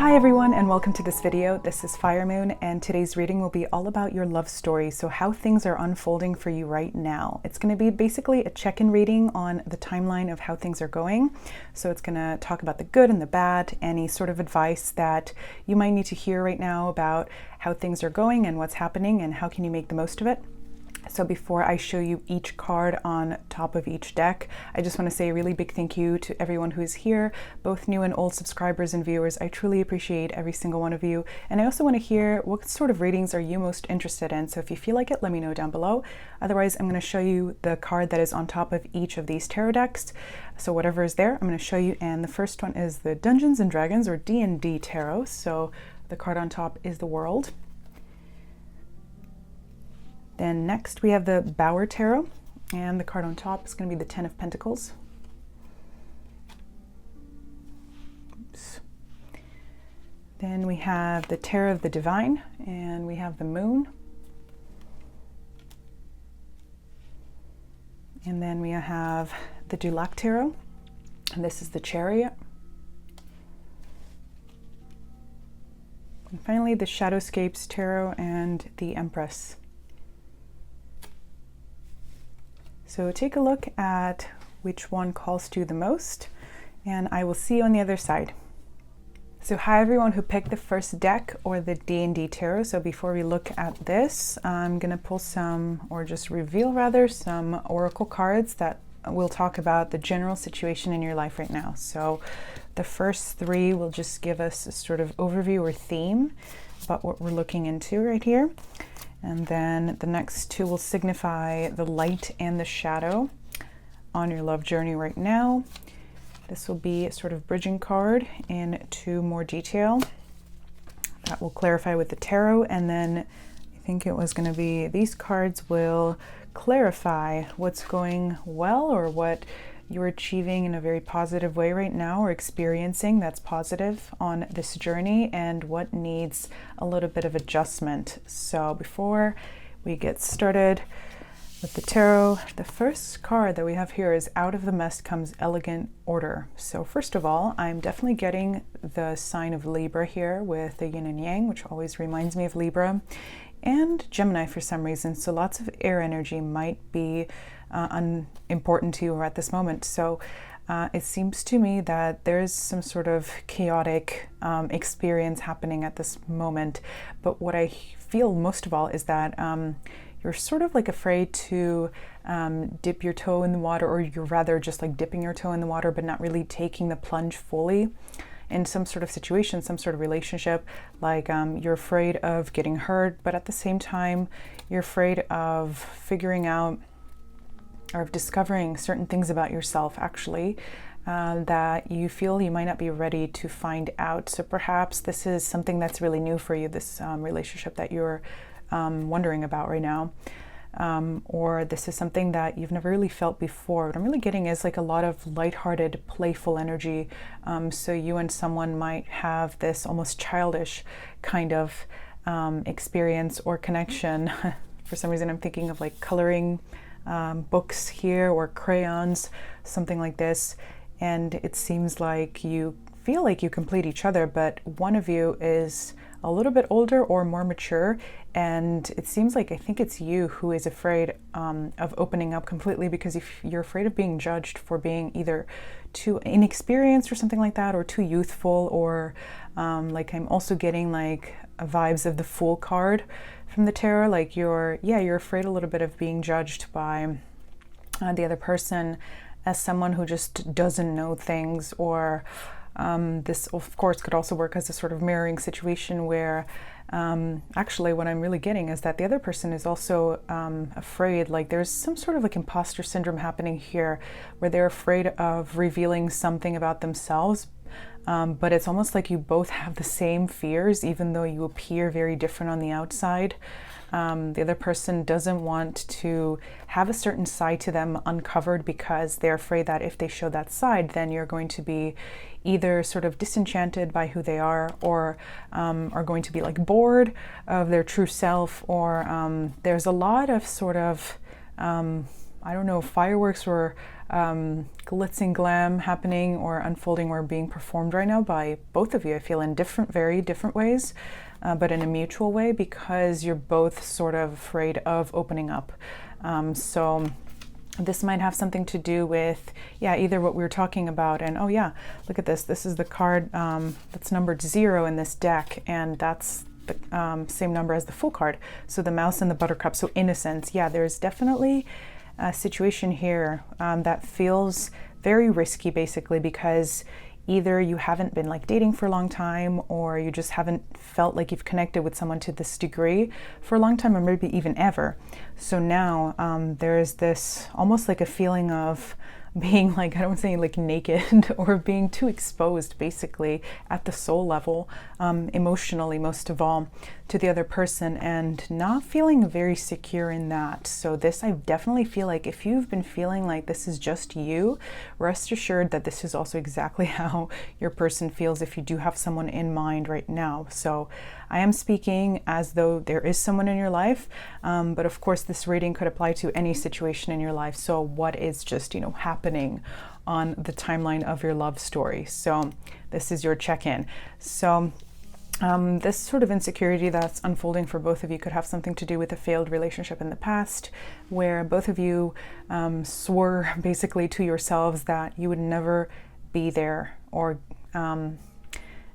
Hi everyone and welcome to this video. This is Fire Moon and today's reading will be all about your love story, so how things are unfolding for you right now. It's going to be basically a check-in reading on the timeline of how things are going. So it's going to talk about the good and the bad, any sort of advice that you might need to hear right now about how things are going and what's happening and how can you make the most of it. So before I show you each card on top of each deck, I just want to say a really big thank you to everyone who's here, both new and old subscribers and viewers. I truly appreciate every single one of you. And I also want to hear what sort of readings are you most interested in. So if you feel like it, let me know down below. Otherwise, I'm going to show you the card that is on top of each of these tarot decks. So whatever is there, I'm going to show you. And the first one is the Dungeons and Dragons or D&D Tarot. So the card on top is the World. Then next we have the Bauer Tarot, and the card on top is going to be the Ten of Pentacles. Oops. Then we have the Tarot of the Divine, and we have the Moon. And then we have the Dulac Tarot, and this is the Chariot. And finally the Shadowscapes Tarot and the Empress. So take a look at which one calls to you the most, and I will see you on the other side. So hi everyone who picked the first deck or the D&D Tarot. So before we look at this, I'm going to pull some, or just reveal rather, some oracle cards that will talk about the general situation in your life right now. So the first three will just give us a sort of overview or theme about what we're looking into right here. And then the next two will signify the light and the shadow on your love journey right now. This will be a sort of bridging card into more detail. That will clarify with the tarot. And then I think it was going to be, these cards will clarify what's going well or what you're achieving in a very positive way right now or experiencing that's positive on this journey, and what needs a little bit of adjustment. So before we get started with the tarot, the first card that we have here is Out of the Mess Comes Elegant Order. So first of all, I'm definitely getting the sign of Libra here with the yin and yang, which always reminds me of Libra, and Gemini for some reason. So lots of air energy might be unimportant to you at this moment. So it seems to me that there's some sort of chaotic experience happening at this moment. But what I feel most of all is that you're sort of like afraid to dip your toe in the water, or you're rather just like dipping your toe in the water, but not really taking the plunge fully in some sort of situation, some sort of relationship. Like you're afraid of getting hurt, but at the same time, you're afraid of figuring out or of discovering certain things about yourself actually that you feel you might not be ready to find out. So perhaps this is something that's really new for you, this relationship that you're wondering about right now. Or this is something that you've never really felt before. What I'm really getting is like a lot of lighthearted, playful energy. So you and someone might have this almost childish kind of experience or connection. For some reason I'm thinking of like coloring books here, or crayons, something like this. And it seems like you feel like you complete each other, but one of you is a little bit older or more mature, and it seems like I think it's you who is afraid of opening up completely, because if you're afraid of being judged for being either too inexperienced or something like that, or too youthful, or like I'm also getting like vibes of the Fool card from the tarot, like you're afraid a little bit of being judged by the other person as someone who just doesn't know things. Or this of course could also work as a sort of mirroring situation where actually what I'm really getting is that the other person is also afraid, like there's some sort of like imposter syndrome happening here, where they're afraid of revealing something about themselves. But it's almost like you both have the same fears, even though you appear very different on the outside. The other person doesn't want to have a certain side to them uncovered, because they're afraid that if they show that side, then you're going to be either sort of disenchanted by who they are, or are going to be like bored of their true self, or there's a lot of sort of I don't know, fireworks or glitz and glam happening or unfolding or being performed right now by both of you. I feel in very different ways, but in a mutual way, because you're both sort of afraid of opening up. So this might have something to do with, either what we were talking about, and look at this. This is the card that's numbered 0 in this deck, and that's the same number as the Fool card. So the Mouse and the Buttercup, so innocence. There's definitely a situation here that feels very risky, basically, because either you haven't been like dating for a long time, or you just haven't felt like you've connected with someone to this degree for a long time, or maybe even ever. So now there's this almost like a feeling of being like, I don't say like naked or being too exposed, basically at the soul level, emotionally most of all, to the other person, and not feeling very secure in that. So this, I definitely feel like if you've been feeling like this is just you, rest assured that this is also exactly how your person feels if you do have someone in mind right now. So I am speaking as though there is someone in your life, but of course this reading could apply to any situation in your life. So what is just, happening on the timeline of your love story? So this is your check-in. So this sort of insecurity that's unfolding for both of you could have something to do with a failed relationship in the past, where both of you swore basically to yourselves that you would never be there, or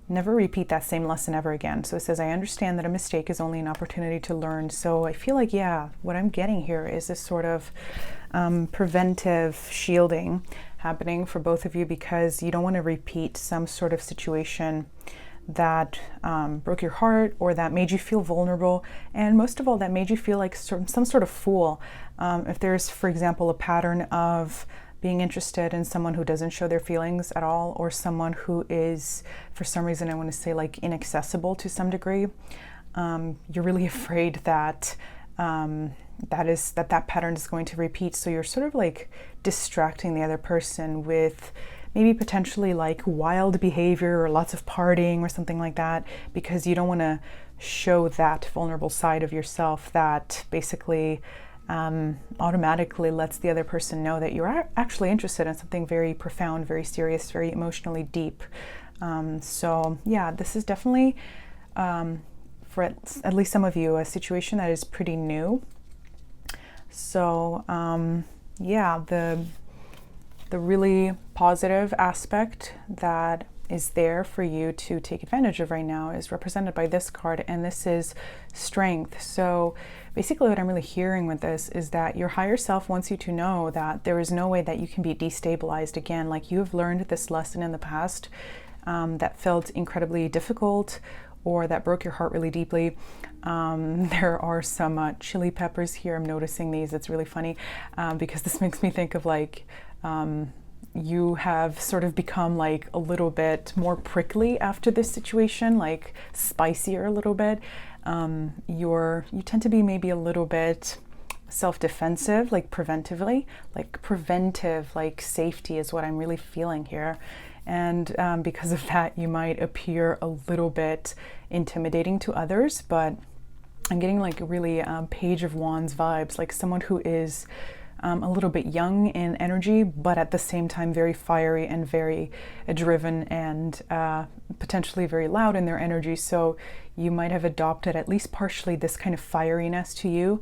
never repeat that same lesson ever again. So it says, I understand that a mistake is only an opportunity to learn. So I feel like, what I'm getting here is this sort of preventive shielding happening for both of you, because you don't want to repeat some sort of situation that broke your heart, or that made you feel vulnerable, and most of all, that made you feel like some sort of fool. If there's, for example, a pattern of being interested in someone who doesn't show their feelings at all, or someone who is, for some reason, I want to say like inaccessible to some degree, you're really afraid that that pattern is going to repeat. So you're sort of like distracting the other person with maybe potentially like wild behavior or lots of partying or something like that, because you don't want to show that vulnerable side of yourself that basically automatically lets the other person know that you're actually interested in something very profound, very serious, very emotionally deep. So this is definitely, for at least some of you, a situation that is pretty new. So the really positive aspect that is there for you to take advantage of right now is represented by this card, and this is strength. So basically what I'm really hearing with this is that your higher self wants you to know that there is no way that you can be destabilized again. Like, you have learned this lesson in the past that felt incredibly difficult, or that broke your heart really deeply. There are some chili peppers here. I'm noticing these. It's really funny because this makes me think of like you have sort of become like a little bit more prickly after this situation, like spicier a little bit. You tend to be maybe a little bit self-defensive, like preventive, like safety is what I'm really feeling here. And because of that, you might appear a little bit intimidating to others, but I'm getting like really Page of Wands vibes, like someone who is a little bit young in energy, but at the same time very fiery and very driven, and potentially very loud in their energy. So you might have adopted at least partially this kind of fieriness to you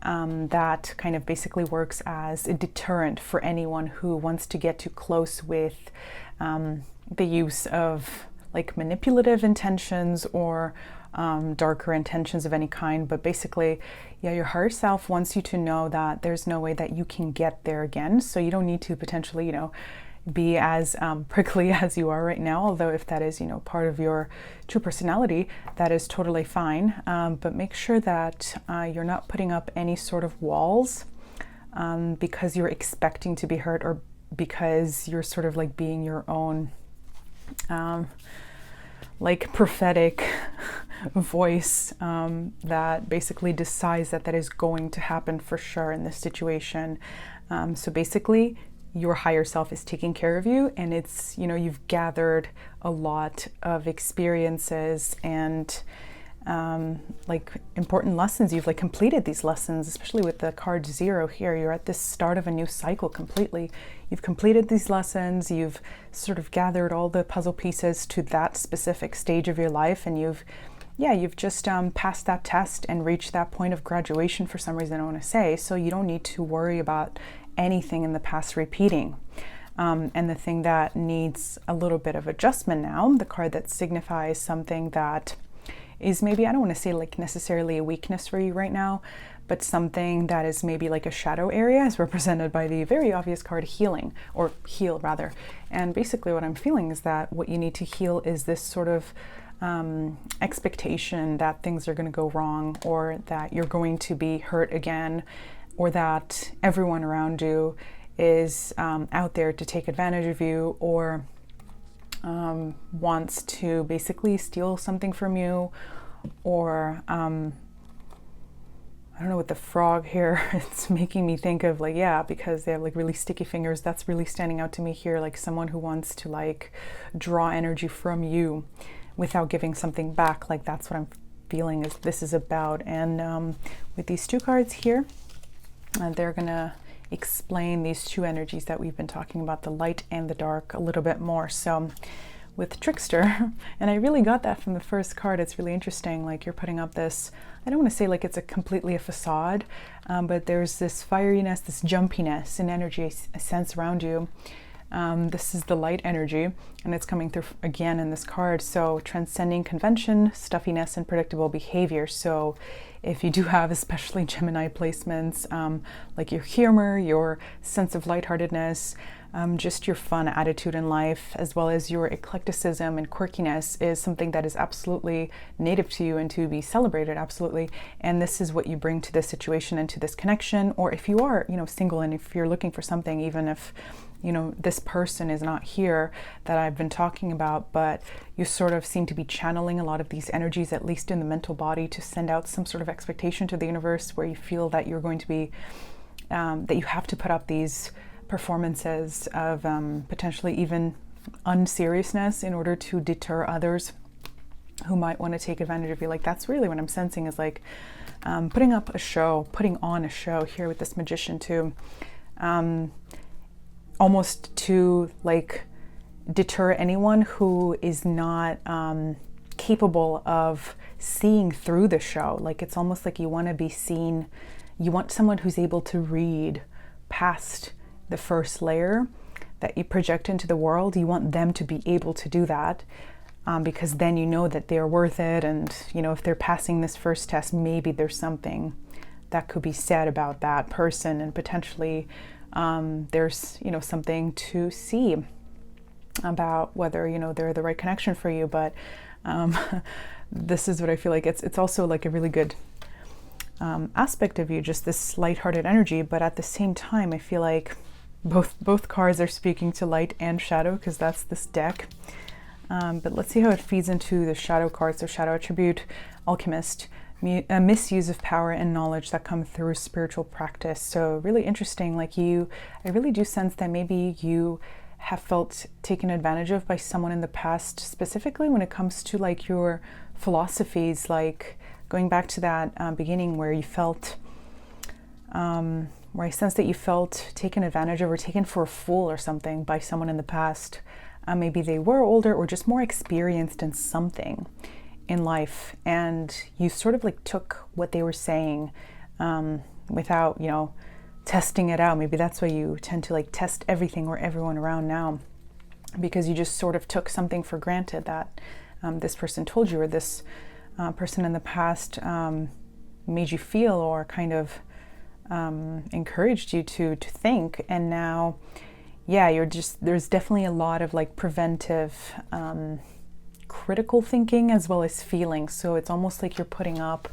that kind of basically works as a deterrent for anyone who wants to get too close with the use of like manipulative intentions or darker intentions of any kind. But basically, your higher self wants you to know that there's no way that you can get there again. So you don't need to potentially, be as prickly as you are right now. Although if that is, part of your true personality, that is totally fine. But make sure that you're not putting up any sort of walls because you're expecting to be hurt, or because you're sort of like being your own like prophetic voice that basically decides that is going to happen for sure in this situation. So basically, your higher self is taking care of you, and it's, you've gathered a lot of experiences and like important lessons. You've like completed these lessons, especially with the card 0 here. You're at this start of a new cycle completely. You've completed these lessons. You've sort of gathered all the puzzle pieces to that specific stage of your life, and you've just passed that test and reached that point of graduation for some reason, I want to say. So you don't need to worry about anything in the past repeating. And the thing that needs a little bit of adjustment now, the card that signifies something that is maybe, I don't want to say like necessarily a weakness for you right now, but something that is maybe like a shadow area, is represented by the very obvious card healing, or heal rather. And basically what I'm feeling is that what you need to heal is this sort of expectation that things are going to go wrong, or that you're going to be hurt again, or that everyone around you is out there to take advantage of you, or wants to basically steal something from you, or I don't know, with the frog here, it's making me think of like, yeah, because they have like really sticky fingers. That's really standing out to me here, like someone who wants to like draw energy from you without giving something back. Like that's what I'm feeling is this is about. And with these 2 cards here, they're gonna explain these 2 energies that we've been talking about, the light and the dark, a little bit more. So with Trickster, and I really got that from the first card, it's really interesting, like you're putting up this, I don't want to say like it's completely a facade, but there's this fieriness, this jumpiness and energy, a sense around you. This is the light energy, and it's coming through again in this card. So transcending convention, stuffiness, and predictable behavior. So if you do have especially Gemini placements, like your humor, your sense of lightheartedness, just your fun attitude in life, as well as your eclecticism and quirkiness, is something that is absolutely native to you and to be celebrated, absolutely. And this is what you bring to this situation and to this connection. Or if you are, single, and if you're looking for something, even if this person is not here that I've been talking about, but you sort of seem to be channeling a lot of these energies, at least in the mental body, to send out some sort of expectation to the universe, where you feel that you're going to be, that you have to put up these performances of potentially even unseriousness in order to deter others who might want to take advantage of you. Like that's really what I'm sensing, is like putting on a show here with this Magician too. Almost to like deter anyone who is not capable of seeing through the show. Like it's almost like you want to be seen, you want someone who's able to read past the first layer that you project into the world. You want them to be able to do that, because then you know that they're worth it, and if they're passing this first test, maybe there's something that could be said about that person, and potentially there's something to see about whether they're the right connection for you. But this is what I feel like. It's also like a really good aspect of you, just this lighthearted energy. But at the same time, I feel like both cards are speaking to light and shadow, because that's this deck. But let's see how it feeds into the shadow cards. So shadow attribute, alchemist, a misuse of power and knowledge that come through spiritual practice. So really interesting. Like I really do sense that maybe you have felt taken advantage of by someone in the past, specifically when it comes to like your philosophies, like going back to that beginning where you felt, where I sense that you felt taken advantage of or taken for a fool or something by someone in the past. Maybe they were older or just more experienced in something in life, and you sort of like took what they were saying without, testing it out. Maybe that's why you tend to like test everything or everyone around now, because you just sort of took something for granted that this person told you, or this person in the past made you feel, or kind of encouraged you to think. And now, there's definitely a lot of like preventive critical thinking as well as feeling. So it's almost like you're putting up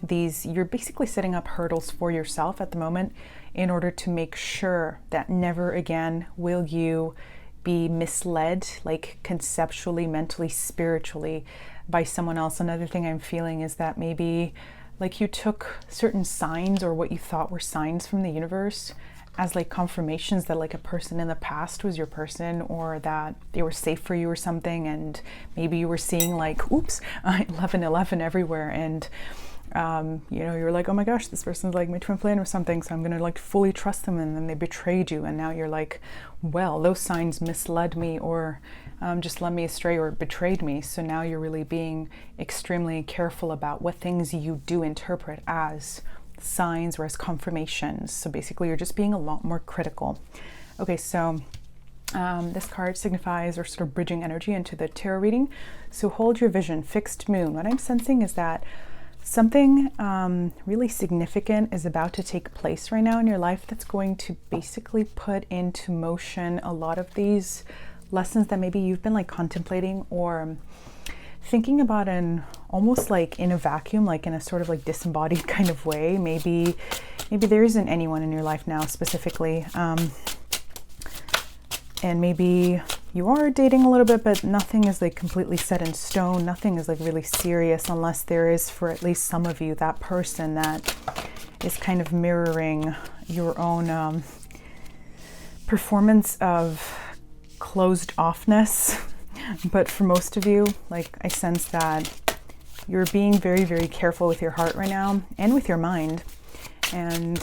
you're basically setting up hurdles for yourself at the moment in order to make sure that never again will you be misled, like conceptually, mentally, spiritually, by someone else. Another thing I'm feeling is that maybe like you took certain signs, or what you thought were signs from the universe, as like confirmations that like a person in the past was your person, or that they were safe for you or something, and maybe you were seeing like, oops, 1111 everywhere, and you know, you're like, oh my gosh, this person's like my twin flame or something, so I'm gonna like fully trust them, and then they betrayed you, and now you're like, well, those signs misled me, or just led me astray, or betrayed me. So now you're really being extremely careful about what things you do interpret as signs or as confirmations. So basically you're just being a lot more critical. Okay, so this card signifies or sort of bridging energy into the tarot reading. So hold your vision, fixed moon. What I'm sensing is that something really significant is about to take place right now in your life that's going to basically put into motion a lot of these lessons that maybe you've been like contemplating or thinking about in almost like in a vacuum, like in a sort of like disembodied kind of way. Maybe there isn't anyone in your life now specifically, and maybe you are dating a little bit, but nothing is like completely set in stone. Nothing is like really serious, unless there is, for at least some of you, that person that is kind of mirroring your own performance of closed offness. But for most of you, like, I sense that you're being very, very careful with your heart right now and with your mind. And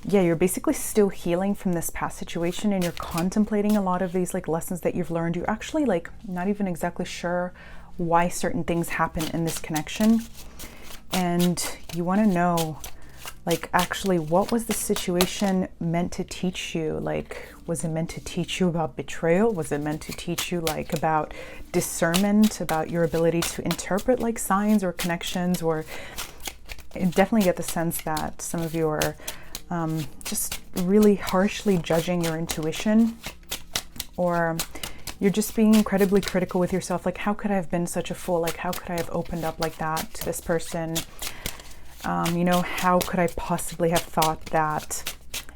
yeah, you're basically still healing from this past situation, and you're contemplating a lot of these like lessons that you've learned. You're actually like not even exactly sure why certain things happen in this connection. And you want to know, like, actually, what was the situation meant to teach you? Like, was it meant to teach you about betrayal? Was it meant to teach you like about discernment, about your ability to interpret like signs or connections? Or I definitely get the sense that some of you are just really harshly judging your intuition, or you're just being incredibly critical with yourself. Like, how could I have been such a fool? Like, how could I have opened up like that to this person? You know, how could I possibly have thought that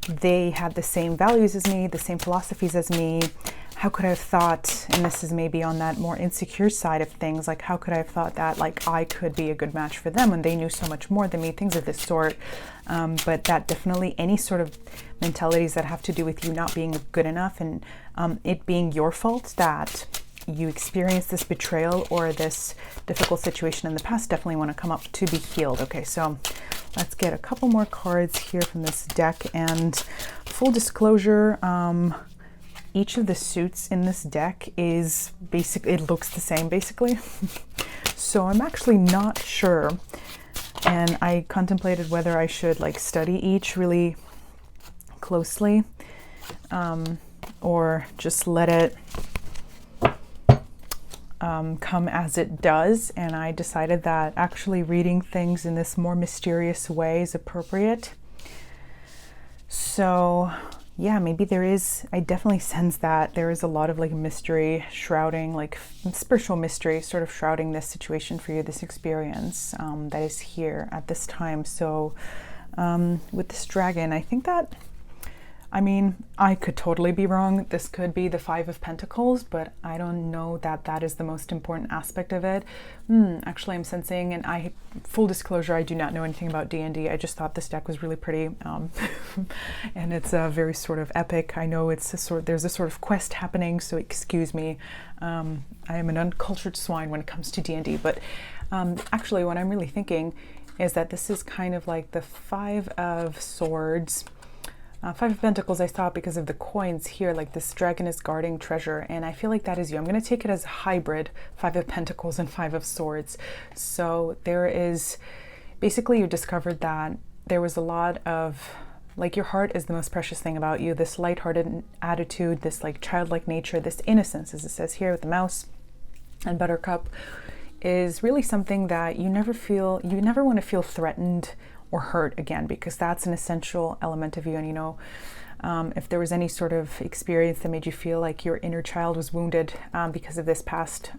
they had the same values as me, the same philosophies as me? How could I have thought, and this is maybe on that more insecure side of things, like how could I have thought that like I could be a good match for them when they knew so much more than me, things of this sort. But that definitely, any sort of mentalities that have to do with you not being good enough, and it being your fault that you experienced this betrayal or this difficult situation in the past, definitely want to come up to be healed. Okay, so let's get a couple more cards here from this deck. And full disclosure, each of the suits in this deck is basically, it looks the same basically. So I'm actually not sure, and I contemplated whether I should like study each really closely, or just let it come as it does. And I decided that actually reading things in this more mysterious way is appropriate. So yeah, maybe there is, I definitely sense that there is a lot of like mystery shrouding, like spiritual mystery sort of shrouding this situation for you, this experience that is here at this time. So with this dragon, I think that, I mean, I could totally be wrong. This could be the Five of Pentacles, but I don't know that that is the most important aspect of it. Actually, I'm sensing, and full disclosure, I do not know anything about D&D. I just thought this deck was really pretty, and it's a very sort of epic. I know it's there's a sort of quest happening, so excuse me. I am an uncultured swine when it comes to D&D, but actually, what I'm really thinking is that this is kind of like the Five of Swords. Five of Pentacles I saw because of the coins here, like this dragon is guarding treasure, and I feel like that is you. I'm going to take it as a hybrid, Five of Pentacles and Five of Swords. So there is, basically you discovered that there was a lot of, like, your heart is the most precious thing about you, this lighthearted attitude, this like childlike nature, this innocence, as it says here with the mouse and Buttercup, is really something that you never want to feel threatened or hurt again, because that's an essential element of you. And you know, if there was any sort of experience that made you feel like your inner child was wounded because of this past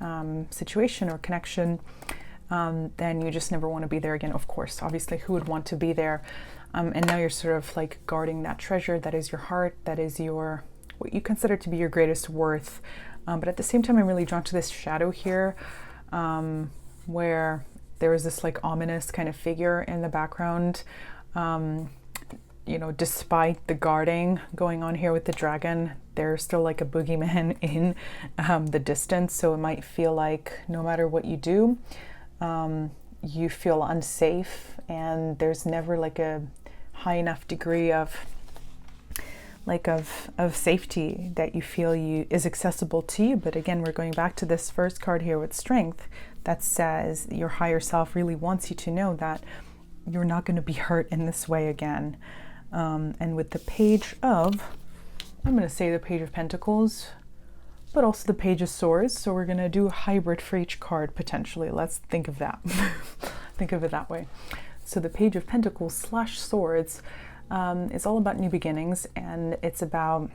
situation or connection, then you just never want to be there again. Of course, obviously, who would want to be there? And now you're sort of like guarding that treasure that is your heart, that is your, what you consider to be your greatest worth. But at the same time, I'm really drawn to this shadow here, where there was this like ominous kind of figure in the background. you know, despite the guarding going on here with the dragon, there's still like a boogeyman in the distance. So it might feel like no matter what you do, you feel unsafe, and there's never like a high enough degree of safety that you feel is accessible to you. But again, we're going back to this first card here with strength that says your higher self really wants you to know that you're not going to be hurt in this way again. And with the page of, I'm going to say the Page of Pentacles, but also the Page of Swords. So we're going to do a hybrid for each card potentially. Let's think of that. Think of it that way. So the Page of Pentacles / Swords is all about new beginnings, and it's about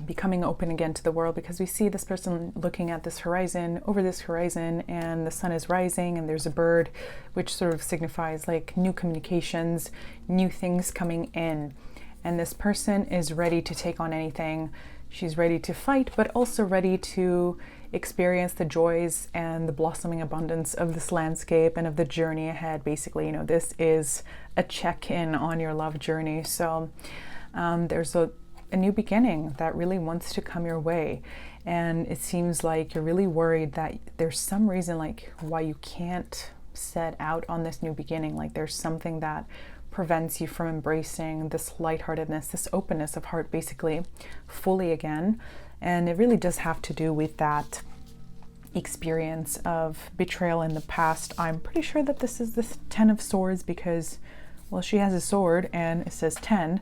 becoming open again to the world, because we see this person looking at this horizon, over this horizon, and the sun is rising and there's a bird, which sort of signifies like new communications, new things coming in. And this person is ready to take on anything. She's ready to fight, but also ready to experience the joys and the blossoming abundance of this landscape and of the journey ahead. Basically, you know, this is a check-in on your love journey. So there's a new beginning that really wants to come your way. And it seems like you're really worried that there's some reason like why you can't set out on this new beginning. Like there's something that prevents you from embracing this lightheartedness, this openness of heart, basically fully again. And it really does have to do with that experience of betrayal in the past. I'm pretty sure that this is the 10 of Swords because, well, she has a sword and it says 10.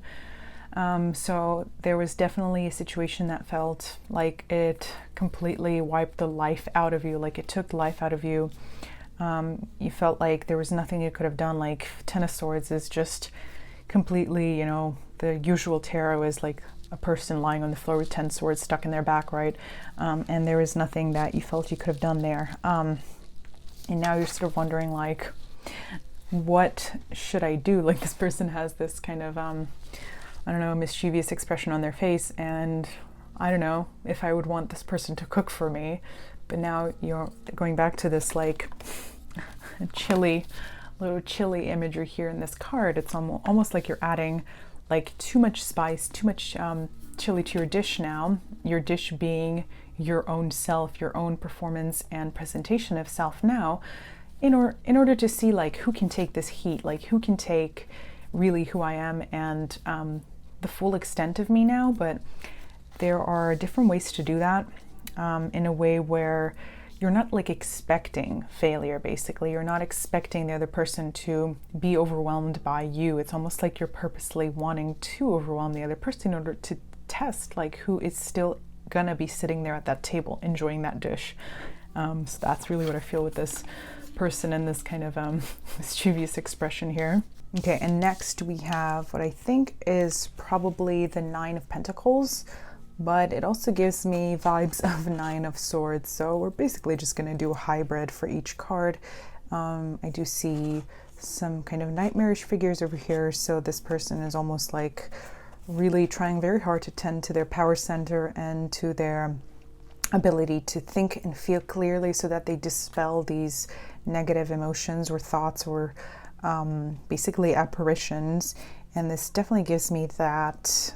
So there was definitely a situation that felt like it completely wiped the life out of you, like it took the life out of you. You felt like there was nothing you could have done. Like 10 of Swords is just completely, you know, the usual tarot is like a person lying on the floor with 10 swords stuck in their back, right? And there was nothing that you felt you could have done there. And now you're sort of wondering like, what should I do? Like this person has this kind of, I don't know, mischievous expression on their face, and I don't know if I would want this person to cook for me. But now you're going back to this like little chilly imagery here in this card. It's almost like you're adding like too much spice, too much chili to your dish now. Your dish being your own self, your own performance and presentation of self now, in order to see like who can take this heat, like who can take really who I am and the full extent of me now. But there are different ways to do that in a way where you're not like expecting failure, basically. You're not expecting the other person to be overwhelmed by you. It's almost like you're purposely wanting to overwhelm the other person in order to test like who is still gonna be sitting there at that table enjoying that dish. So that's really what I feel with this person and this kind of mischievous expression here. Okay, and next we have what I think is probably the 9 of Pentacles, but it also gives me vibes of 9 of Swords. So we're basically just going to do a hybrid for each card. I do see some kind of nightmarish figures over here. So this person is almost like really trying very hard to tend to their power center and to their ability to think and feel clearly so that they dispel these negative emotions or thoughts or basically apparitions. And this definitely gives me that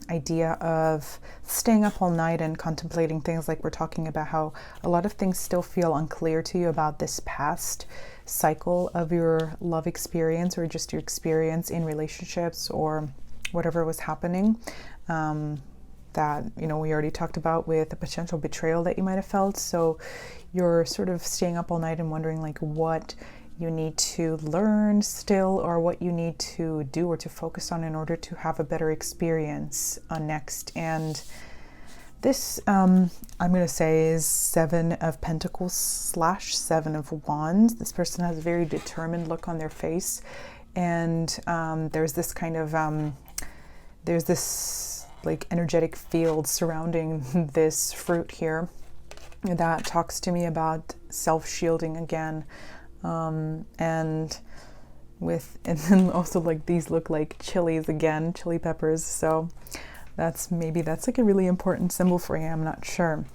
idea of staying up all night and contemplating things, like we're talking about how a lot of things still feel unclear to you about this past cycle of your love experience or just your experience in relationships or whatever was happening. That, you know, we already talked about with the potential betrayal that you might have felt. So you're sort of staying up all night and wondering like what you need to learn still, or what you need to do or to focus on in order to have a better experience next. And this, I'm going to say, is 7 of Pentacles / 7 of Wands. This person has a very determined look on their face. And there's this kind of, there's this like energetic field surrounding this fruit here that talks to me about self-shielding again. And then also like these look like chilies again, chili peppers. So that's like a really important symbol for you. I'm not sure.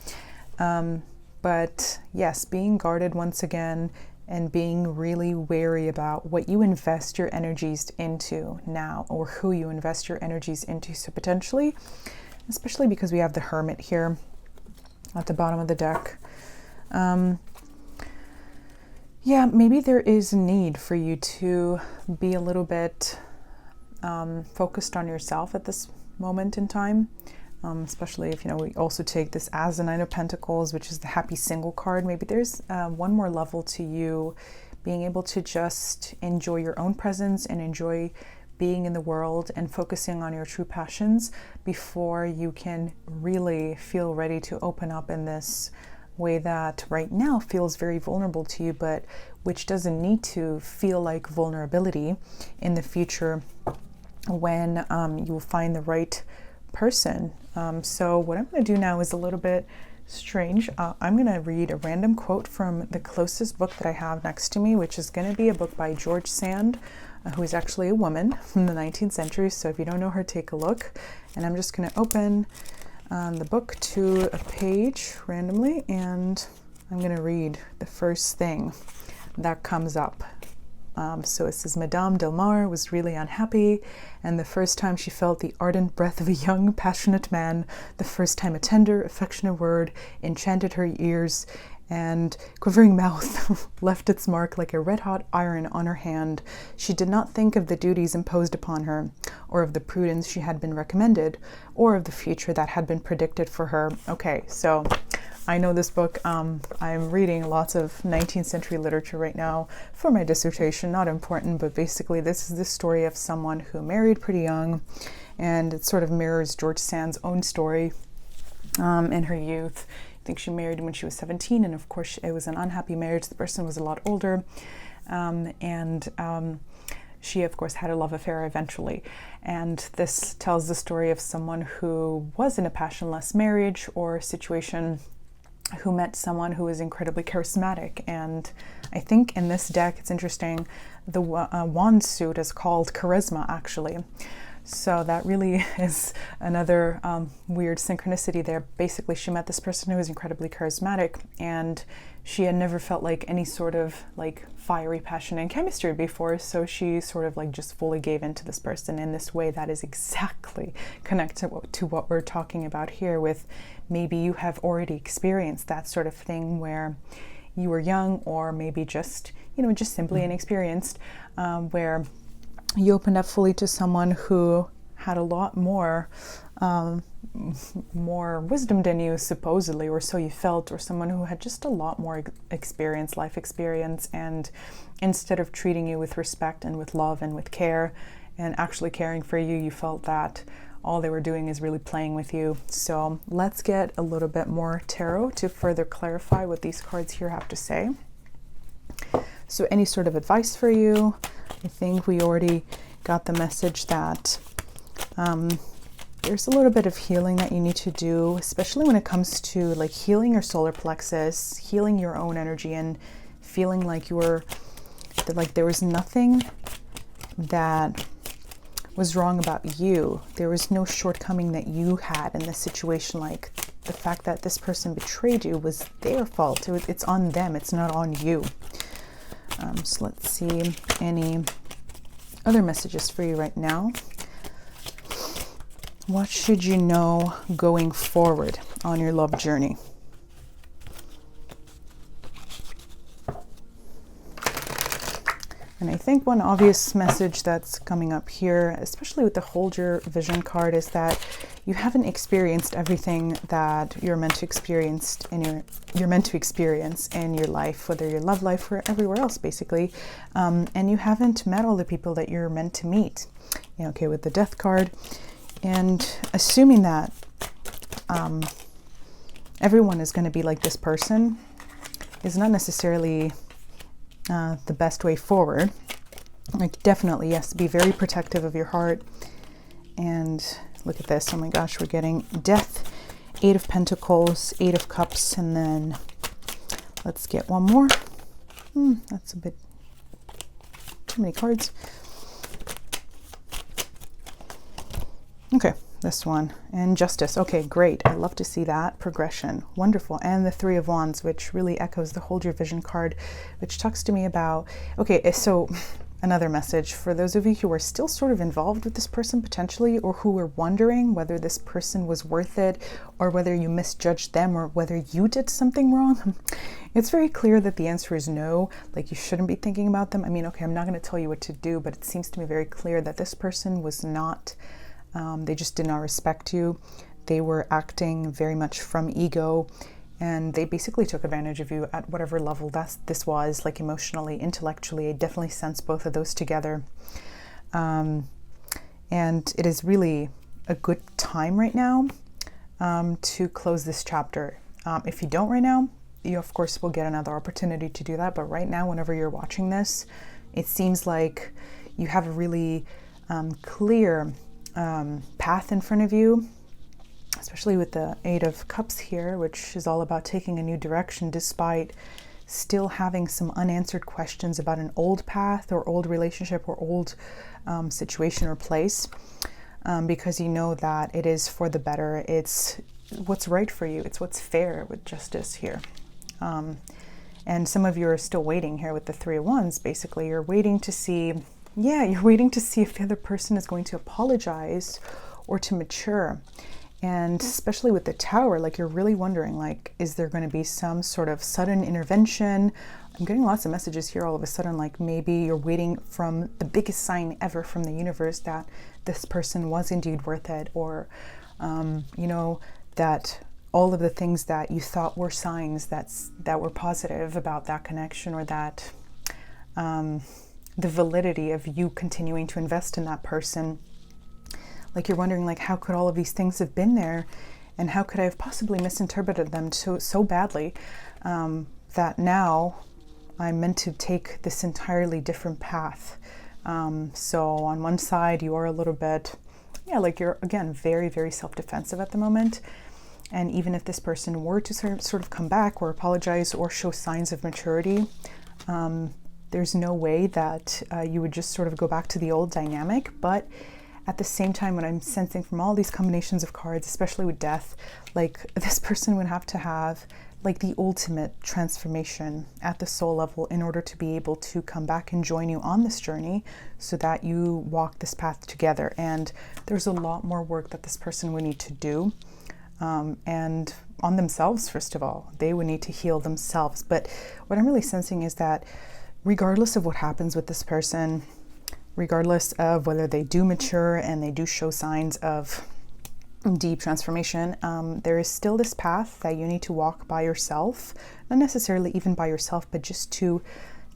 But yes, being guarded once again, and being really wary about what you invest your energies into now, or who you invest your energies into. So potentially, especially because we have the Hermit here at the bottom of the deck, yeah, maybe there is a need for you to be a little bit focused on yourself at this moment in time. Especially if, we also take this as the Nine of Pentacles, which is the happy single card. Maybe there's one more level to you being able to just enjoy your own presence and enjoy being in the world and focusing on your true passions before you can really feel ready to open up in this way that right now feels very vulnerable to you, but which doesn't need to feel like vulnerability in the future when you will find the right person. So what I'm going to do now is a little bit strange. I'm going to read a random quote from the closest book that I have next to me, which is going to be a book by George Sand, who is actually a woman from the 19th century. So if you don't know her, take a look. And I'm just going to open the book to a page randomly, and I'm going to read the first thing that comes up. So it says, Madame Delmar was really unhappy, and the first time she felt the ardent breath of a young, passionate man, the first time a tender, affectionate word enchanted her ears, and quivering mouth left its mark like a red-hot iron on her hand, she did not think of the duties imposed upon her, or of the prudence she had been recommended, or of the future that had been predicted for her. Okay, so I know this book. I'm reading lots of 19th century literature right now for my dissertation. Not important, but basically this is the story of someone who married pretty young, and it sort of mirrors George Sand's own story in her youth. I think she married when she was 17, and of course it was an unhappy marriage. The person was a lot older, and she of course had a love affair eventually. And this tells the story of someone who was in a passionless marriage or situation, who met someone who was incredibly charismatic. And I think in this deck, it's interesting, the wand suit is called charisma, actually. So that really is another weird synchronicity there. Basically, she met this person who was incredibly charismatic, and she had never felt like any sort of like fiery passion and chemistry before. So she sort of like just fully gave into this person in this way that is exactly connected to what we're talking about here, with maybe you have already experienced that sort of thing where you were young, or maybe just, just simply inexperienced, where you opened up fully to someone who had a lot more wisdom than you, supposedly, or so you felt, or someone who had just a lot more experience, life experience, and instead of treating you with respect and with love and with care and actually caring for you, you felt that all they were doing is really playing with you. So let's get a little bit more tarot to further clarify what these cards here have to say. So any sort of advice for you? I think we already got the message that there's a little bit of healing that you need to do, especially when it comes to like healing your solar plexus, healing your own energy, and feeling like there was nothing that was wrong about you. There was no shortcoming that you had in this situation. Like the fact that this person betrayed you was their fault. It's on them. It's not on you. So let's see any other messages for you right now. What should you know going forward on your love journey? And I think one obvious message that's coming up here, especially with the Hold Your Vision card, is that you haven't experienced everything that you're meant to experience in your life, whether your love life or everywhere else, basically. And you haven't met all the people that you're meant to meet. Okay, with the Death card, and assuming that everyone is going to be like this person is not necessarily the best way forward. Like, definitely, yes, be very protective of your heart. And look at this. Oh my gosh, we're getting Death, Eight of Pentacles, Eight of Cups, and then let's get one more. That's a bit too many cards. Okay, this one. And Justice. Okay, great. I love to see that progression. Wonderful. And the Three of Wands, which really echoes the Hold Your Vision card, which talks to me about, okay, so another message for those of you who are still sort of involved with this person potentially, or who are wondering whether this person was worth it, or whether you misjudged them, or whether you did something wrong. It's very clear that the answer is no. Like, you shouldn't be thinking about them. I mean, okay, I'm not going to tell you what to do, but it seems to me very clear that this person was not, they just did not respect you. They were acting very much from ego, and they basically took advantage of you at whatever level this was, like emotionally, intellectually. I definitely sense both of those together. And it is really a good time right now to close this chapter. If you don't right now, you of course will get another opportunity to do that. But right now, whenever you're watching this, it seems like you have a really clear path in front of you, especially with the Eight of Cups here, which is all about taking a new direction despite still having some unanswered questions about an old path or old relationship or old situation or place, because you know that it is for the better. It's what's right for you. It's what's fair with Justice here. And some of you are still waiting here with the Three of Wands. Basically, you're waiting to see, you're waiting to see if the other person is going to apologize or to mature. And especially with the Tower, like, you're really wondering, like, is there going to be some sort of sudden intervention? I'm getting lots of messages here all of a sudden, like maybe you're waiting from the biggest sign ever from the universe that this person was indeed worth it, or, you know, that all of the things that you thought were signs that were positive about that connection, or that the validity of you continuing to invest in that person. Like, you're wondering, like, how could all of these things have been there, and how could I have possibly misinterpreted them so badly that now I'm meant to take this entirely different path. So on one side, you are a little bit, like, you're, again, very, very self-defensive at the moment. And even if this person were to sort of come back or apologize or show signs of maturity, there's no way that you would just sort of go back to the old dynamic. But at the same time, what I'm sensing from all these combinations of cards, especially with death, like, this person would have to have like the ultimate transformation at the soul level in order to be able to come back and join you on this journey, so that you walk this path together. And there's a lot more work that this person would need to do, and on themselves. First of all, they would need to heal themselves. But what I'm really sensing is that regardless of what happens with this person, regardless of whether they do mature and they do show signs of deep transformation, there is still this path that you need to walk by yourself, not necessarily even by yourself, but just to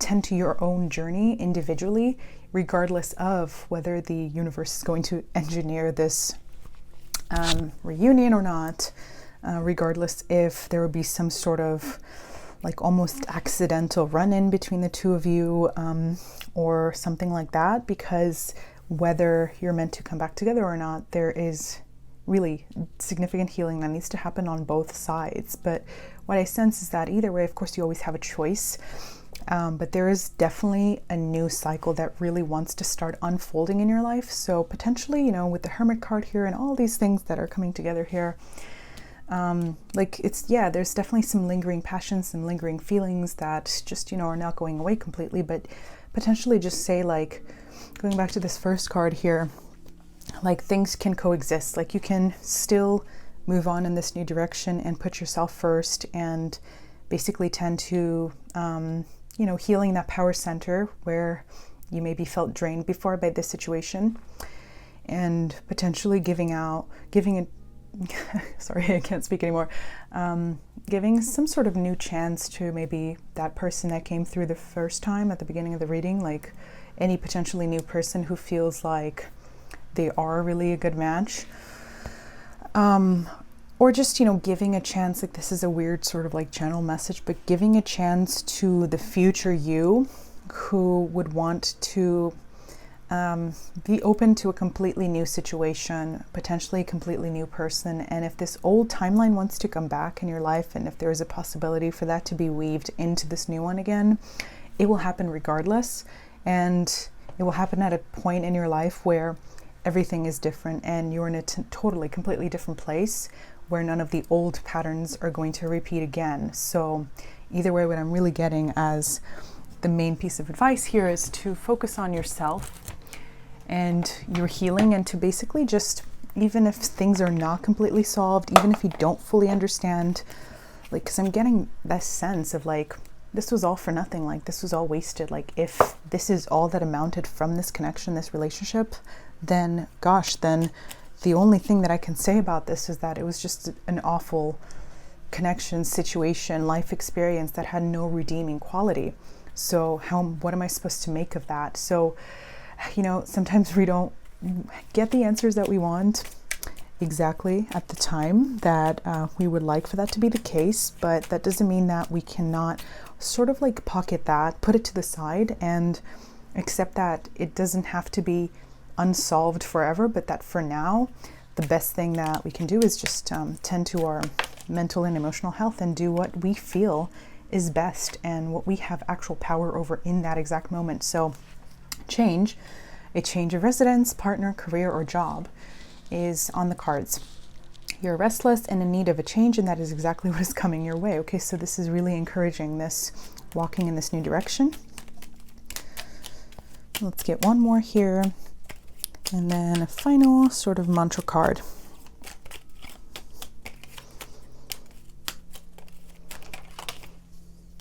tend to your own journey individually, regardless of whether the universe is going to engineer this reunion or not, regardless if there will be some sort of like almost accidental run-in between the two of you, or something like that, because whether you're meant to come back together or not, there is really significant healing that needs to happen on both sides. But what I sense is that either way, of course, you always have a choice, but there is definitely a new cycle that really wants to start unfolding in your life. So potentially, you know, with the Hermit card here and all these things that are coming together here, like it's, there's definitely some lingering passions, some lingering feelings that just, you know, are not going away completely, but potentially just say, like, going back to this first card here, like, things can coexist. Like, you can still move on in this new direction and put yourself first, and basically tend to, you know, healing that power center where you maybe felt drained before by this situation, and potentially giving it, sorry, I can't speak anymore, giving some sort of new chance to maybe that person that came through the first time at the beginning of the reading, like any potentially new person who feels like they are really a good match, or just, you know, giving a chance, like, this is a weird sort of like channel message, but giving a chance to the future you who would want to be open to a completely new situation, potentially a completely new person. And if this old timeline wants to come back in your life, and if there is a possibility for that to be weaved into this new one again, it will happen regardless. And it will happen at a point in your life where everything is different and you're in a totally, completely different place where none of the old patterns are going to repeat again. So either way, what I'm really getting as the main piece of advice here is to focus on yourself and your healing, and to basically just, even if things are not completely solved, even if you don't fully understand, like, because I'm getting that sense of like, this was all for nothing, like this was all wasted. Like if this is all that amounted from this connection, this relationship, then gosh, then the only thing that I can say about this is that it was just an awful connection, situation, life experience that had no redeeming quality. So what am I supposed to make of that? So, you know, sometimes we don't get the answers that we want exactly at the time that we would like for that to be the case, but that doesn't mean that we cannot sort of like pocket that, put it to the side, and accept that it doesn't have to be unsolved forever, but that for now, the best thing that we can do is just tend to our mental and emotional health and do what we feel is best and what we have actual power over in that exact moment. So a change of residence, partner, career, or job is on the cards. You're restless and in need of a change, and that is exactly what is coming your way. Okay, so this is really encouraging, this walking in this new direction. Let's get one more here, and then a final sort of mantra card.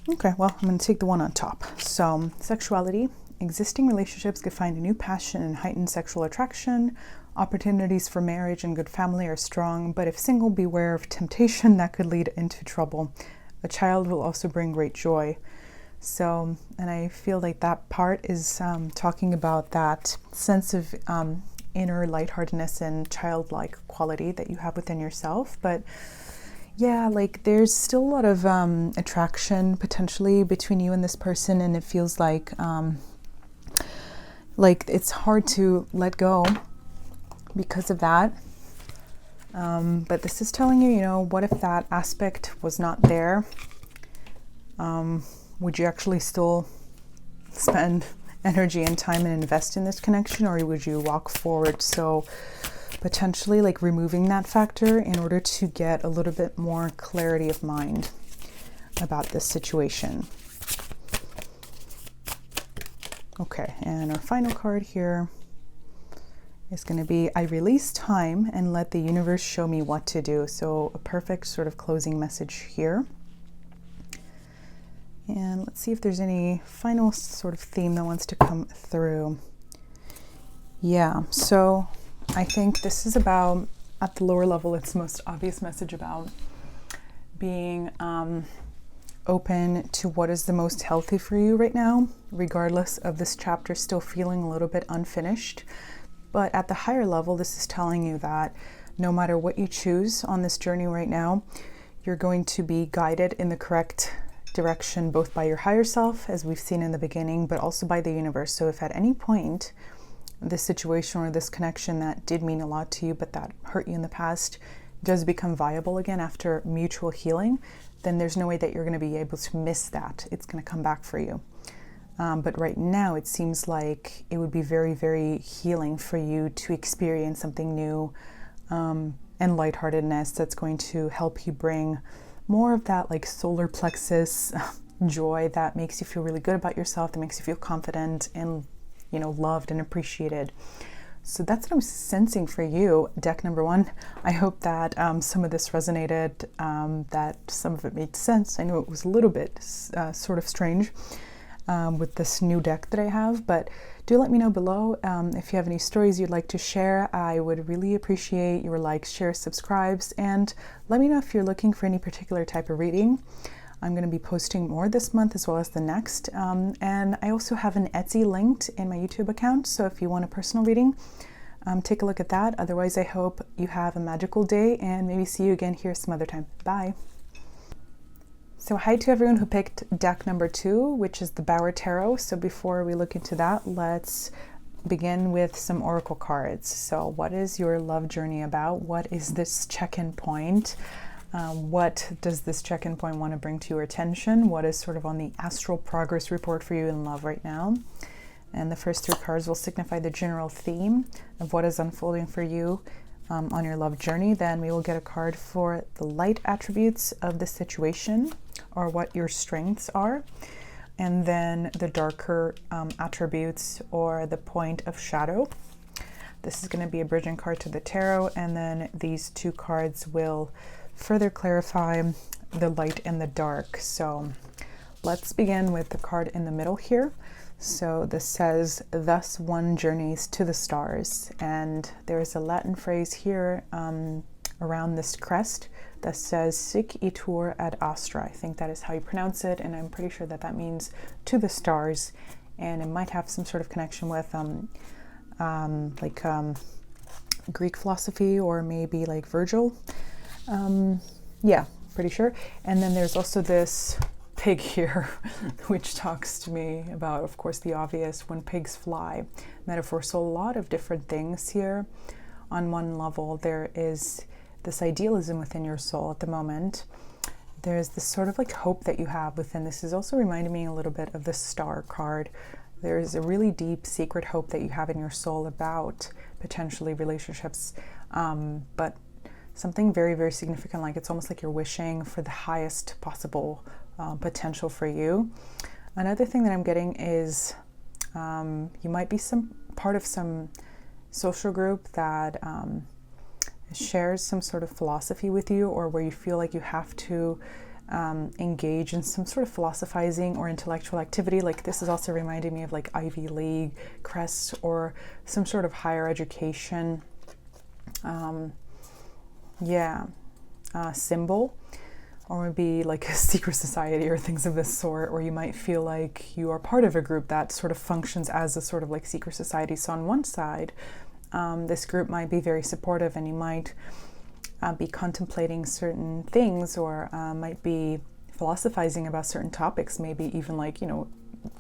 Okay, well, I'm going to take the one on top. So, sexuality. Existing relationships could find a new passion and heightened sexual attraction. Opportunities for marriage and good family are strong, but if single, beware of temptation that could lead into trouble. A child will also bring great joy. So, and I feel like that part is talking about that sense of inner lightheartedness and childlike quality that you have within yourself. But yeah, like there's still a lot of attraction potentially between you and this person, and it feels like it's hard to let go because of that. But this is telling you, you know, what if that aspect was not there? Would you actually still spend energy and time and invest in this connection, or would you walk forward? So potentially like removing that factor in order to get a little bit more clarity of mind about this situation. Okay, and our final card here is going to be, I release time and let the universe show me what to do. So a perfect sort of closing message here. And let's see if there's any final sort of theme that wants to come through. Yeah, so I think this is about, at the lower level, it's the most obvious message about being open to what is the most healthy for you right now, regardless of this chapter still feeling a little bit unfinished. But at the higher level, this is telling you that no matter what you choose on this journey right now, you're going to be guided in the correct direction, both by your higher self, as we've seen in the beginning, but also by the universe. So if at any point this situation or this connection that did mean a lot to you, but that hurt you in the past, does become viable again after mutual healing, then there's no way that you're going to be able to miss that. It's going to come back for you. But right now, it seems like it would be very, very healing for you to experience something new and lightheartedness that's going to help you bring more of that like solar plexus joy that makes you feel really good about yourself, that makes you feel confident and, you know, loved and appreciated. So that's what I'm sensing for you, deck number one. I hope that some of this resonated, that some of it made sense. I know it was a little bit sort of strange with this new deck that I have, but do let me know below if you have any stories you'd like to share. I would really appreciate your likes, shares, subscribes, and let me know if you're looking for any particular type of reading. I'm going to be posting more this month as well as the next. And I also have an Etsy linked in my YouTube account. So if you want a personal reading, take a look at that. Otherwise, I hope you have a magical day and maybe see you again here some other time. Bye. So hi to everyone who picked deck number 2, which is the Bauer Tarot. So before we look into that, let's begin with some oracle cards. So what is your love journey about? What is this check-in point? What does this check-in point want to bring to your attention? What is sort of on the astral progress report for you in love right now? And the first 3 cards will signify the general theme of what is unfolding for you on your love journey. Then we will get a card for the light attributes of the situation, or what your strengths are. And then the darker attributes, or the point of shadow. This is going to be a bridging card to the tarot. And then these 2 cards will further clarify the light and the dark. So let's begin with the card in the middle here. So this says, "Thus one journeys to the stars." And there's a Latin phrase here around this crest that says, "Sic itur ad astra." I think that is how you pronounce it, and I'm pretty sure that that means to the stars. And it might have some sort of connection with Greek philosophy, or maybe like Virgil. Yeah, pretty sure. And then there's also this pig here, which talks to me about, of course, the obvious "when pigs fly" metaphor. So a lot of different things here. On one level, there is this idealism within your soul at the moment. There's this sort of like hope that you have within. This is also reminding me a little bit of the Star card. There's a really deep secret hope that you have in your soul about potentially relationships, but something very, very significant. Like it's almost like you're wishing for the highest possible potential for you. Another thing that I'm getting is you might be some part of some social group that shares some sort of philosophy with you, or where you feel like you have to engage in some sort of philosophizing or intellectual activity. Like this is also reminding me of like Ivy League crest, or some sort of higher education symbol, or maybe like a secret society or things of this sort, or you might feel like you are part of a group that sort of functions as a sort of like secret society. So on one side, this group might be very supportive, and you might be contemplating certain things, or might be philosophizing about certain topics, maybe even like,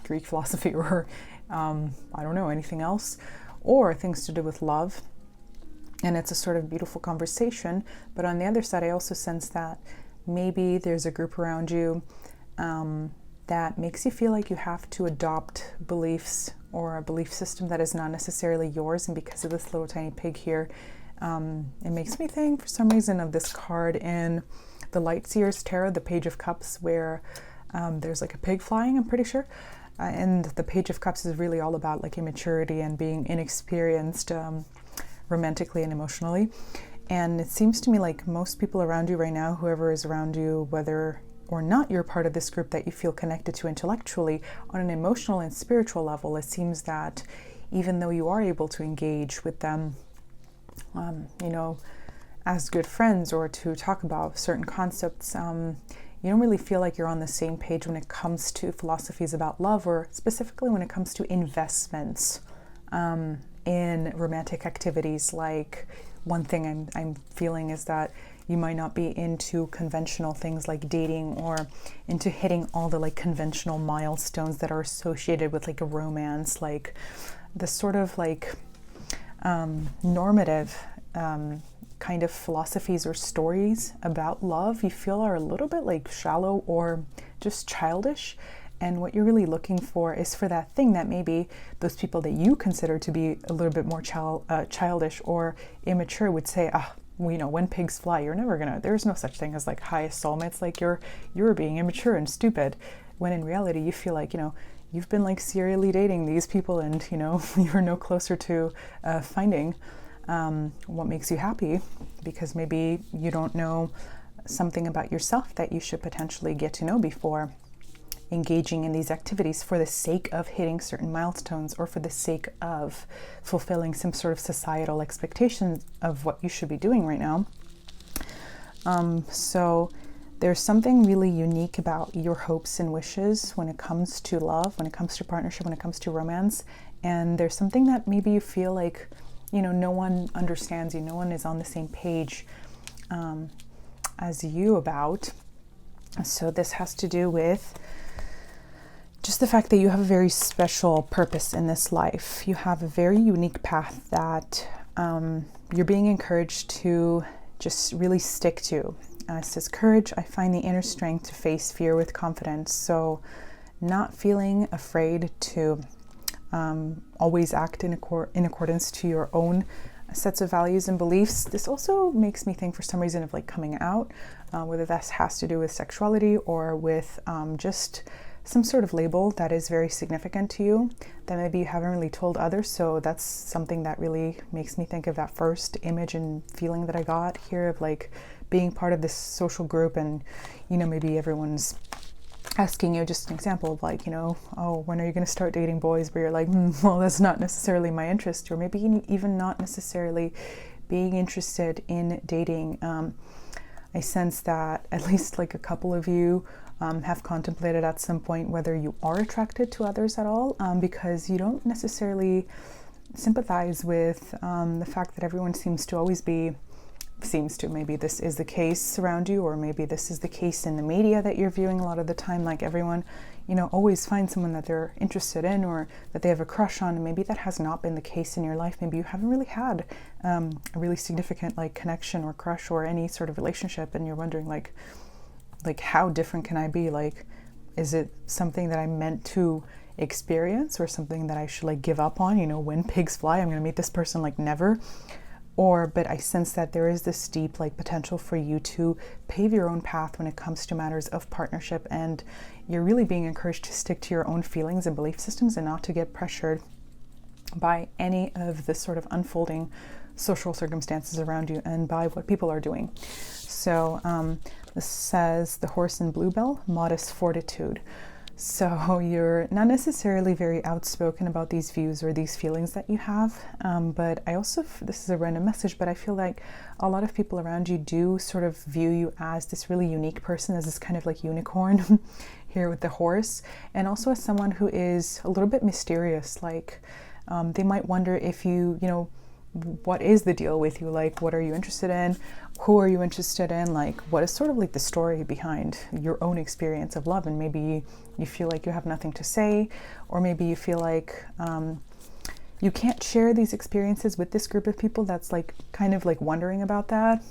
Greek philosophy, or I don't know, anything else, or things to do with love. And it's a sort of beautiful conversation. But on the other side, I also sense that maybe there's a group around you that makes you feel like you have to adopt beliefs, or a belief system that is not necessarily yours. And because of this little tiny pig here, it makes me think for some reason of this card in the Light Seers Tarot, the Page of Cups, where there's like a pig flying, I'm pretty sure. And the Page of Cups is really all about like immaturity and being inexperienced romantically and emotionally. And it seems to me like most people around you right now, whoever is around you, whether or not you're part of this group that you feel connected to intellectually, on an emotional and spiritual level, it seems that even though you are able to engage with them, as good friends, or to talk about certain concepts, you don't really feel like you're on the same page when it comes to philosophies about love, or specifically when it comes to investments in romantic activities. Like one thing I'm feeling is that you might not be into conventional things like dating, or into hitting all the like conventional milestones that are associated with like a romance, like the sort of like normative kind of philosophies or stories about love, you feel are a little bit like shallow or just childish. And what you're really looking for is for that thing that maybe those people that you consider to be a little bit more childish or immature would say, when pigs fly, there's no such thing as like highest soulmates, like you're being immature and stupid. When in reality, you feel like, you've been like serially dating these people, and, you're no closer to finding what makes you happy, because maybe you don't know something about yourself that you should potentially get to know before engaging in these activities for the sake of hitting certain milestones, or for the sake of fulfilling some sort of societal expectations of what you should be doing right now. So there's something really unique about your hopes and wishes when it comes to love, when it comes to partnership, when it comes to romance. And there's something that maybe you feel like, no one understands you, no one is on the same page as you about. So this has to do with just the fact that you have a very special purpose in this life. You have a very unique path that you're being encouraged to just really stick to. It says, "Courage, I find the inner strength to face fear with confidence." So not feeling afraid to always act in accordance to your own sets of values and beliefs. This also makes me think for some reason of like coming out, whether that has to do with sexuality or with just some sort of label that is very significant to you that maybe you haven't really told others. So that's something that really makes me think of that first image and feeling that I got here of like being part of this social group, and maybe everyone's asking you, just an example of like, oh, when are you going to start dating boys? But you're like, well, that's not necessarily my interest, or maybe even not necessarily being interested in dating. I sense that at least like a couple of you have contemplated at some point whether you are attracted to others at all, because you don't necessarily sympathize with the fact that everyone maybe this is the case around you, or maybe this is the case in the media that you're viewing a lot of the time. Like everyone, always finds someone that they're interested in or that they have a crush on, and maybe that has not been the case in your life. Maybe you haven't really had a really significant like connection or crush or any sort of relationship, and you're wondering like how different can I be? Like, is it something that I'm meant to experience, or something that I should like give up on? When pigs fly, I'm gonna meet this person, like never. But I sense that there is this deep like potential for you to pave your own path when it comes to matters of partnership, and you're really being encouraged to stick to your own feelings and belief systems and not to get pressured by any of the sort of unfolding social circumstances around you and by what people are doing. So this says the horse in Bluebell, modest fortitude. So you're not necessarily very outspoken about these views or these feelings that you have, but I also, this is a random message, but I feel like a lot of people around you do sort of view you as this really unique person, as this kind of like unicorn here with the horse, and also as someone who is a little bit mysterious. Like they might wonder if what is the deal with you? Like, what are you interested in? Who are you interested in? Like, what is sort of like the story behind your own experience of love? And maybe you feel like you have nothing to say, or maybe you feel like you can't share these experiences with this group of people that's like kind of like wondering about that.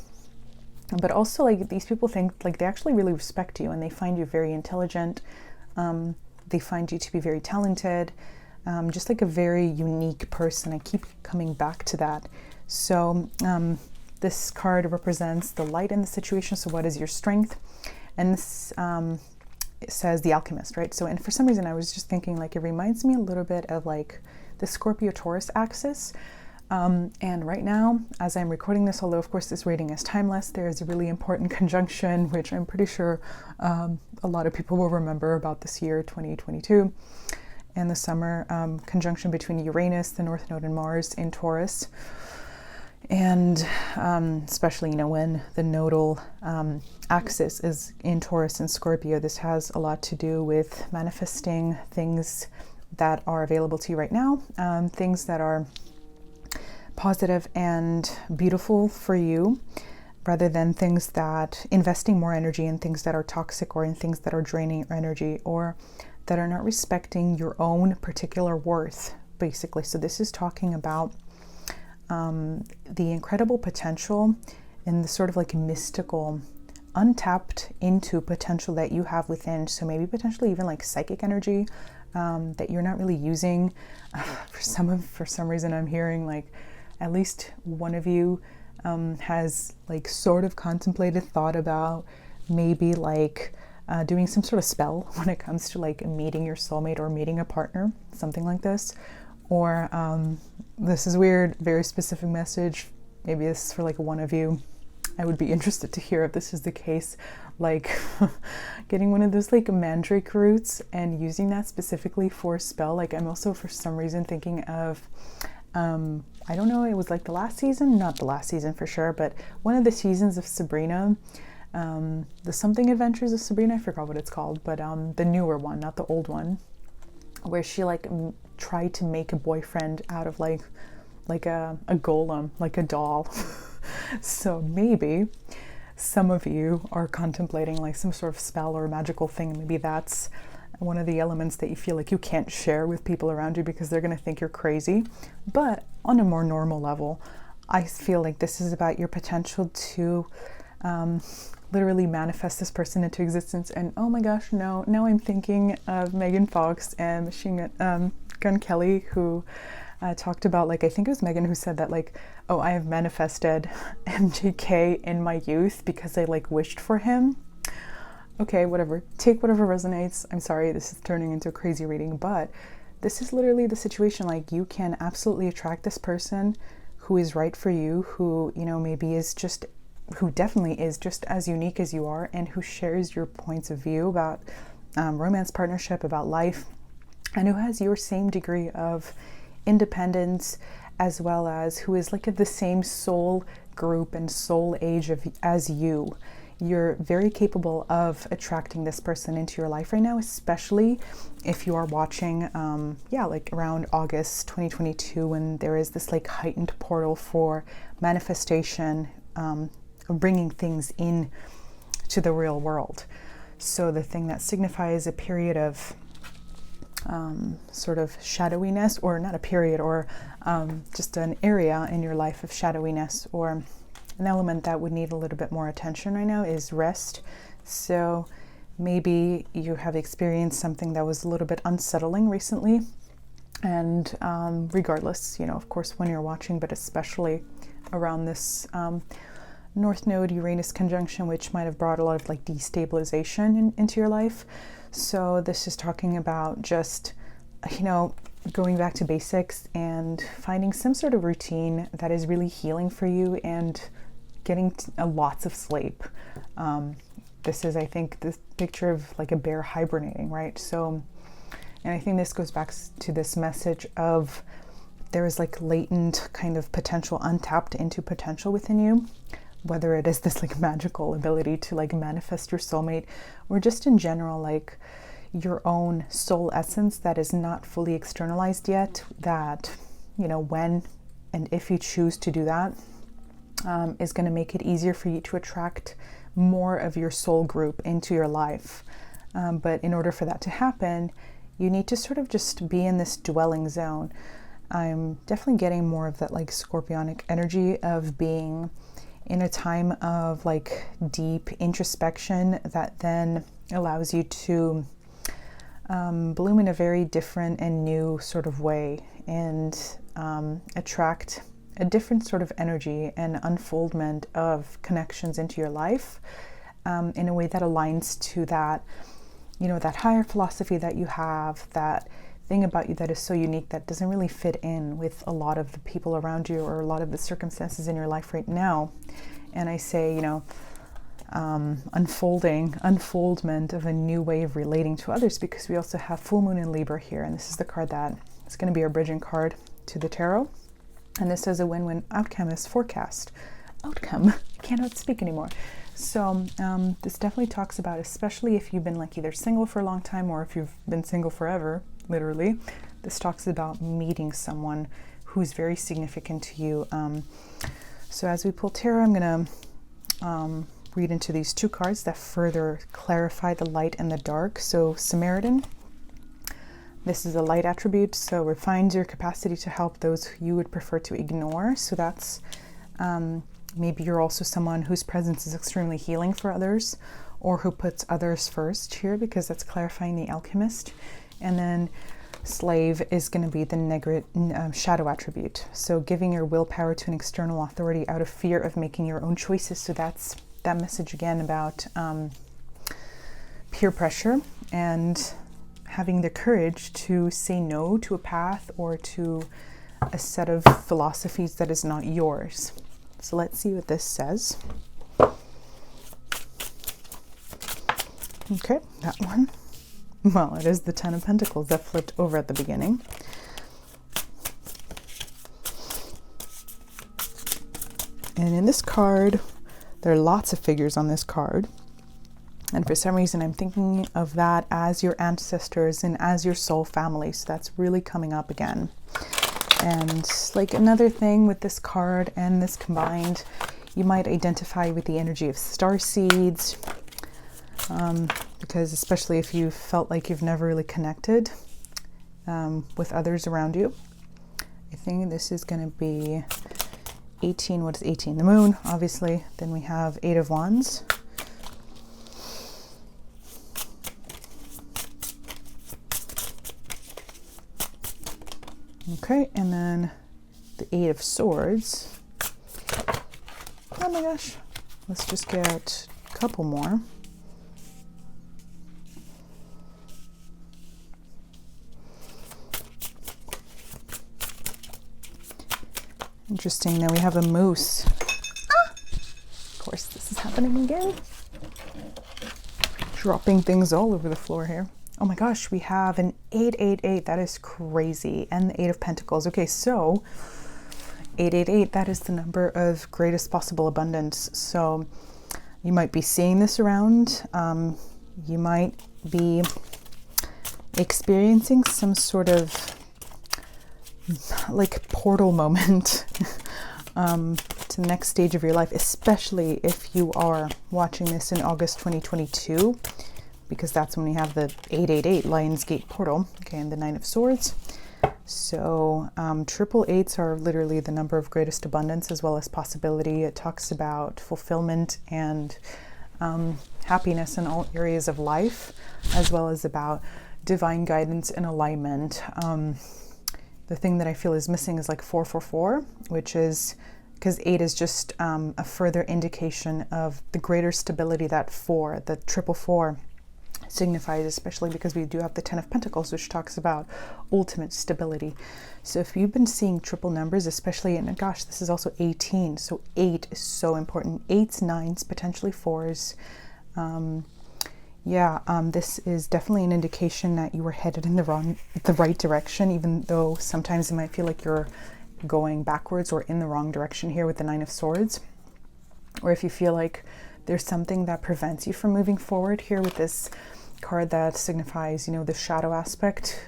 But also like these people think like they actually really respect you, and they find you very intelligent. They find you to be very talented. Just like a very unique person. I keep coming back to that. So this card represents the light in the situation. So what is your strength? And this it says the alchemist, right? So, and for some reason I was just thinking like it reminds me a little bit of like the Scorpio-Taurus axis. And right now, as I'm recording this, although of course this reading is timeless, there is a really important conjunction, which I'm pretty sure a lot of people will remember about this year, 2022. And the summer conjunction between Uranus, the North Node, and Mars in Taurus. And especially, when the nodal axis is in Taurus and Scorpio, this has a lot to do with manifesting things that are available to you right now, things that are positive and beautiful for you, rather than things that investing more energy in things that are toxic, or in things that are draining your energy, or that are not respecting your own particular worth, basically. So this is talking about the incredible potential and the sort of like mystical, untapped into potential that you have within. So maybe potentially even like psychic energy that you're not really using. For some reason I'm hearing like at least one of you has like sort of contemplated, thought about maybe like doing some sort of spell when it comes to like meeting your soulmate or meeting a partner, something like this. Or this is weird, very specific message. Maybe this is for like one of you. I would be interested to hear if this is the case, like getting one of those like mandrake roots and using that specifically for a spell. Like I'm also for some reason thinking of, I don't know, it was like the last season, not the last season for sure, but one of the seasons of Sabrina, the Something Adventures of Sabrina, I forgot what it's called, but the newer one, not the old one, where she like tried to make a boyfriend out of like a golem, like a doll. So maybe some of you are contemplating like some sort of spell or magical thing. Maybe that's one of the elements that you feel like you can't share with people around you because they're going to think you're crazy. But on a more normal level, I feel like this is about your potential to literally manifest this person into existence. And oh my gosh, no, now I'm thinking of Megan Fox and Machine Gun Kelly, who talked about, like, I think it was Megan who said that, like, oh, I have manifested MJK in my youth because I like wished for him. Okay, whatever, take whatever resonates. I'm sorry, this is turning into a crazy reading, but this is literally the situation. Like, you can absolutely attract this person who is right for you, who, you know, maybe is just, who definitely is just as unique as you are, and who shares your points of view about romance, partnership, about life, and who has your same degree of independence, as well as who is like of the same soul group and soul age as you. You're very capable of attracting this person into your life right now, especially if you are watching, like around August 2022, when there is this like heightened portal for manifestation, of bringing things in to the real world. So the thing that signifies a period of sort of shadowiness, or not a period, or just an area in your life of shadowiness, or an element that would need a little bit more attention right now, is rest. So maybe you have experienced something that was a little bit unsettling recently, and regardless, you know, of course, when you're watching, but especially around this North Node Uranus conjunction, which might have brought a lot of like destabilization into your life. So this is talking about just, you know, going back to basics and finding some sort of routine that is really healing for you, and getting lots of sleep. This is, I think, this picture of like a bear hibernating, right? So, and I think this goes back to this message of there is like latent kind of potential, untapped into potential within you, whether it is this like magical ability to like manifest your soulmate, or just in general like your own soul essence that is not fully externalized yet, that, you know, when and if you choose to do that, is going to make it easier for you to attract more of your soul group into your life. But in order for that to happen, you need to sort of just be in this dwelling zone. I'm definitely getting more of that like scorpionic energy of being in a time of like deep introspection that then allows you to bloom in a very different and new sort of way, and attract a different sort of energy and unfoldment of connections into your life, in a way that aligns to that, you know, that higher philosophy that you have, that thing about you that is so unique that doesn't really fit in with a lot of the people around you or a lot of the circumstances in your life right now. And I say, you know, unfoldment of a new way of relating to others, because we also have full moon in Libra here, and this is the card that is going to be our bridging card to the tarot. And this says a win-win outcome is forecast. Outcome. I cannot speak anymore. So this definitely talks about, especially if you've been like either single for a long time, or if you've been single forever, literally, this talks about meeting someone who's very significant to you. So as we pull tarot, I'm going to read into these two cards that further clarify the light and the dark. So Samaritan, this is a light attribute, so refines your capacity to help those who you would prefer to ignore. So that's maybe you're also someone whose presence is extremely healing for others, or who puts others first here, because that's clarifying the alchemist. And then slave is going to be the shadow attribute, so giving your willpower to an external authority out of fear of making your own choices. So that's that message again about peer pressure and having the courage to say no to a path or to a set of philosophies that is not yours. So let's see what this says. Okay, that one. Well, it is the Ten of Pentacles that flipped over at the beginning. And in this card, there are lots of figures on this card. And for some reason, I'm thinking of that as your ancestors and as your soul family. So that's really coming up again. And like another thing with this card and this combined, you might identify with the energy of star seeds. Because especially if you felt like you've never really connected with others around you, I think this is going to be 18, what is 18? The moon, obviously. Then we have 8 of Wands. Okay, and then the 8 of Swords. Oh my gosh. Let's just get a couple more. Interesting. Now we have a moose. Ah! Of course, this is happening again. Dropping things all over the floor here. Oh my gosh, we have an 888. That is crazy. And the 8 of Pentacles. Okay, so 888, that is the number of greatest possible abundance. So you might be seeing this around. You might be experiencing some sort of like portal moment to the next stage of your life, especially if you are watching this in August 2022, because that's when we have the 888 Lionsgate portal. Okay, and the 9 of Swords. So triple eights are literally the number of greatest abundance as well as possibility. It talks about fulfillment and happiness in all areas of life, as well as about divine guidance and alignment. The thing that I feel is missing is like 444, which is because 8 is just a further indication of the greater stability that 4, the 444, signifies, especially because we do have the 10 of Pentacles, which talks about ultimate stability. So if you've been seeing triple numbers, especially, and gosh, this is also 18, so 8 is so important. 8s, 9s, potentially 4s. This is definitely an indication that you were headed in the right direction, even though sometimes it might feel like you're going backwards or in the wrong direction here with the 9 of Swords. Or if you feel like there's something that prevents you from moving forward here with this card that signifies, you know, the shadow aspect.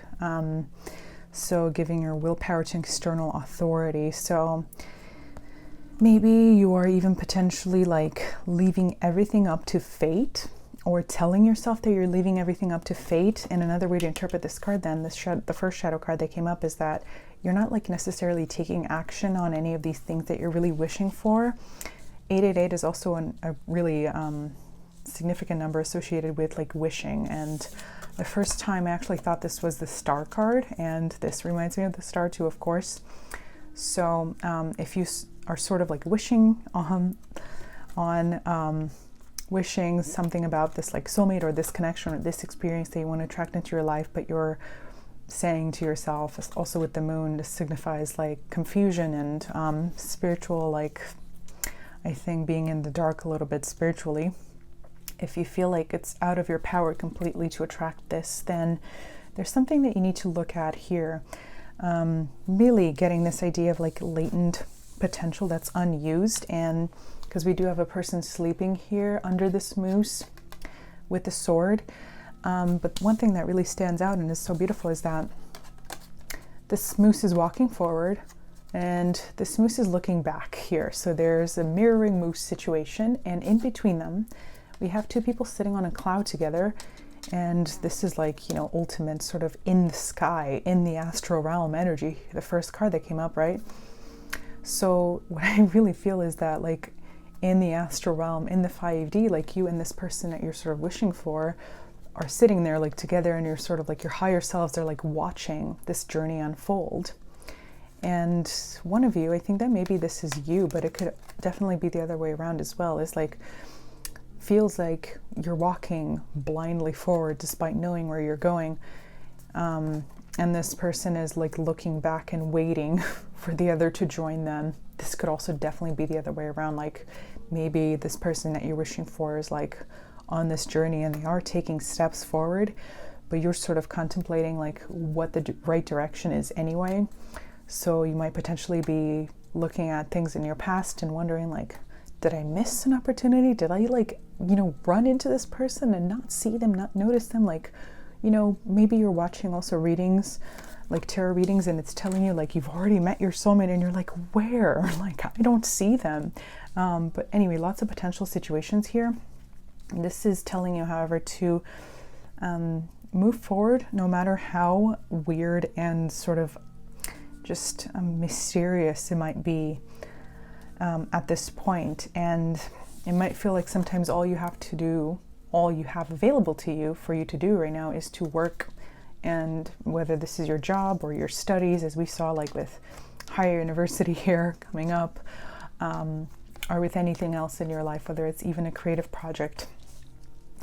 So giving your willpower to external authority. So maybe you are even potentially like leaving everything up to fate, or telling yourself that you're leaving everything up to fate. And another way to interpret this card then, the first shadow card that came up, is that you're not like necessarily taking action on any of these things that you're really wishing for. 888 is also a really significant number associated with like wishing. And the first time I actually thought this was the Star card, and this reminds me of the Star too, of course. So if you are sort of like wishing on wishing something about this like soulmate or this connection or this experience that you want to attract into your life, but you're saying to yourself, also with the moon, this signifies like confusion and spiritual, like I think being in the dark a little bit spiritually. If you feel like it's out of your power completely to attract this, then there's something that you need to look at here. Really getting this idea of like latent potential that's unused, and because we do have a person sleeping here under this moose with the sword. But one thing that really stands out and is so beautiful is that this moose is walking forward and this moose is looking back here. So there's a mirroring moose situation, and in between them, we have two people sitting on a cloud together. And this is like, you know, ultimate sort of in the sky, in the astral realm energy, the first card that came up, right? So what I really feel is that like in the astral realm, in the 5D, like you and this person that you're sort of wishing for are sitting there like together, and you're sort of like your higher selves are like watching this journey unfold. And one of you, I think that maybe this is you, but it could definitely be the other way around as well, is like feels like you're walking blindly forward despite knowing where you're going. And this person is like looking back and waiting for the other to join them. This could also definitely be the other way around. Like maybe this person that you're wishing for is like on this journey and they are taking steps forward, but you're sort of contemplating like what the right direction is anyway. So you might potentially be looking at things in your past and wondering like, did I miss an opportunity? Did I like, you know, run into this person and not see them, not notice them? Like, you know, maybe you're watching also readings, like tarot readings, and it's telling you like you've already met your soulmate and you're like, where? Like, I don't see them. But anyway, lots of potential situations here. This is telling you, however, to move forward no matter how weird and sort of just mysterious it might be. at this point. And it might feel like sometimes all you have to do, all you have available to you for you to do right now is to work. And whether this is your job or your studies, as we saw like with higher university here coming up, or with anything else in your life, whether it's even a creative project.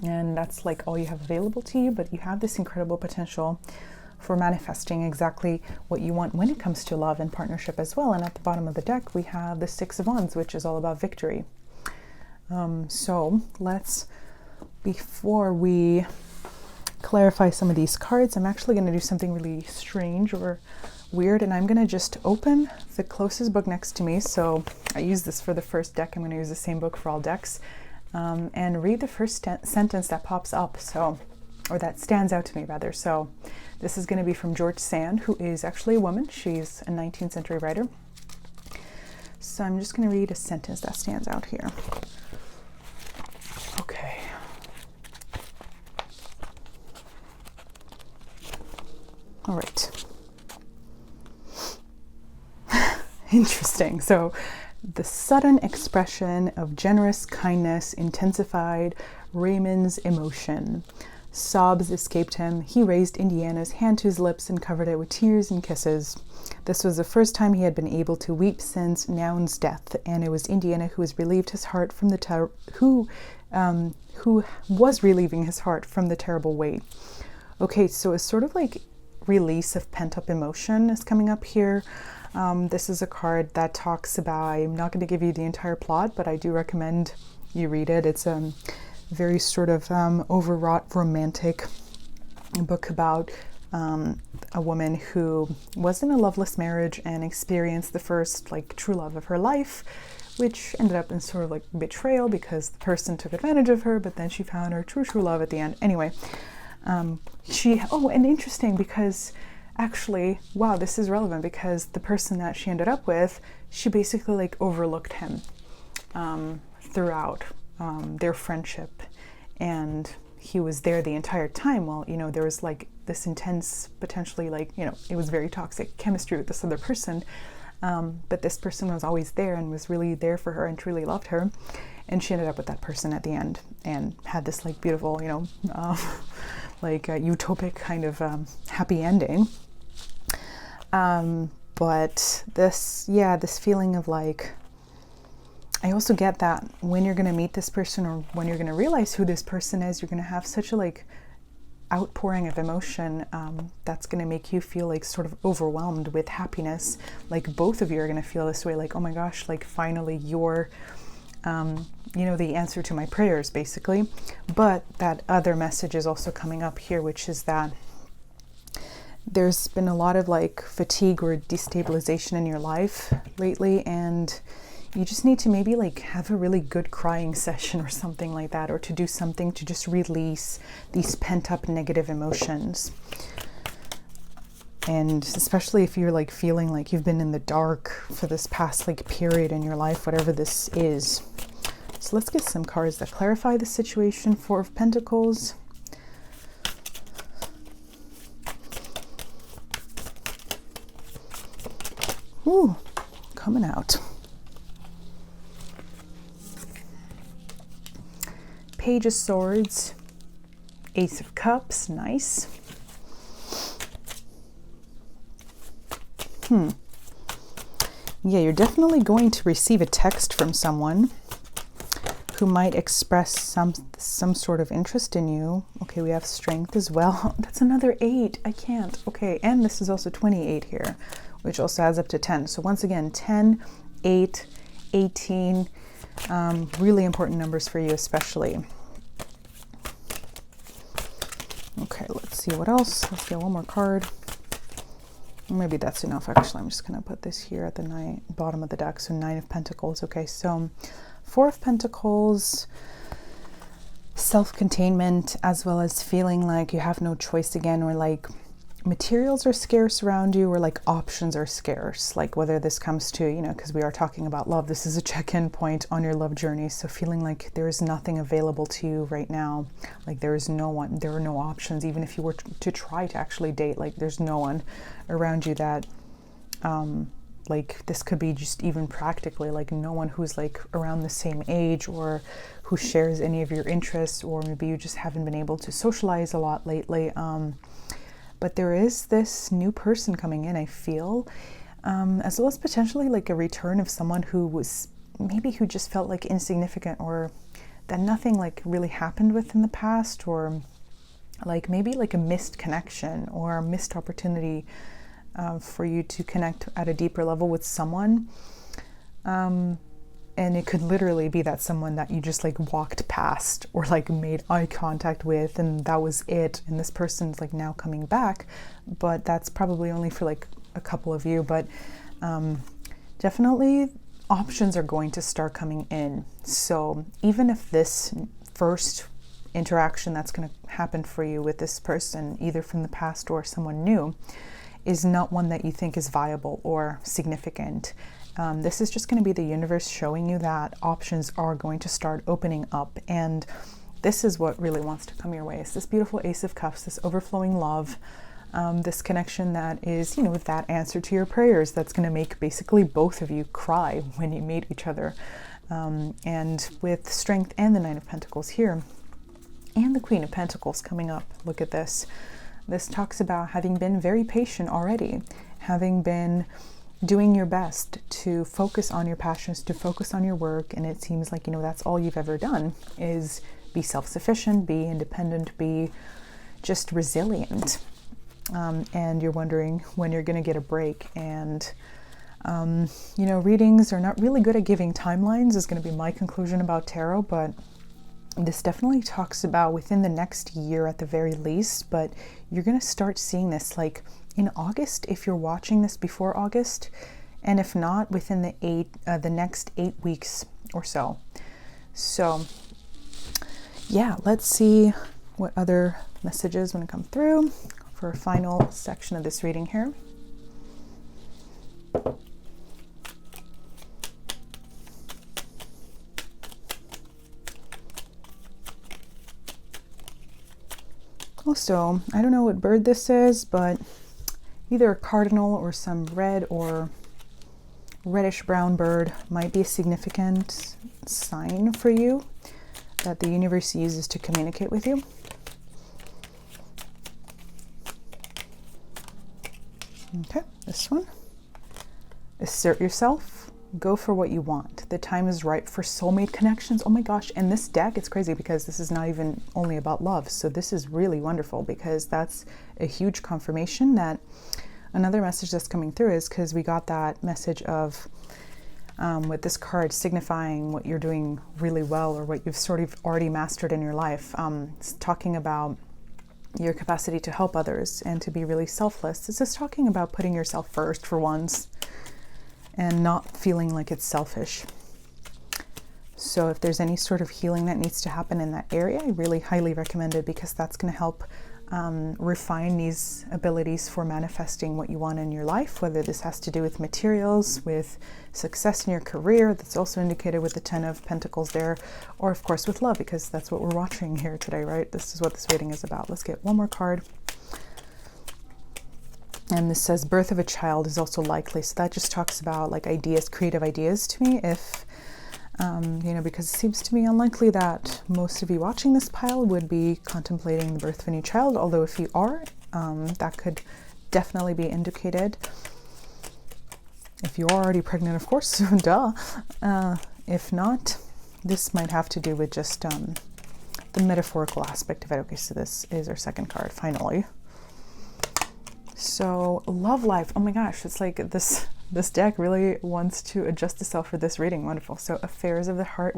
And that's like all you have available to you, but you have this incredible potential for manifesting exactly what you want when it comes to love and partnership as well. And at the bottom of the deck, we have the Six of Wands, which is all about victory. So let's, before we clarify some of these cards, I'm actually going to do something really strange or weird, and I'm going to just open the closest book next to me. So I use this for the first deck. I'm going to use the same book for all decks, and read the first sentence that pops up, so, or that stands out to me rather. So this is going to be from George Sand, who is actually a woman. She's a 19th century writer. So I'm just going to read a sentence that stands out here. Okay. All right. Interesting. So the sudden expression of generous kindness intensified Raymond's emotion. Sobs escaped him. He raised Indiana's hand to his lips and covered it with tears and kisses. This was the first time he had been able to weep since Noun's death, and it was Indiana who was relieved his heart from the who was relieving his heart from the terrible weight. Okay, so it's sort of like release of pent-up emotion is coming up here. This is a card that talks about, I'm not going to give you the entire plot, but I do recommend you read it. It's a very sort of overwrought romantic book about a woman who was in a loveless marriage and experienced the first like true love of her life, which ended up in sort of like betrayal because the person took advantage of her, but then she found her true love at the end. Anyway, and interesting because actually, wow, this is relevant because the person that she ended up with, she basically like overlooked him throughout their friendship, and he was there the entire time. Well, you know, there was like this intense, potentially like, you know, it was very toxic chemistry with this other person, but this person was always there and was really there for her and truly loved her, and she ended up with that person at the end and had this like beautiful, you know, like a utopic kind of happy ending. But this feeling of like, I also get that when you're going to meet this person or when you're going to realize who this person is, you're going to have such a like outpouring of emotion that's going to make you feel like sort of overwhelmed with happiness. Like both of you are going to feel this way, like, oh my gosh, like finally you're you know, the answer to my prayers, basically. But that other message is also coming up here, which is that there's been a lot of like fatigue or destabilization in your life lately, and you just need to maybe like have a really good crying session or something like that, or to do something to just release these pent-up negative emotions. And especially if you're like feeling like you've been in the dark for this past like period in your life, whatever this is. So let's get some cards that clarify the situation. Four of Pentacles. Ooh, coming out. Page of Swords. Ace of Cups, nice. Yeah, you're definitely going to receive a text from someone who might express some sort of interest in you. Okay, we have Strength as well. That's another 8. I can't. Okay, and this is also 28 here, which also adds up to 10. So once again, 10, 8, 18, really important numbers for you especially. Okay, let's see what else. Let's get one more card. Maybe that's enough, actually. I'm just going to put this here at the bottom of the deck. So 9 of Pentacles. Okay, so 4 of Pentacles, self-containment, as well as feeling like you have no choice again, or like materials are scarce around you, or like options are scarce. Like whether this comes to, you know, because we are talking about love, this is a check-in point on your love journey. So feeling like there is nothing available to you right now. Like there are no options. Even if you were to try to actually date, like there's no one around you that like this could be just even practically like no one who's like around the same age or who shares any of your interests, or maybe you just haven't been able to socialize a lot lately. But there is this new person coming in, I feel, as well as potentially like a return of someone who was maybe who just felt like insignificant, or that nothing like really happened with in the past, or like maybe like a missed connection or a missed opportunity for you to connect at a deeper level with someone. And it could literally be that someone that you just like walked past or like made eye contact with, and that was it. And this person's like now coming back, but that's probably only for like a couple of you. But definitely options are going to start coming in. So even if this first interaction that's going to happen for you with this person, either from the past or someone new, is not one that you think is viable or significant, this is just going to be the universe showing you that options are going to start opening up. And this is what really wants to come your way. It's this beautiful Ace of Cups, this overflowing love, this connection that is, you know, that answer to your prayers that's going to make basically both of you cry when you meet each other. And with Strength and the Nine of Pentacles here, and the Queen of Pentacles coming up, look at this. This talks about having been very patient already, having been doing your best to focus on your passions, to focus on your work. And it seems like, you know, that's all you've ever done is be self-sufficient, be independent, be just resilient. And you're wondering when you're going to get a break. And, you know, readings are not really good at giving timelines is going to be my conclusion about tarot, but this definitely talks about within the next year at the very least. But you're going to start seeing this like in August, if you're watching this before August, and if not, within the next 8 weeks or so. So yeah, let's see what other messages want to come through for a final section of this reading here. Also, I don't know what bird this is, but either a cardinal or some red or reddish brown bird might be a significant sign for you that the universe uses to communicate with you. Okay, this one. Assert yourself. Go for what you want. The time is right for soulmate connections. Oh my gosh. And this deck, it's crazy because this is not even only about love. So this is really wonderful because that's a huge confirmation that another message that's coming through is because we got that message of with this card signifying what you're doing really well or what you've sort of already mastered in your life. It's talking about your capacity to help others and to be really selfless. It's just talking about putting yourself first for once and not feeling like it's selfish. So if there's any sort of healing that needs to happen in that area, I really highly recommend it because that's going to help refine these abilities for manifesting what you want in your life, whether this has to do with materials, with success in your career, that's also indicated with the 10 of Pentacles there, or of course with love, because that's what we're watching here today, right? This is what this reading is about. Let's get one more card. And this says birth of a child is also likely. So that just talks about like ideas, creative ideas to me. If, you know, because it seems to me unlikely that most of you watching this pile would be contemplating the birth of a new child. Although if you are, that could definitely be indicated. If you're already pregnant, of course, duh. If not, this might have to do with just the metaphorical aspect of it. Okay, so this is our second card, finally. So love life, oh my gosh, it's like this deck really wants to adjust itself for this reading. Wonderful. So affairs of the heart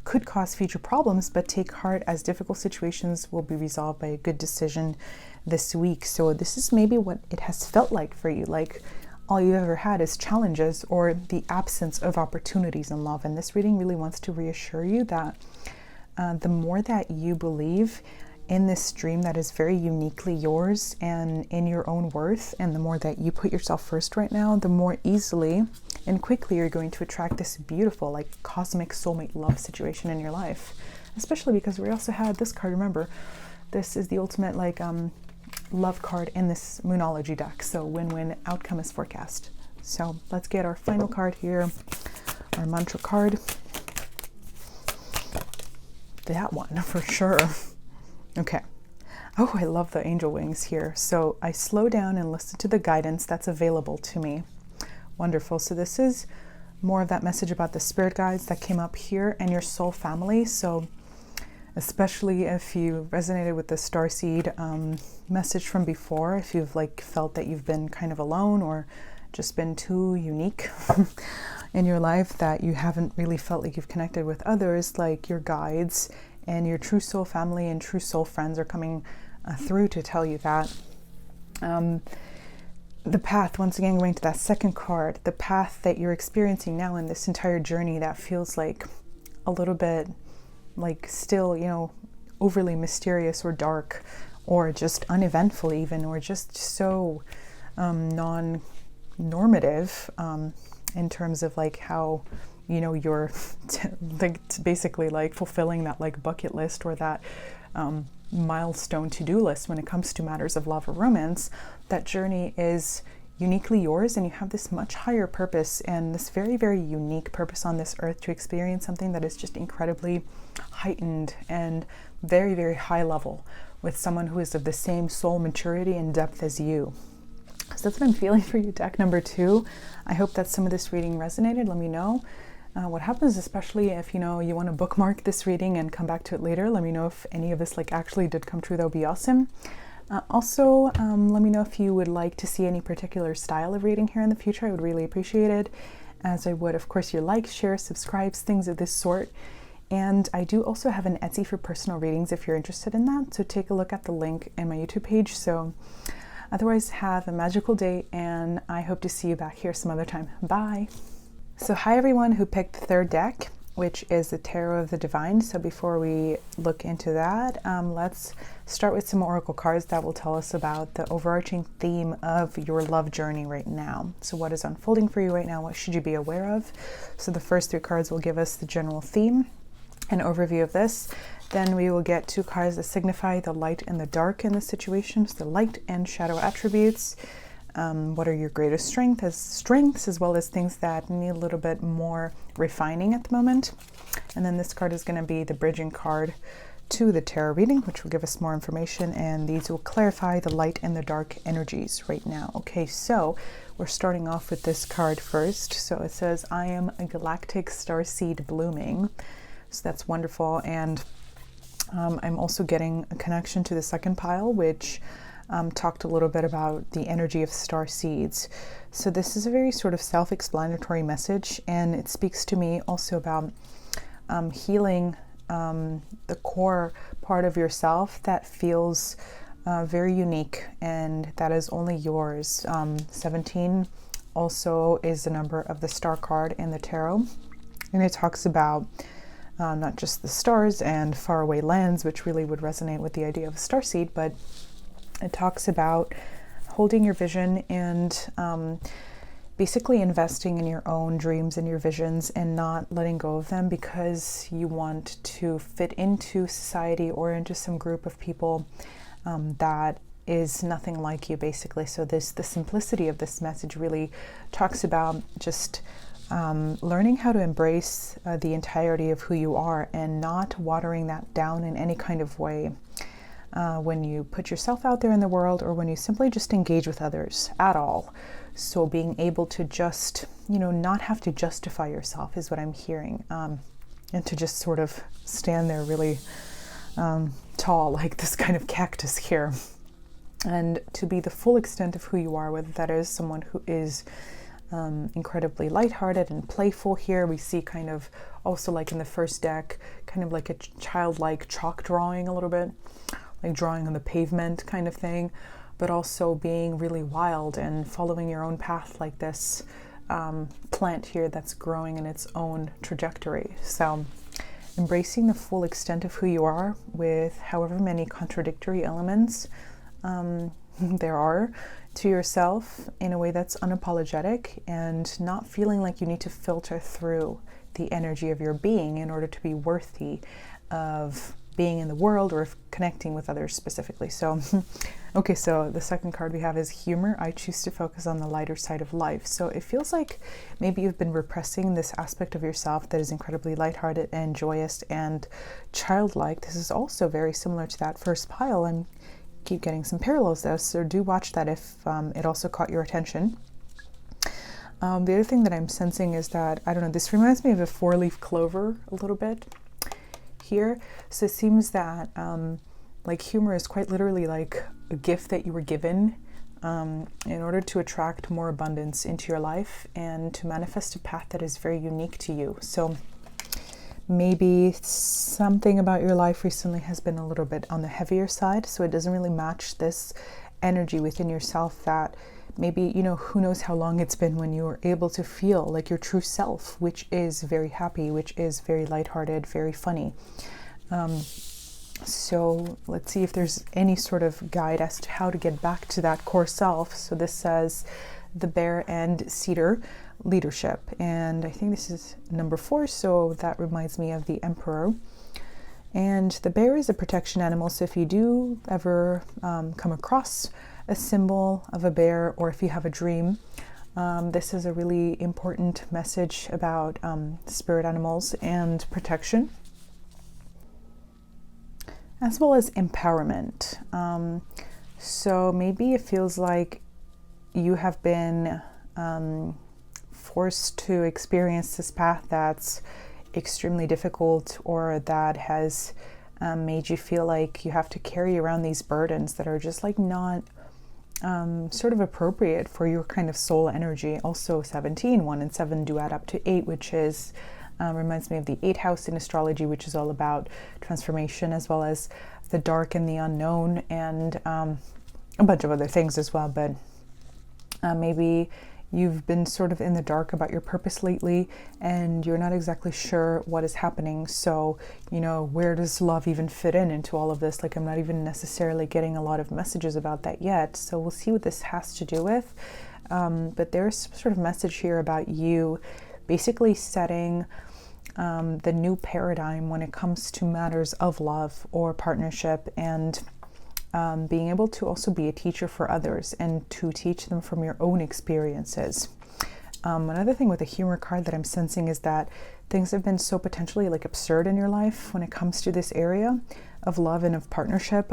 could cause future problems, but take heart as difficult situations will be resolved by a good decision this week. So this is maybe what it has felt like for you, like all you've ever had is challenges or the absence of opportunities in love. And this reading really wants to reassure you that the more that you believe in this dream that is very uniquely yours and in your own worth, and the more that you put yourself first right now, the more easily and quickly you're going to attract this beautiful like cosmic soulmate love situation in your life. Especially because we also had this card. Remember, this is the ultimate like love card in this Moonology deck. So win-win, outcome is forecast. So let's get our final card here, our mantra card. That one for sure. Okay. Oh, I love the angel wings here. So I slow down and listen to the guidance that's available to me. Wonderful. So this is more of that message about the spirit guides that came up here and your soul family. So especially if you resonated with the starseed message from before, if you've like felt that you've been kind of alone or just been too unique in your life, that you haven't really felt like you've connected with others, like your guides and your true soul family and true soul friends are coming through to tell you that. The path, once again, going to that second card, the path that you're experiencing now in this entire journey that feels like a little bit like still, you know, overly mysterious or dark or just uneventful even, or just so non-normative in terms of like how, you know, you're like basically like fulfilling that like bucket list or that milestone to-do list when it comes to matters of love or romance. That journey is uniquely yours, and you have this much higher purpose and this very, very unique purpose on this earth to experience something that is just incredibly heightened and very, very high level with someone who is of the same soul maturity and depth as you. So that's what I'm feeling for you, deck number 2. I hope that some of this reading resonated. Let me know what happens, especially if, you know, you want to bookmark this reading and come back to it later. Let me know if any of this like actually did come true. That would be awesome. Also, let me know if you would like to see any particular style of reading here in the future. I would really appreciate it, as I would, of course, your likes, shares, subscribes, things of this sort. And I do also have an Etsy for personal readings if you're interested in that. So take a look at the link in my YouTube page. So otherwise, have a magical day, and I hope to see you back here some other time. Bye. So hi everyone who picked the third deck, which is the Tarot of the Divine. So before we look into that, let's start with some oracle cards that will tell us about the overarching theme of your love journey right now. So what is unfolding for you right now? What should you be aware of? So the first 3 cards will give us the general theme, an overview of this. Then we will get 2 cards that signify the light and the dark in the situations, the light and shadow attributes. What are your greatest strengths, as well as things that need a little bit more refining at the moment. And then this card is going to be the bridging card to the tarot reading, which will give us more information, and these will clarify the light and the dark energies right now. Okay, so we're starting off with this card first. So it says, I am a galactic starseed blooming. So that's wonderful. And I'm also getting a connection to the second pile, which talked a little bit about the energy of star seeds. So this is a very sort of self-explanatory message, and it speaks to me also about healing the core part of yourself that feels very unique and that is only yours. 17 also is the number of the star card in the tarot, and it talks about not just the stars and faraway lands, which really would resonate with the idea of a starseed, but it talks about holding your vision and basically investing in your own dreams and your visions and not letting go of them because you want to fit into society or into some group of people that is nothing like you, basically. So the simplicity of this message really talks about just learning how to embrace the entirety of who you are and not watering that down in any kind of way. When you put yourself out there in the world, or when you simply just engage with others at all. So being able to just, not have to justify yourself is what I'm hearing, and to just sort of stand there really tall, like this kind of cactus here, and to be the full extent of who you are, whether that is someone who is incredibly lighthearted and playful. Here we see kind of also, like in the first deck, kind of like a childlike chalk drawing a little bit, like drawing on the pavement kind of thing, but also being really wild and following your own path, like this plant here that's growing in its own trajectory. So embracing the full extent of who you are with however many contradictory elements there are to yourself in a way that's unapologetic, and not feeling like you need to filter through the energy of your being in order to be worthy of being in the world or of connecting with others specifically. So, okay, so the second card we have is humor. I choose to focus on the lighter side of life. So it feels like maybe you've been repressing this aspect of yourself that is incredibly lighthearted and joyous and childlike. This is also very similar to that first pile. And keep getting some parallels there, so do watch that if it also caught your attention. The other thing that I'm sensing is that, I don't know, this reminds me of a 4-leaf clover a little bit here. So it seems that like humor is quite literally like a gift that you were given in order to attract more abundance into your life and to manifest a path that is very unique to you. So maybe something about your life recently has been a little bit on the heavier side, so it doesn't really match this energy within yourself that maybe, you know, who knows how long it's been when you were able to feel like your true self, which is very happy, which is very lighthearted, very funny. So let's see if there's any sort of guide as to how to get back to that core self. So this says the bear and cedar, leadership, and I think this is number 4, so that reminds me of the Emperor. And the bear is a protection animal, so if you do ever come across a symbol of a bear, or if you have a dream, this is a really important message about spirit animals and protection, as well as empowerment. So maybe it feels like you have been forced to experience this path that's extremely difficult, or that has made you feel like you have to carry around these burdens that are just like not sort of appropriate for your kind of soul energy. Also 17, 1 and 7 do add up to 8, which is reminds me of the 8th house in astrology, which is all about transformation, as well as the dark and the unknown, and a bunch of other things as well. But maybe you've been sort of in the dark about your purpose lately, and you're not exactly sure what is happening. So, you know, where does love even fit into all of this? Like, I'm not even necessarily getting a lot of messages about that yet. So we'll see what this has to do with. But there's some sort of message here about you basically setting the new paradigm when it comes to matters of love or partnership, and being able to also be a teacher for others and to teach them from your own experiences. Another thing with the humor card that I'm sensing is that things have been so potentially like absurd in your life when it comes to this area of love and of partnership.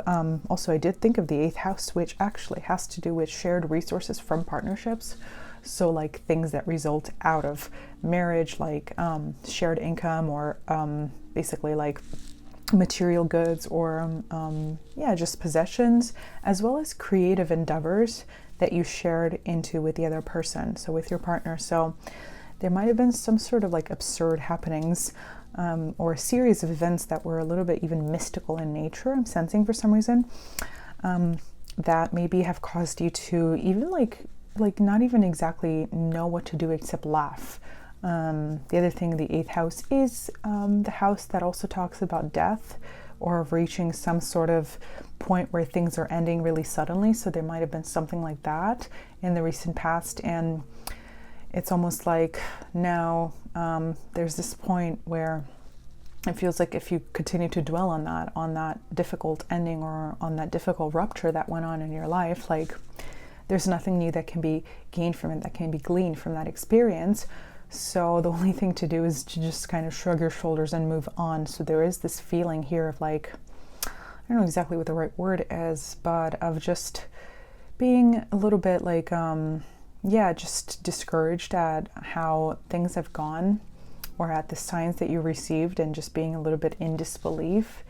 Also, I did think of the 8th house, which actually has to do with shared resources from partnerships. So like things that result out of marriage, like shared income, or basically like material goods, or just possessions, as well as creative endeavors that you shared into with the other person, so with your partner. So there might have been some sort of like absurd happenings, or a series of events that were a little bit even mystical in nature, I'm sensing for some reason, that maybe have caused you to even like not even exactly know what to do except laugh. The other thing, the 8th house is the house that also talks about death, or of reaching some sort of point where things are ending really suddenly. So there might have been something like that in the recent past, and it's almost like now there's this point where it feels like if you continue to dwell on that difficult ending, or on that difficult rupture that went on in your life, like there's nothing new that can be gained from it, that can be gleaned from that experience. So the only thing to do is to just kind of shrug your shoulders and move on. So there is this feeling here of like, I don't know exactly what the right word is, but of just being a little bit like, just discouraged at how things have gone, or at the signs that you received, and just being a little bit in disbelief,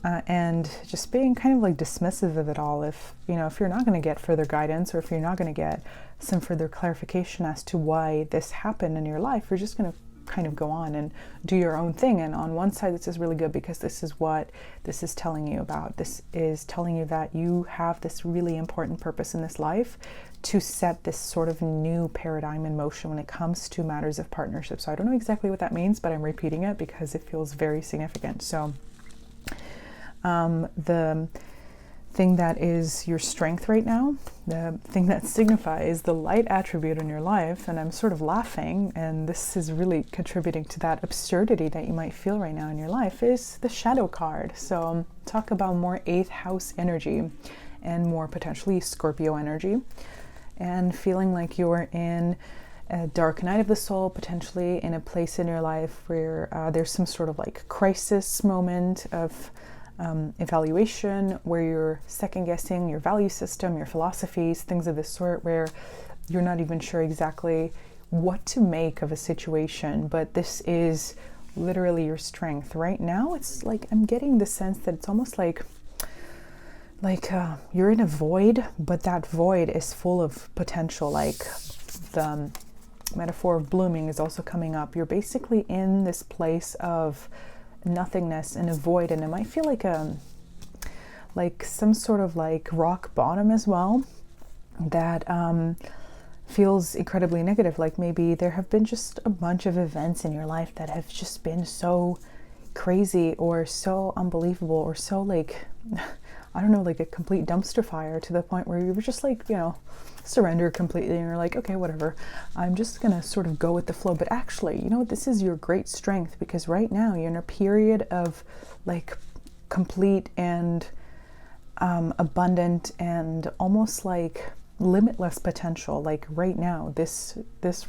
and just being kind of like dismissive of it all. If you're not going to get further guidance, or if you're not going to get some further clarification as to why this happened in your life, you're just going to kind of go on and do your own thing. And on one side, this is really good, because this is what this is telling you about. This is telling you that you have this really important purpose in this life to set this sort of new paradigm in motion when it comes to matters of partnership. So I don't know exactly what that means, but I'm repeating it because it feels very significant. So thing that is your strength right now, the thing that signifies the light attribute in your life, and I'm sort of laughing, and this is really contributing to that absurdity that you might feel right now in your life, is the shadow card. So talk about more 8th house energy and more potentially Scorpio energy, and feeling like you're in a dark night of the soul, potentially in a place in your life where there's some sort of like crisis moment of evaluation, where you're second guessing your value system, your philosophies, things of this sort, where you're not even sure exactly what to make of a situation. But this is literally your strength right now. It's like, I'm getting the sense that it's almost like you're in a void, but that void is full of potential. Like the metaphor of blooming is also coming up. You're basically in this place of nothingness and a void, and it might feel like some sort of like rock bottom as well, that feels incredibly negative. Like maybe there have been just a bunch of events in your life that have just been so crazy or so unbelievable or so like I don't know, like a complete dumpster fire, to the point where you were just like, surrender completely, and you're like, okay, whatever, I'm just gonna sort of go with the flow. But actually, this is your great strength, because right now you're in a period of like complete and abundant and almost like limitless potential. Like right now, this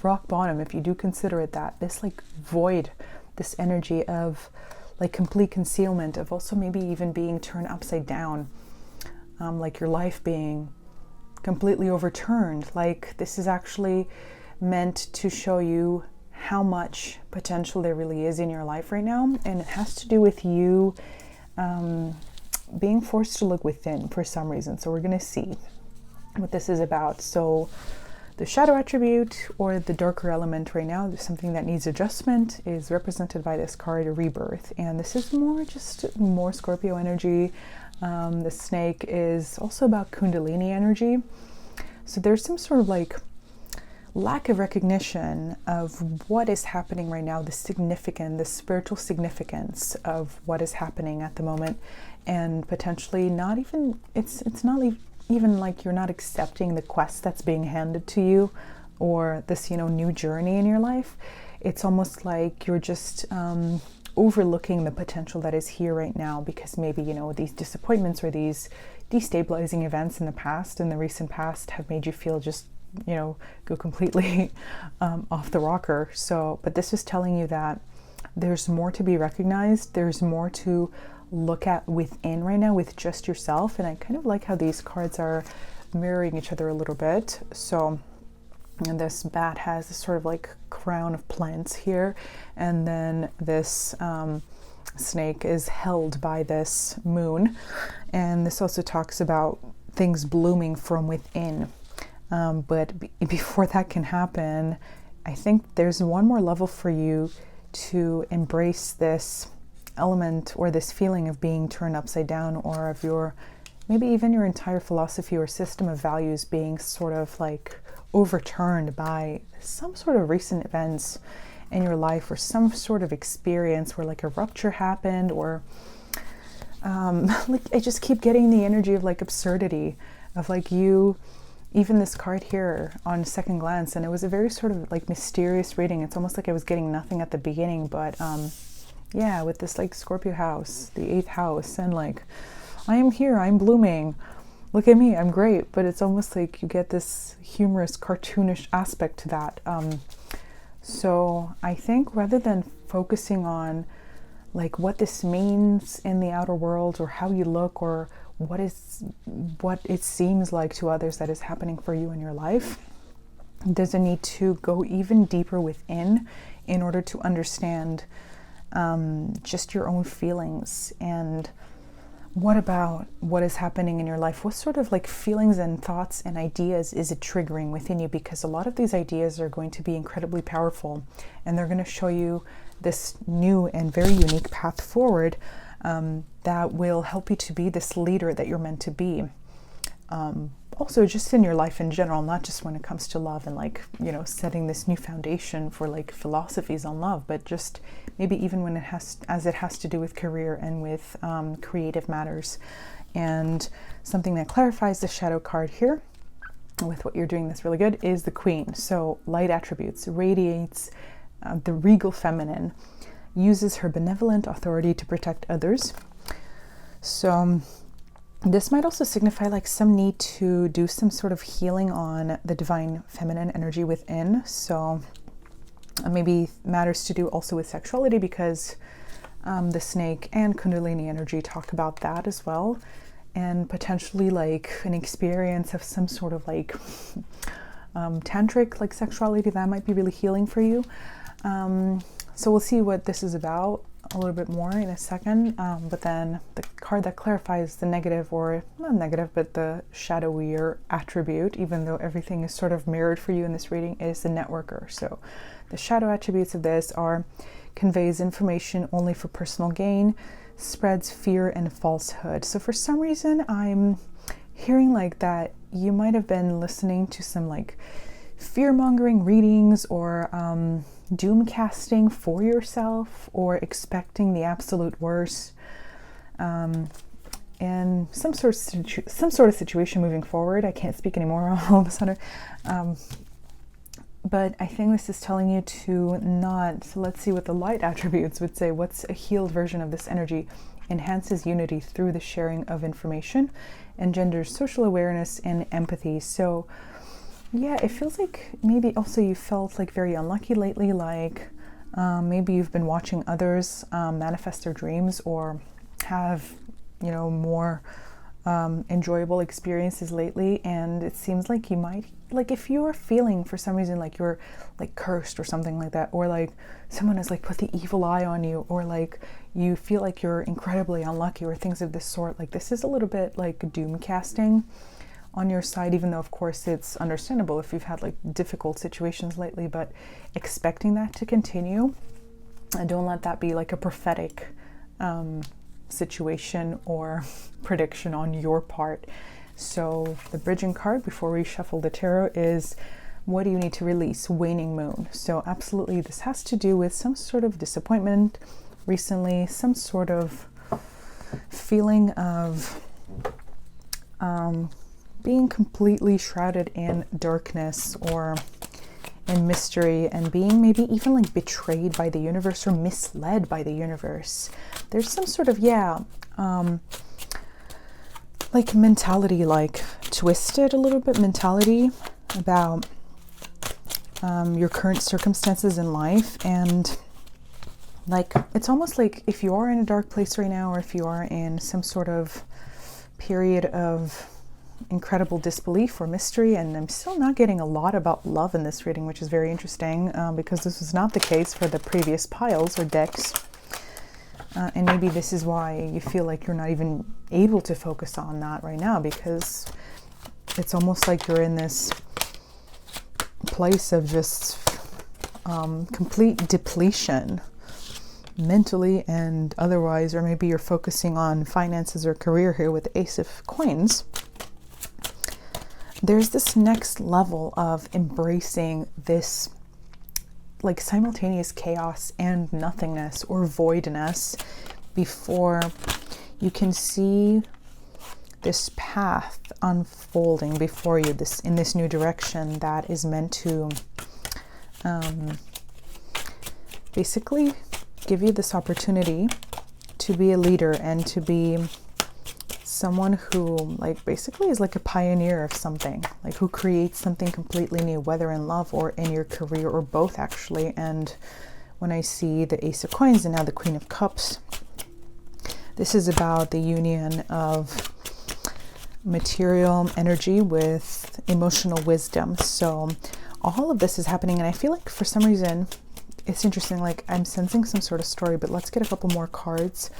rock bottom, if you do consider it that, this like void, this energy of like complete concealment, of also maybe even being turned upside down, like your life being completely overturned. Like this is actually meant to show you how much potential there really is in your life right now, and it has to do with you being forced to look within for some reason. So we're going to see what this is about. So the shadow attribute, or the darker element right now, there's something that needs adjustment, is represented by this card, rebirth. And this is more Scorpio energy. The snake is also about Kundalini energy. So there's some sort of like lack of recognition of what is happening right now, the spiritual significance of what is happening at the moment, and potentially not even, it's not even like you're not accepting the quest that's being handed to you, or this, new journey in your life. It's almost like you're just overlooking the potential that is here right now, because maybe, these disappointments or these destabilizing events in the recent past have made you feel just, go completely off the rocker. So, but this is telling you that there's more to be recognized. There's more to look at within right now with just yourself. And I kind of like how these cards are mirroring each other a little bit. So, and this bat has this sort of like crown of plants here, and then this snake is held by this moon. And this also talks about things blooming from within. But before that can happen, I think there's one more level for you to embrace this element, or this feeling of being turned upside down, or of your, maybe even your entire philosophy or system of values being sort of like overturned by some sort of recent events in your life, or some sort of experience where like a rupture happened, or like I just keep getting the energy of like absurdity, of like you, even this card here on second glance, and it was a very sort of like mysterious reading. It's almost like I was getting nothing at the beginning, but yeah, with this like Scorpio house, the 8th house, and like, I am here, I'm blooming, look at me, I'm great. But it's almost like you get this humorous, cartoonish aspect to that. So I think rather than focusing on like what this means in the outer world, or how you look, or what it seems like to others that is happening for you in your life, there's a need to go even deeper within in order to understand just your own feelings, and what about what is happening in your life? What sort of like feelings and thoughts and ideas is it triggering within you? Because a lot of these ideas are going to be incredibly powerful, and they're going to show you this new and very unique path forward that will help you to be this leader that you're meant to be. also just in your life in general, not just when it comes to love and like, you know, setting this new foundation for like philosophies on love, but just maybe even when it has to do with career and with creative matters. And something that clarifies the shadow card here with what you're doing that's really good is the Queen. So light attributes, radiates the regal feminine, uses her benevolent authority to protect others. So this might also signify like some need to do some sort of healing on the divine feminine energy within. So maybe matters to do also with sexuality, because the snake and Kundalini energy talk about that as well. And potentially like an experience of some sort of like tantric like sexuality that might be really healing for you. So we'll see what this is about a little bit more in a second. But then the card that clarifies the negative, or not negative, but the shadowier attribute, even though everything is sort of mirrored for you in this reading, is the networker. So the shadow attributes of this are: conveys information only for personal gain, spreads fear and falsehood. So for some reason I'm hearing like that you might have been listening to some like fear-mongering readings, or doom casting for yourself, or expecting the absolute worst, and some sort of situation moving forward. I can't speak anymore all of a sudden. But I think this is telling you to not. So let's see what the light attributes would say. What's a healed version of this energy? Enhances unity through the sharing of information, engenders social awareness and empathy. So yeah, it feels like maybe also you felt like very unlucky lately, like maybe you've been watching others manifest their dreams, or have, you know, more enjoyable experiences lately, and it seems like you might, like if you're feeling for some reason like you're like cursed or something like that, or like someone has like put the evil eye on you, or like you feel like you're incredibly unlucky, or things of this sort, like this is a little bit like doom casting on your side, even though of course it's understandable if you've had like difficult situations lately, but expecting that to continue, and don't let that be like a prophetic situation or prediction on your part. So the bridging card before we shuffle the tarot is: what do you need to release? Waning moon. So absolutely this has to do with some sort of disappointment recently, some sort of feeling of being completely shrouded in darkness or in mystery, and being maybe even like betrayed by the universe or misled by the universe. There's some sort of like mentality, like twisted a little bit mentality about your current circumstances in life. And like it's almost like if you are in a dark place right now, or if you are in some sort of period of incredible disbelief or mystery, and I'm still not getting a lot about love in this reading, which is very interesting, because this was not the case for the previous piles or decks. And maybe this is why you feel like you're not even able to focus on that right now, because it's almost like you're in this place of just complete depletion mentally and otherwise, or maybe you're focusing on finances or career here with the Ace of Coins. There's this next level of embracing this like simultaneous chaos and nothingness or voidness before you can see this path unfolding before you, in this new direction that is meant to basically give you this opportunity to be a leader and to be someone who like basically is like a pioneer of something, like who creates something completely new, whether in love or in your career or both actually. And when I see the Ace of Coins and now the Queen of Cups, this is about the union of material energy with emotional wisdom. So all of this is happening, and I feel like for some reason it's interesting, like I'm sensing some sort of story, but let's get a couple more cards.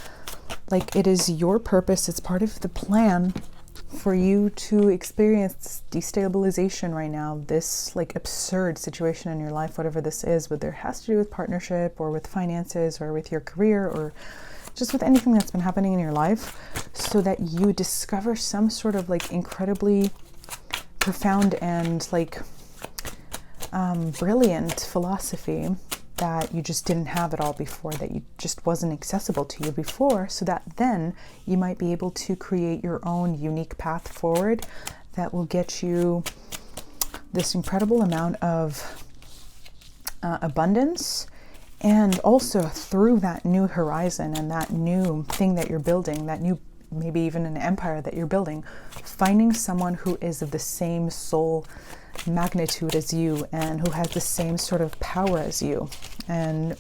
Like it is your purpose, it's part of the plan for you to experience destabilization right now, this like absurd situation in your life, whatever this is, whether it has to do with partnership or with finances or with your career or just with anything that's been happening in your life, so that you discover some sort of like incredibly profound and like brilliant philosophy that you just didn't have it all before, that you just wasn't accessible to you before, so that then you might be able to create your own unique path forward that will get you this incredible amount of abundance. And also through that new horizon and that new thing that you're building, that new, maybe even an empire that you're building, finding someone who is of the same soul magnitude as you and who has the same sort of power as you, and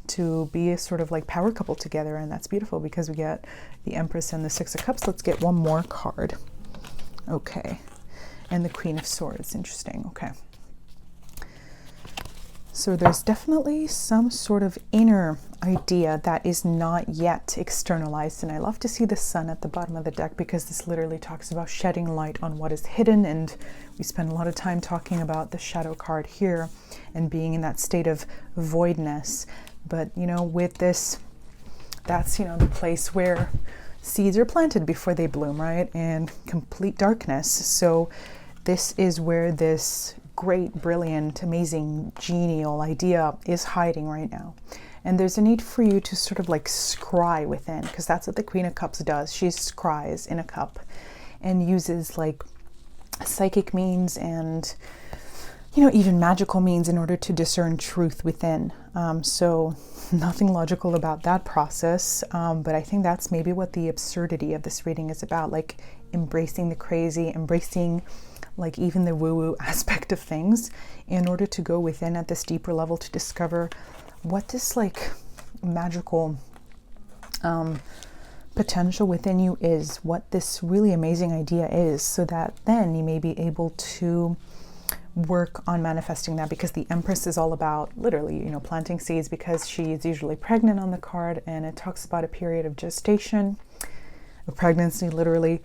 to be a sort of like power couple together. And that's beautiful because we get the Empress and the Six of Cups. Let's get one more card. Okay. And the Queen of Swords. Interesting. Okay. So there's definitely some sort of inner idea that is not yet externalized. And I love to see the sun at the bottom of the deck because this literally talks about shedding light on what is hidden. And we spend a lot of time talking about the shadow card here and being in that state of voidness. But, you know, with this, that's, you know, the place where seeds are planted before they bloom, right? And complete darkness. So this is where this great, brilliant, amazing, genial idea is hiding right now. And there's a need for you to sort of like scry within, because that's what the Queen of Cups does. She scries in a cup and uses like psychic means and, you know, even magical means in order to discern truth within. So nothing logical about that process. But I think that's maybe what the absurdity of this reading is about, like embracing the crazy, embracing like even the woo-woo aspect of things in order to go within at this deeper level to discover what this like magical potential within you is, what this really amazing idea is, so that then you may be able to work on manifesting that. Because the Empress is all about literally, you know, planting seeds, because she is usually pregnant on the card, and it talks about a period of gestation, of pregnancy literally,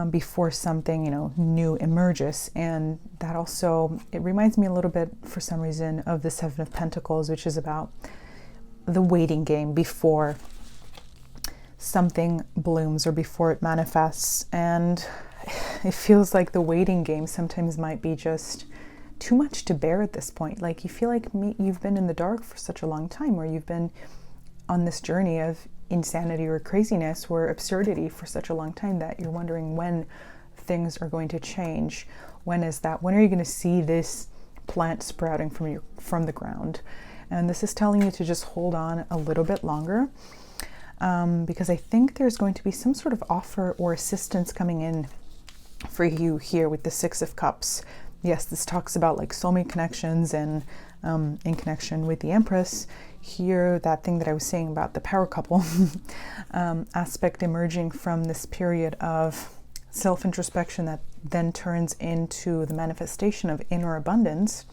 before something, you know, new emerges. And that also, it reminds me a little bit for some reason of the Seven of Pentacles, which is about the waiting game before something blooms or before it manifests. And it feels like the waiting game sometimes might be just too much to bear at this point. Like you feel like you've been in the dark for such a long time, or you've been on this journey of insanity or craziness or absurdity for such a long time that you're wondering when things are going to change. When is that? When are you going to see this plant sprouting from the ground? And this is telling you to just hold on a little bit longer, because I think there's going to be some sort of offer or assistance coming in for you here with the Six of Cups. Yes, this talks about like soulmate connections, and in connection with the Empress here, that thing that I was saying about the power couple aspect emerging from this period of self-introspection that then turns into the manifestation of inner abundance.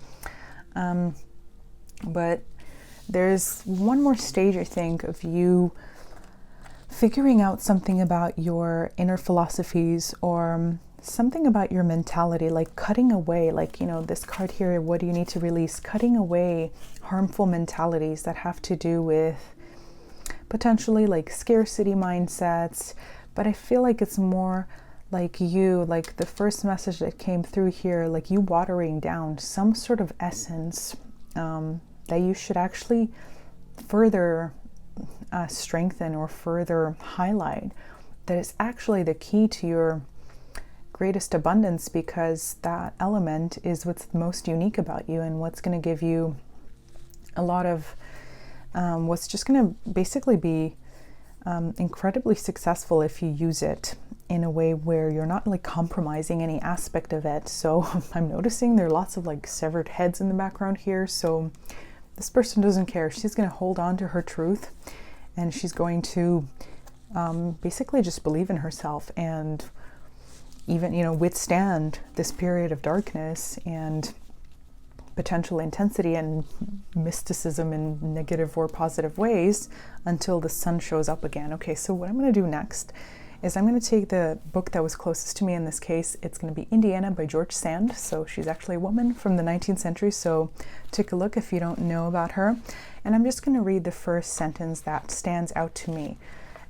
But there's one more stage, I think, of you figuring out something about your inner philosophies, or something about your mentality, like cutting away, like, you know, this card here, what do you need to release? Cutting away harmful mentalities that have to do with potentially like scarcity mindsets. But I feel like it's more like you, like the first message that came through here, like you watering down some sort of essence that you should actually further strengthen or further highlight, that is actually the key to your greatest abundance, because that element is what's most unique about you and what's going to give you a lot of what's just going to basically be incredibly successful if you use it in a way where you're not like compromising any aspect of it. So I'm noticing there are lots of like severed heads in the background here. So this person doesn't care. She's going to hold on to her truth, and she's going to basically just believe in herself, and even, you know, withstand this period of darkness and potential intensity and mysticism in negative or positive ways until the sun shows up again. Okay, so what I'm going to do next is I'm going to take the book that was closest to me in this case. It's going to be Indiana by George Sand. So she's actually a woman from the 19th century. So take a look if you don't know about her. And I'm just going to read the first sentence that stands out to me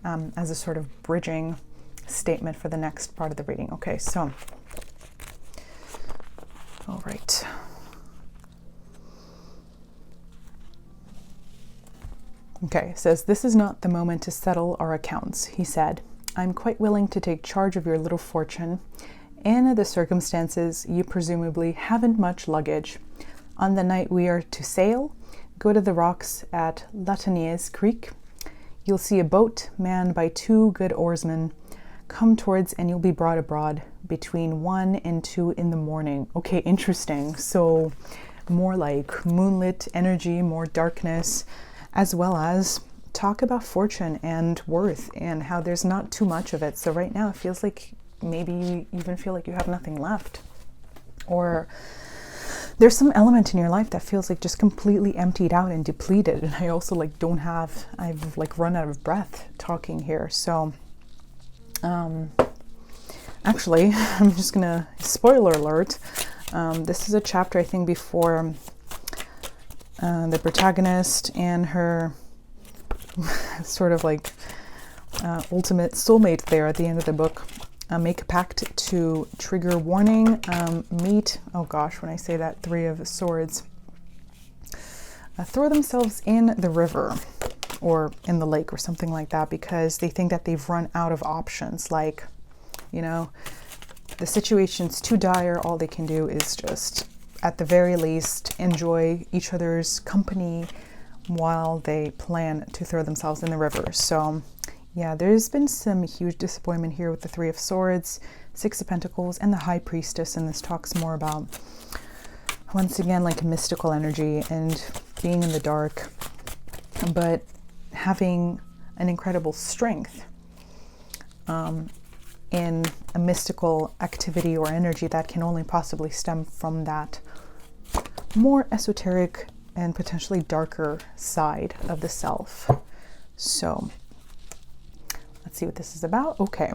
as a sort of bridging statement for the next part of the reading. Okay, so All right. Okay, it says, "This is not the moment to settle our accounts," he said. "I'm quite willing to take charge of your little fortune. In the circumstances, you presumably haven't much luggage. On the night we are to sail, go to the rocks at Lataniers Creek. You'll see a boat manned by 2 good oarsmen. Come towards and you'll be brought abroad between 1 and 2 in the morning." Okay, interesting. So more like moonlit energy, more darkness, as well as talk about fortune and worth and how there's not too much of it. So right now it feels like maybe you even feel like you have nothing left, or there's some element in your life that feels like just completely emptied out and depleted. And I also like I've like run out of breath talking here. So actually, I'm just gonna, spoiler alert, this is a chapter I think before the protagonist and her sort of like ultimate soulmate there at the end of the book make a pact to, trigger warning, meet, oh gosh, when I say that, 3 of Swords, throw themselves in the river or in the lake or something like that, because they think that they've run out of options. Like, you know, the situation's too dire. All they can do is just, at the very least, enjoy each other's company while they plan to throw themselves in the river. So yeah, there's been some huge disappointment here with the 3 of Swords, 6 of Pentacles, and the High Priestess. And this talks more about, once again, like mystical energy and being in the dark, but having an incredible strength in a mystical activity or energy that can only possibly stem from that more esoteric and potentially darker side of the self. So let's see what this is about. Okay,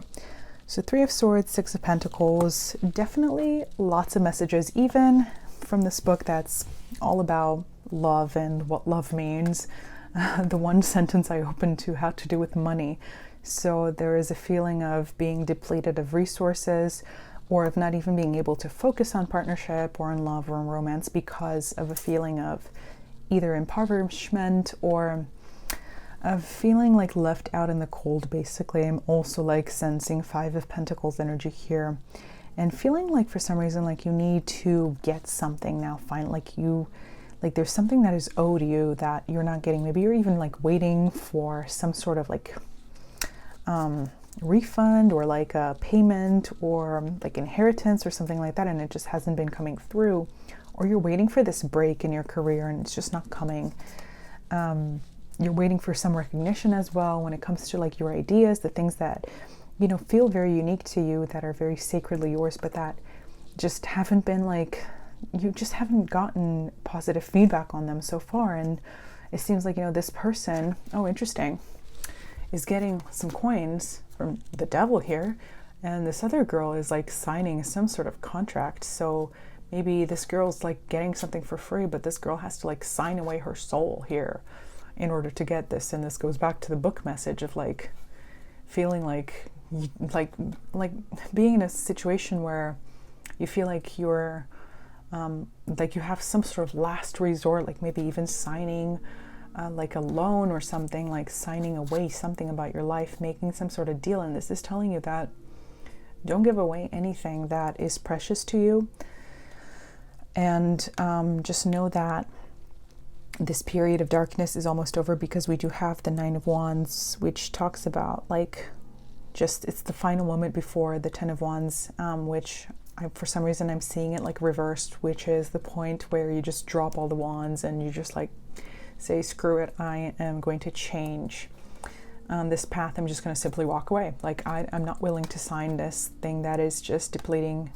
so 3 of Swords, 6 of Pentacles, definitely lots of messages, even from this book that's all about love and what love means. The one sentence I opened to had to do with money. So there is a feeling of being depleted of resources, or of not even being able to focus on partnership or in love or in romance because of a feeling of either impoverishment or of feeling like left out in the cold, basically. I'm also like sensing 5 of Pentacles energy here, and feeling like for some reason like you need to get something now, like there's something that is owed you that you're not getting. Maybe you're even like waiting for some sort of like refund or like a payment or like inheritance or something like that, and it just hasn't been coming through. Or you're waiting for this break in your career and it's just not coming. You're waiting for some recognition as well when it comes to like your ideas, the things that, you know, feel very unique to you, that are very sacredly yours, but that just haven't been like, you just haven't gotten positive feedback on them so far. And it seems like, you know, this person, oh, interesting, is getting some coins from the devil here, and this other girl is like signing some sort of contract. So maybe this girl's like getting something for free, but this girl has to like sign away her soul here in order to get this. And this goes back to the book message of like feeling like being in a situation where you feel like you're like you have some sort of last resort, like maybe even signing like a loan or something, like signing away something about your life, making some sort of deal. And this is telling you that don't give away anything that is precious to you. And just know that this period of darkness is almost over, because we do have the 9 of Wands, which talks about like just, it's the final moment before the 10 of Wands, which for some reason I'm seeing it like reversed, which is the point where you just drop all the wands and you just like say, screw it, I am going to change this path. I'm just going to simply walk away. Like I'm not willing to sign this thing that is just depleting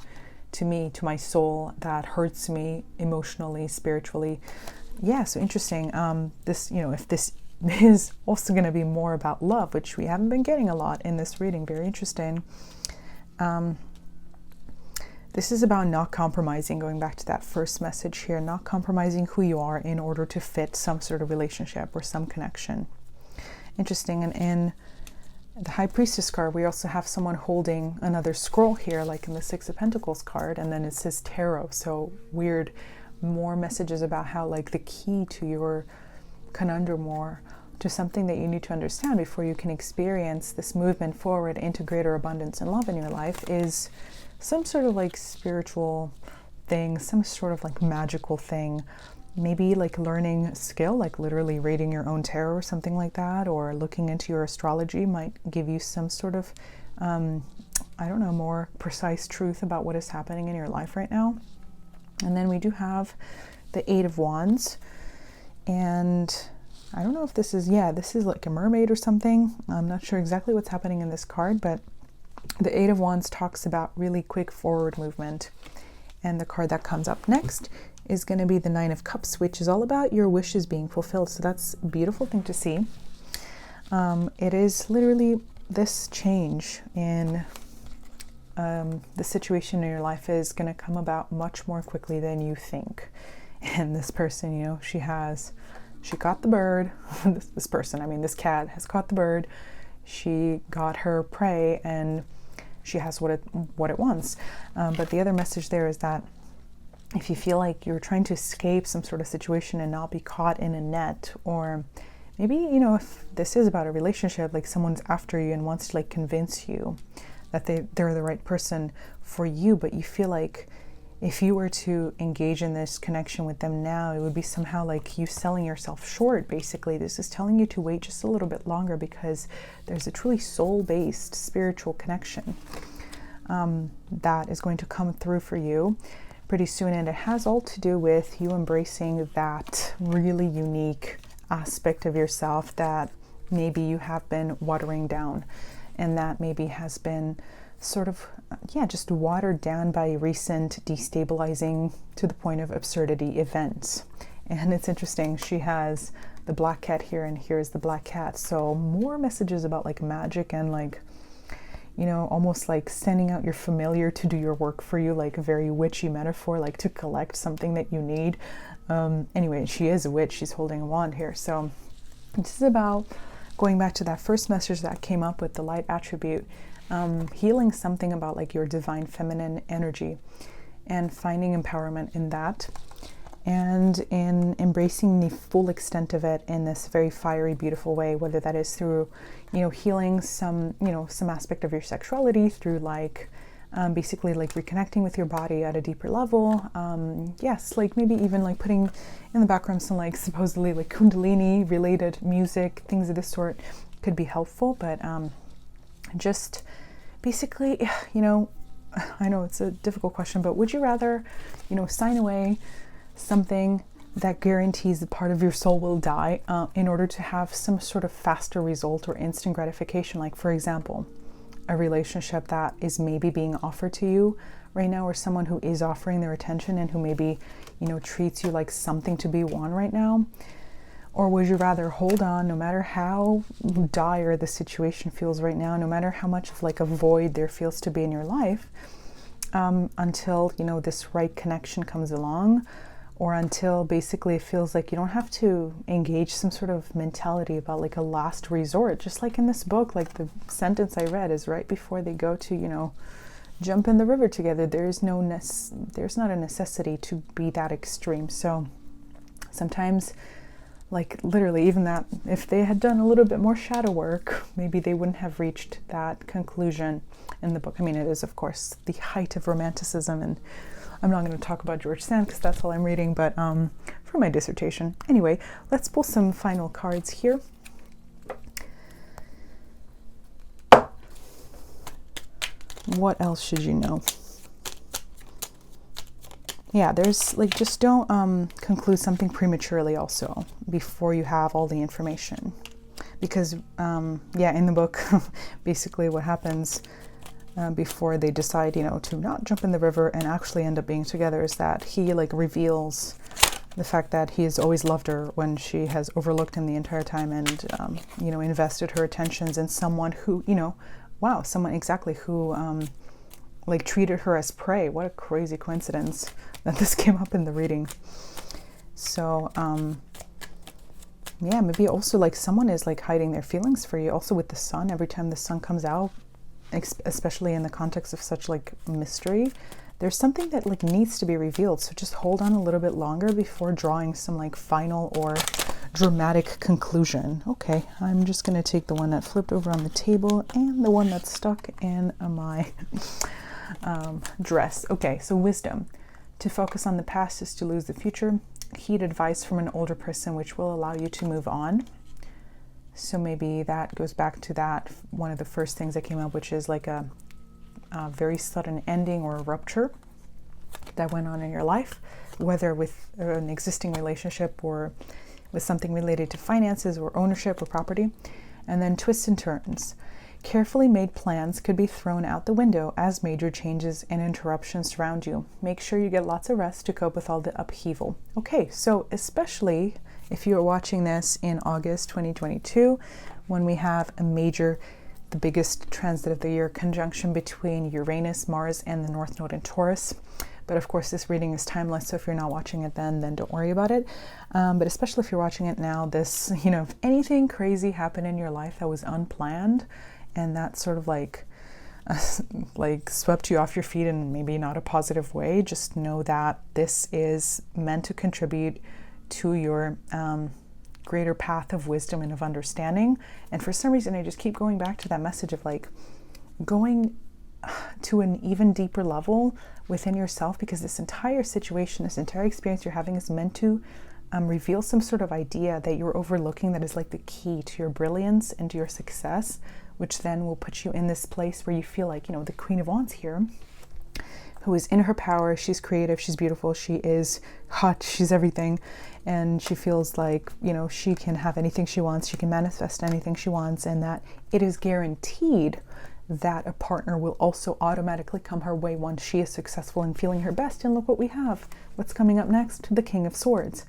to me, to my soul, that hurts me emotionally, spiritually. Yeah, so interesting. This, you know, if this is also going to be more about love, which we haven't been getting a lot in this reading, very interesting. This is about not compromising, going back to that first message here, not compromising who you are in order to fit some sort of relationship or some connection. Interesting. And in the High Priestess card, we also have someone holding another scroll here, like in the Six of Pentacles card, and then it says tarot. So weird, more messages about how like the key to your conundrum or to something that you need to understand before you can experience this movement forward into greater abundance and love in your life is some sort of like spiritual thing, some sort of like magical thing. Maybe like learning a skill, like literally reading your own tarot or something like that, or looking into your astrology might give you some sort of, I don't know, more precise truth about what is happening in your life right now. And then we do have the Eight of Wands. And I don't know if this is, yeah, this is like a mermaid or something. I'm not sure exactly what's happening in this card, but the Eight of Wands talks about really quick forward movement. And the card that comes up next is going to be the Nine of Cups, which is all about your wishes being fulfilled. So that's a beautiful thing to see. It is literally this change in the situation in your life is going to come about much more quickly than you think. And this person, you know, she caught the bird. this person, I mean, this cat has caught the bird. She got her prey and she has what it wants. But the other message there is that if you feel like you're trying to escape some sort of situation and not be caught in a net, or maybe, you know, if this is about a relationship, like someone's after you and wants to like convince you that they're the right person for you, but you feel like if you were to engage in this connection with them now, it would be somehow like you selling yourself short, basically. This is telling you to wait just a little bit longer because there's a truly soul-based spiritual connection that is going to come through for you pretty soon, and it has all to do with you embracing that really unique aspect of yourself that maybe you have been watering down, and that maybe has been sort of, just watered down by recent destabilizing to the point of absurdity events. And it's interesting, she has the black cat here and here's the black cat. So more messages about like magic and like, you know, almost like sending out your familiar to do your work for you, like a very witchy metaphor, like to collect something that you need. Anyway, she is a witch, she's holding a wand here. So this is about going back to that first message that came up with the light attribute, healing something about like your divine feminine energy and finding empowerment in that, and in embracing the full extent of it in this very fiery, beautiful way, whether that is through, you know, healing some, you know, some aspect of your sexuality, through like basically like reconnecting with your body at a deeper level. Yes, like maybe even like putting in the background some like supposedly like Kundalini related music, things of this sort could be helpful, but just basically, you know, I know it's a difficult question, but would you rather, you know, sign away something that guarantees that part of your soul will die in order to have some sort of faster result or instant gratification? Like, for example, a relationship that is maybe being offered to you right now, or someone who is offering their attention and who maybe, you know, treats you like something to be won right now? Or would you rather hold on, no matter how dire the situation feels right now, no matter how much of like a void there feels to be in your life, until, you know, this right connection comes along, or until basically it feels like you don't have to engage some sort of mentality about like a last resort? Just like in this book, like the sentence I read is right before they go to, you know, jump in the river together. There's not a necessity to be that extreme. So sometimes, like literally even that, if they had done a little bit more shadow work, maybe they wouldn't have reached that conclusion in the book. I mean, it is of course the height of romanticism, and I'm not going to talk about George Sand because that's all I'm reading, but for my dissertation. Anyway, let's pull some final cards here. What else should you know? Yeah, there's like, just don't conclude something prematurely also before you have all the information. Because, in the book, basically what happens before they decide, you know, to not jump in the river and actually end up being together is that he like reveals the fact that he has always loved her when she has overlooked him the entire time, and, you know, invested her attentions in someone who, you know, someone exactly who like treated her as prey. What a crazy coincidence that this came up in the reading. So yeah, maybe also like someone is like hiding their feelings for you. Also with the sun, every time the sun comes out, especially in the context of such like mystery, there's something that like needs to be revealed. So just hold on a little bit longer before drawing some like final or dramatic conclusion. Okay, I'm just going to take the one that flipped over on the table and the one that's stuck in my dress. Okay, so wisdom. To focus on the past is to lose the future. Heed advice from an older person, which will allow you to move on. So maybe that goes back to that, one of the first things that came up, which is like a very sudden ending or a rupture that went on in your life, whether with an existing relationship or with something related to finances or ownership or property. And then twists and turns. Carefully made plans could be thrown out the window as major changes and interruptions surround you. Make sure you get lots of rest to cope with all the upheaval. Okay, so especially if you're watching this in August 2022, when we have a major, the biggest transit of the year, conjunction between Uranus, Mars, and the North Node in Taurus. But of course, this reading is timeless, so if you're not watching it then don't worry about it. But especially if you're watching it now, this, if anything crazy happened in your life that was unplanned, and that sort of like swept you off your feet in maybe not a positive way, just know that this is meant to contribute to your greater path of wisdom and of understanding. And for some reason, I just keep going back to that message of like going to an even deeper level within yourself, because this entire situation, this entire experience you're having is meant to reveal some sort of idea that you're overlooking that is like the key to your brilliance and to your success, which then will put you in this place where you feel like, the Queen of Wands here, who is in her power, she's creative, she's beautiful, she is hot, she's everything, and she feels like, she can have anything she wants, she can manifest anything she wants, and that it is guaranteed that a partner will also automatically come her way once she is successful and feeling her best. And look what we have. What's coming up next? The King of Swords.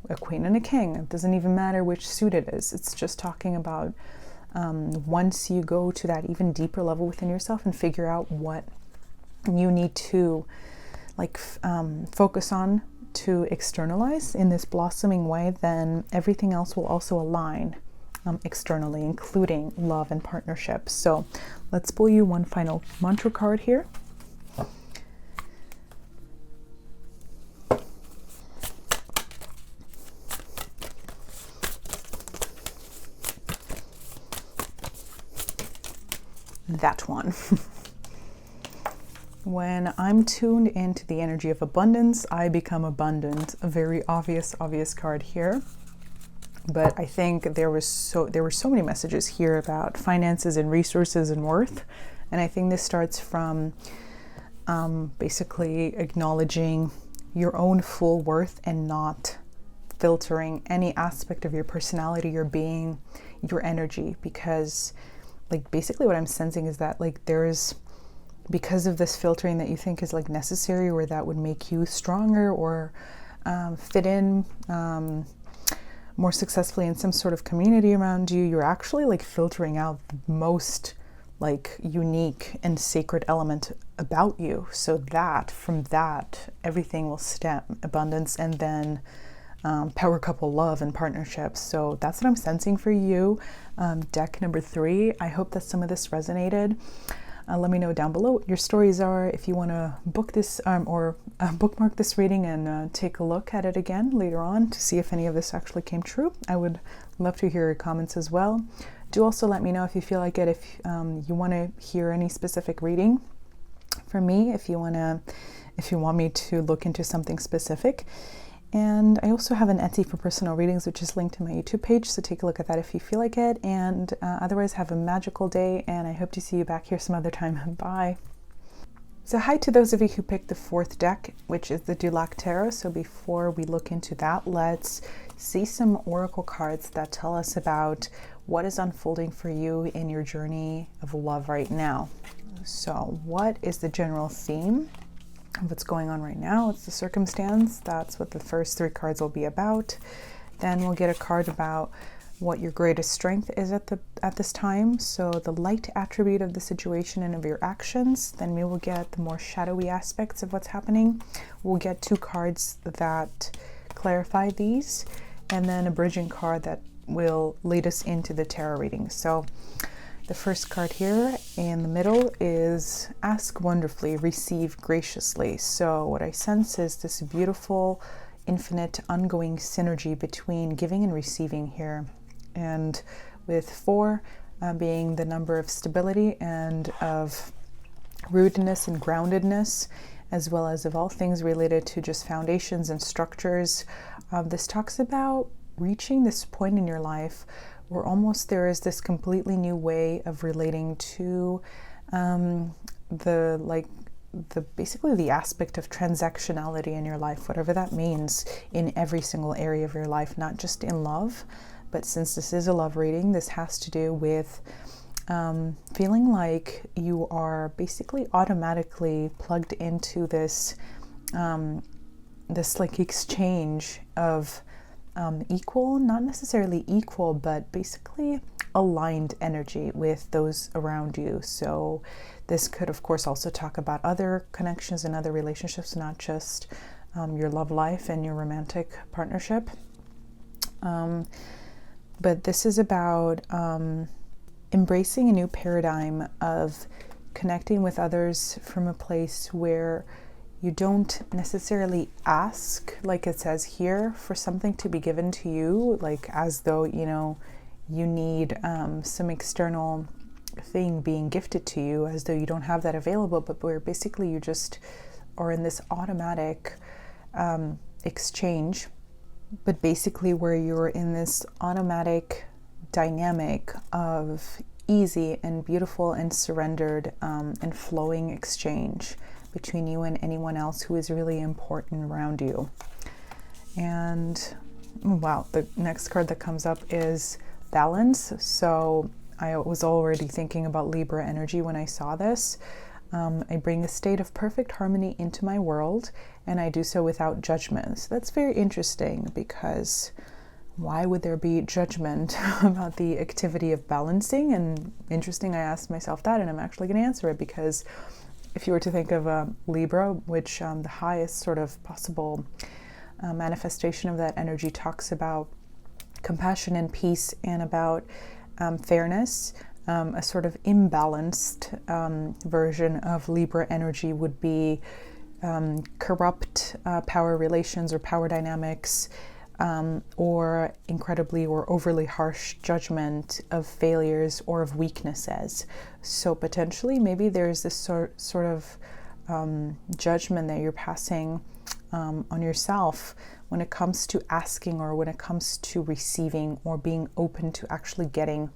A queen and a king. It doesn't even matter which suit it is. It's just talking about once you go to that even deeper level within yourself and figure out what you need to focus on to externalize in this blossoming way, then everything else will also align externally, including love and partnerships. So let's pull you one final mantra card here. That one. When I'm tuned into the energy of abundance, I become abundant. A very obvious card here. But I think there were so many messages here about finances and resources and worth. And I think this starts from basically acknowledging your own full worth and not filtering any aspect of your personality, your being, your energy. Because basically what I'm sensing is that there's, because of this filtering that you think is necessary or that would make you stronger or fit in more successfully in some sort of community around you, you're actually filtering out the most unique and sacred element about you, so that from that everything will stem abundance and then power couple love and partnerships. So that's what I'm sensing for you. Deck number 3. I hope that some of this resonated. Let me know down below what your stories are. If you want to book this or bookmark this reading and take a look at it again later on to see if any of this actually came true, I would love to hear your comments as well. Do also let me know if you feel like it, if you want to hear any specific reading from me, if you want me to look into something specific. And I also have an Etsy for personal readings, which is linked to my YouTube page, so take a look at that if you feel like it. And otherwise, have a magical day, and I hope to see you back here some other time. Bye. So hi to those of you who picked the 4th deck, which is the Dulac Tarot. So before we look into that, let's see some oracle cards that tell us about what is unfolding for you in your journey of love right now. So what is the general theme of what's going on right now? It's the circumstance. That's what the first 3 cards will be about. Then we'll get a card about what your greatest strength is at this time, so the light attribute of the situation and of your actions. Then we will get the more shadowy aspects of what's happening. We'll get 2 cards that clarify these, and then a bridging card that will lead us into the tarot reading. So the first card here in the middle is Ask Wonderfully, Receive Graciously. So what I sense is this beautiful, infinite, ongoing synergy between giving and receiving here. And with 4 being the number of stability and of rootedness and groundedness, as well as of all things related to just foundations and structures. This talks about reaching this point in your life where almost there is this completely new way of relating to basically the aspect of transactionality in your life, whatever that means, in every single area of your life, not just in love, but since this is a love reading, this has to do with feeling like you are basically automatically plugged into this like exchange of equal, not necessarily equal, but basically aligned energy with those around you. So this could, of course, also talk about other connections and other relationships, not just your love life and your romantic partnership. But this is about embracing a new paradigm of connecting with others from a place where you don't necessarily ask, like it says here, for something to be given to you, like as though, you need some external thing being gifted to you, as though you don't have that available, but where basically you just are in this automatic exchange, but basically where you're in this automatic dynamic of easy and beautiful and surrendered and flowing exchange between you and anyone else who is really important around you. And wow, the next card that comes up is Balance. So I was already thinking about Libra energy when I saw this. I bring a state of perfect harmony into my world, and I do so without judgment. So that's very interesting, because why would there be judgment about the activity of balancing? And interesting, I asked myself that, and I'm actually going to answer it, because if you were to think of Libra, which the highest sort of possible manifestation of that energy talks about compassion and peace and about fairness, a sort of imbalanced version of Libra energy would be corrupt power relations or power dynamics, or incredibly or overly harsh judgment of failures or of weaknesses. So potentially maybe there's this sort of judgment that you're passing on yourself when it comes to asking, or when it comes to receiving, or being open to actually getting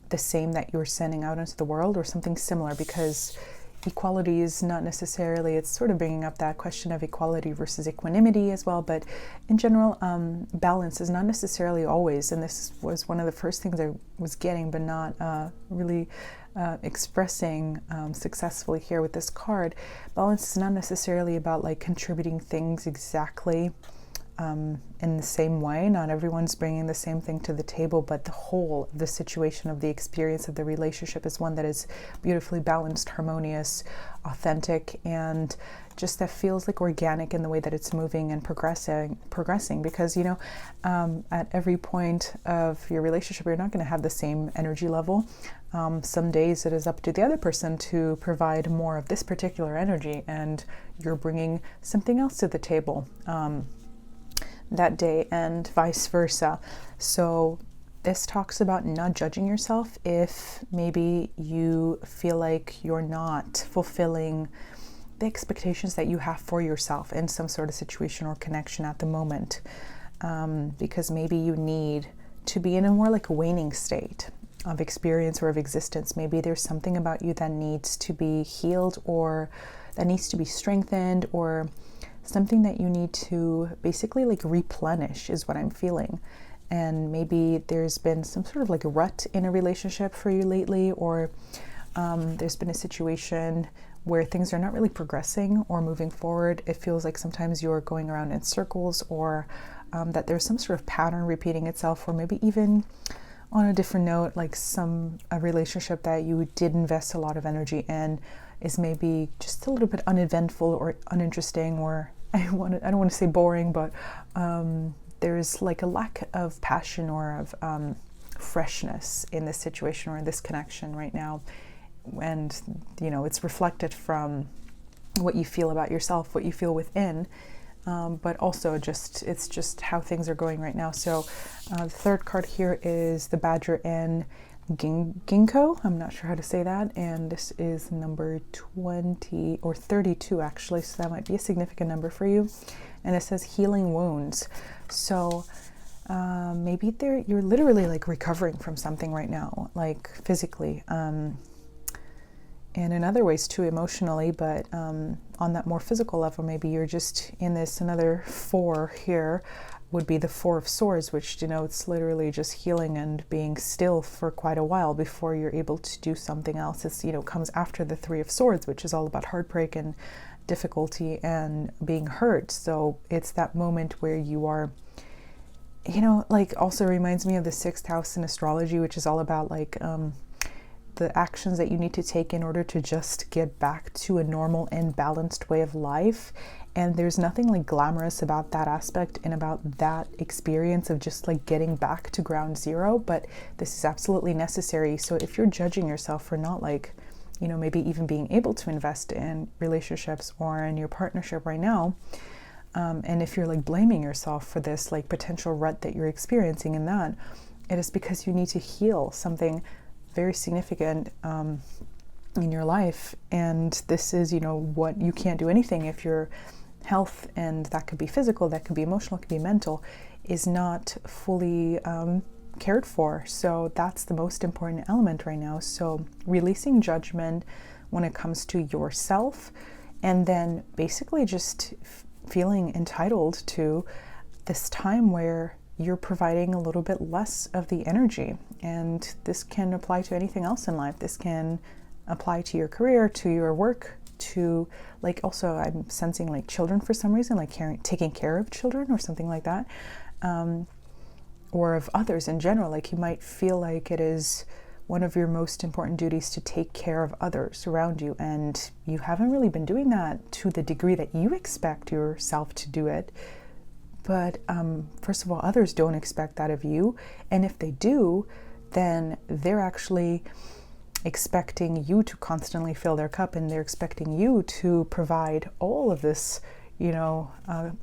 the same that you're sending out into the world, or something similar, because equality is not necessarily, it's sort of bringing up that question of equality versus equanimity as well, but in general, balance is not necessarily always, and this was one of the first things I was getting, but not really expressing successfully here with this card. Balance is not necessarily about like contributing things exactly in the same way. Not everyone's bringing the same thing to the table, but the whole of the situation of the experience of the relationship is one that is beautifully balanced, harmonious, authentic, and just that feels like organic in the way that it's moving and progressing, because at every point of your relationship, you're not going to have the same energy level. Some days it is up to the other person to provide more of this particular energy, and you're bringing something else to the table that day, and vice versa. So this talks about not judging yourself if maybe you feel like you're not fulfilling the expectations that you have for yourself in some sort of situation or connection at the moment, because maybe you need to be in a more like a waning state of experience or of existence. Maybe there's something about you that needs to be healed, or that needs to be strengthened, or something that you need to basically like replenish is what I'm feeling. And maybe there's been some sort of like a rut in a relationship for you lately, or there's been a situation where things are not really progressing or moving forward. It feels like sometimes you're going around in circles, or that there's some sort of pattern repeating itself, or maybe even on a different note, like a relationship that you did invest a lot of energy in is maybe just a little bit uneventful or uninteresting, or I don't want to say boring, but there's like a lack of passion or of freshness in this situation or in this connection right now. And, it's reflected from what you feel about yourself, what you feel within, but also it's just how things are going right now. So the third card here is the Badger and Ginkgo. I'm not sure how to say that. And this is number 20 or 32 actually. So that might be a significant number for you. And it says healing wounds. So maybe you're literally like recovering from something right now, like physically, and in other ways too, emotionally, but on that more physical level, maybe you're just in this. Another 4 here would be the 4 of Swords, which denotes literally just healing and being still for quite a while before you're able to do something else. It's, comes after the 3 of Swords, which is all about heartbreak and difficulty and being hurt. So it's that moment where you are, like, also reminds me of the 6th house in astrology, which is all about like the actions that you need to take in order to just get back to a normal and balanced way of life. And there's nothing like glamorous about that aspect and about that experience of just like getting back to ground zero, but this is absolutely necessary. So if you're judging yourself for not like, maybe even being able to invest in relationships or in your partnership right now, and if you're like blaming yourself for this like potential rut that you're experiencing in that, it is because you need to heal something very significant in your life. And this is, what you can't do anything if your health, and that could be physical, that could be emotional, it could be mental, is not fully cared for. So that's the most important element right now. So releasing judgment when it comes to yourself, and then basically just feeling entitled to this time where you're providing a little bit less of the energy. And this can apply to anything else in life. This can apply to your career, to your work, to like, also I'm sensing like children for some reason, like taking care of children or something like that, or of others in general. Like you might feel like it is one of your most important duties to take care of others around you, and you haven't really been doing that to the degree that you expect yourself to do it. But first of all, others don't expect that of you. And if they do, then they're actually expecting you to constantly fill their cup, and they're expecting you to provide all of this,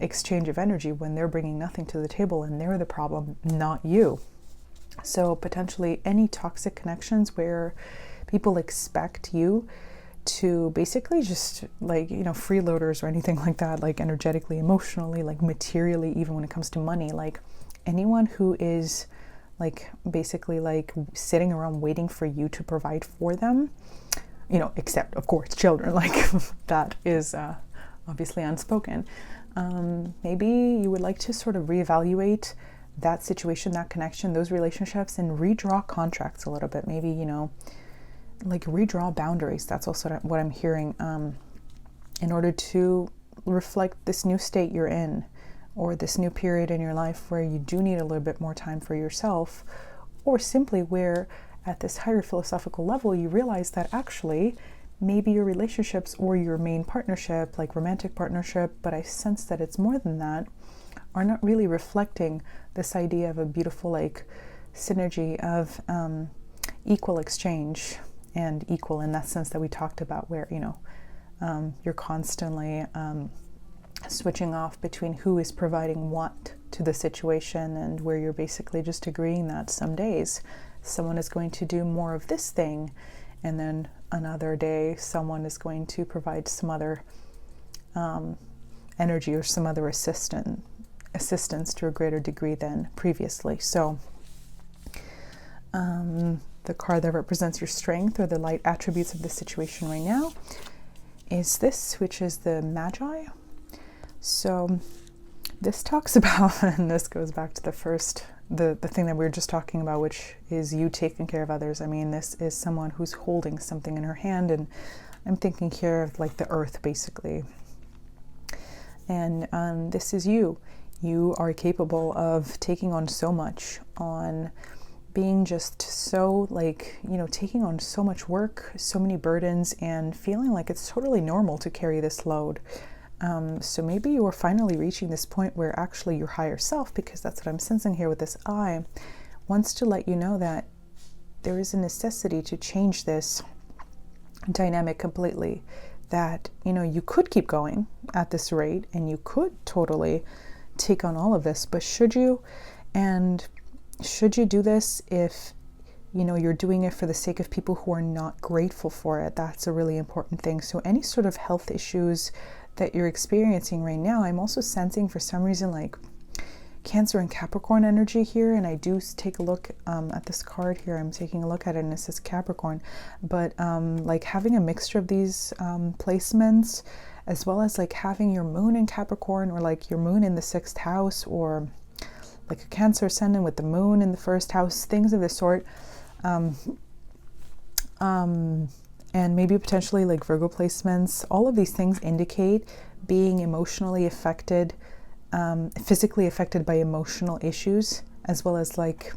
exchange of energy when they're bringing nothing to the table, and they're the problem, not you. So potentially any toxic connections where people expect you to basically just like, freeloaders or anything like that, like energetically, emotionally, like materially, even when it comes to money, like anyone who is like basically like sitting around waiting for you to provide for them, except of course children, like that is obviously unspoken. Maybe you would like to sort of reevaluate that situation, that connection, those relationships, and redraw contracts a little bit. Maybe, like redraw boundaries. That's also what I'm hearing, in order to reflect this new state you're in, or this new period in your life where you do need a little bit more time for yourself, or simply where at this higher philosophical level you realize that actually maybe your relationships or your main partnership, like romantic partnership, but I sense that it's more than that, are not really reflecting this idea of a beautiful like synergy of equal exchange, and equal in that sense that we talked about, where you're constantly switching off between who is providing what to the situation, and where you're basically just agreeing that some days someone is going to do more of this thing, and then another day someone is going to provide some other energy or some other assistance to a greater degree than previously. So the card that represents your strength or the light attributes of the situation right now is this, which is the Magi. So this talks about, and this goes back to the thing that we were just talking about, which is you taking care of others. I mean, this is someone who's holding something in her hand, and I'm thinking here of like the earth, basically. And this is you. You are capable of taking on so much, on being just so like, taking on so much work, so many burdens, and feeling like it's totally normal to carry this load. So maybe you're finally reaching this point where actually your higher self, because that's what I'm sensing here with this eye, wants to let you know that there is a necessity to change this dynamic completely. That, you know, you could keep going at this rate and you could totally take on all of this, but should you? And should you do this if, you know, you're doing it for the sake of people who are not grateful for it? That's a really important thing. So any sort of health issues that you're experiencing right now, I'm also sensing for some reason like Cancer and Capricorn energy here. And I do take a look at this card here. I'm taking a look at it and it says Capricorn, but like having a mixture of these placements, as well as like having your moon in Capricorn, or like your moon in the 6th house, or like a Cancer ascendant with the moon in the 1st house, things of this sort. And maybe potentially like Virgo placements. All of these things indicate being emotionally affected, physically affected by emotional issues, as well as like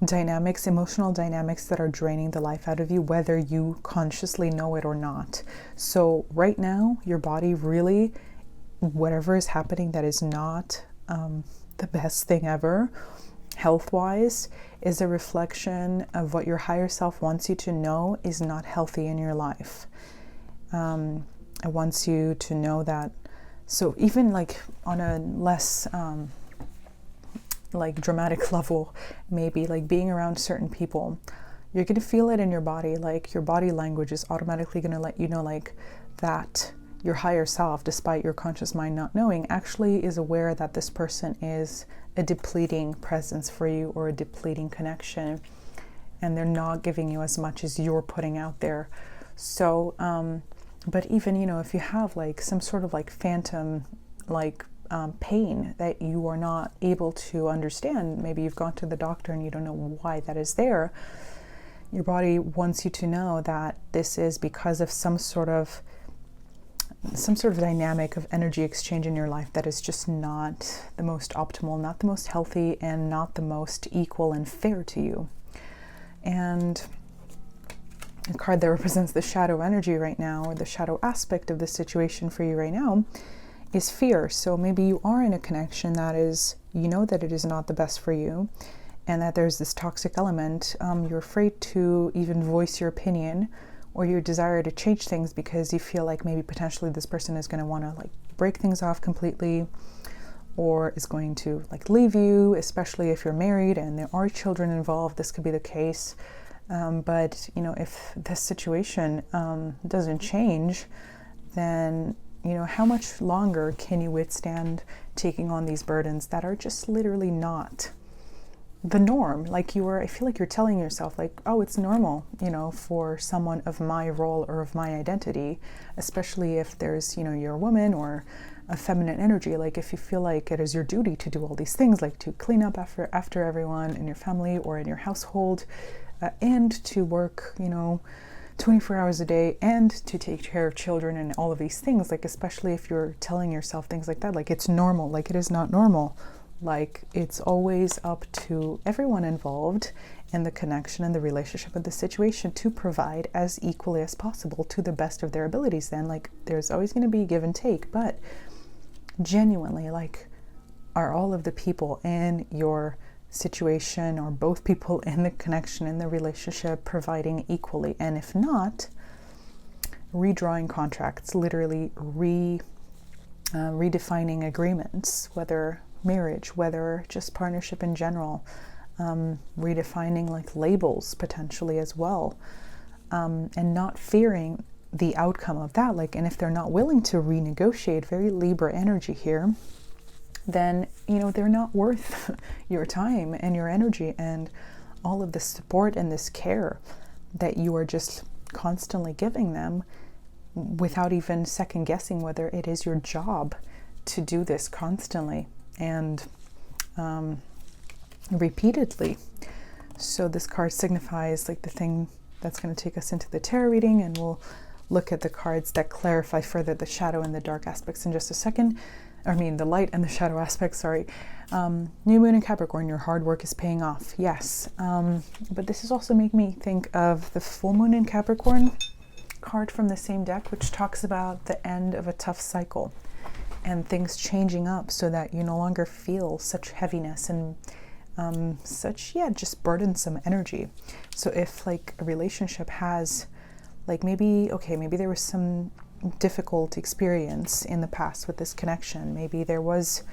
dynamics, emotional dynamics that are draining the life out of you, whether you consciously know it or not. So right now, your body really, whatever is happening that is not the best thing ever, health-wise, is a reflection of what your higher self wants you to know is not healthy in your life. It wants you to know that. So even like on a less like dramatic level, maybe like being around certain people, you're going to feel it in your body. Like your body language is automatically going to let you know like that your higher self, despite your conscious mind not knowing, actually is aware that this person is a depleting presence for you, or a depleting connection, and they're not giving you as much as you're putting out there. So but even, you know, if you have like some sort of like phantom like pain that you are not able to understand, maybe you've gone to the doctor and you don't know why that is there, your body wants you to know that this is because of some sort of dynamic of energy exchange in your life that is just not the most optimal, not the most healthy, and not the most equal and fair to you. And a card that represents the shadow energy right now, or the shadow aspect of the situation for you right now, is fear. So maybe you are in a connection that is, you know that it is not the best for you, and that there's this toxic element. You're afraid to even voice your opinion or your desire to change things, because you feel like maybe potentially this person is going to want to like break things off completely, or is going to like leave you, especially if you're married and there are children involved. This could be the case. But you know, if this situation doesn't change, then you know, how much longer can you withstand taking on these burdens that are just literally not the norm? Like I feel like you're telling yourself like, oh, it's normal, you know, for someone of my role or of my identity, especially if there's, you know, you're a woman or a feminine energy. Like if you feel like it is your duty to do all these things, like to clean up after everyone in your family or in your household, and to work, you know, 24 hours a day, and to take care of children and all of these things, like especially if you're telling yourself things like that, like it's normal, like it is not normal. Like it's always up to everyone involved in the connection and the relationship and the situation to provide as equally as possible to the best of their abilities. Then like there's always going to be give and take, but genuinely, like, are all of the people in your situation, or both people in the connection, in the relationship, providing equally? And if not, redrawing contracts, literally redefining agreements, whether marriage, whether just partnership in general, redefining like labels potentially as well, and not fearing the outcome of that. Like, and if they're not willing to renegotiate, very Libra energy here, then, you know, they're not worth your time and your energy and all of the support and this care that you are just constantly giving them, without even second guessing whether it is your job to do this constantly and repeatedly. So this card signifies like the thing that's going to take us into the tarot reading, and we'll look at the cards that clarify further the shadow and the dark aspects in just a second. The light and the shadow aspects, sorry. New moon in Capricorn, your hard work is paying off. Yes. But this is also making me think of the full moon in Capricorn card from the same deck, which talks about the end of a tough cycle and things changing up so that you no longer feel such heaviness and such, just burdensome energy. So if like a relationship has like maybe there was some difficult experience in the past with this connection, maybe there was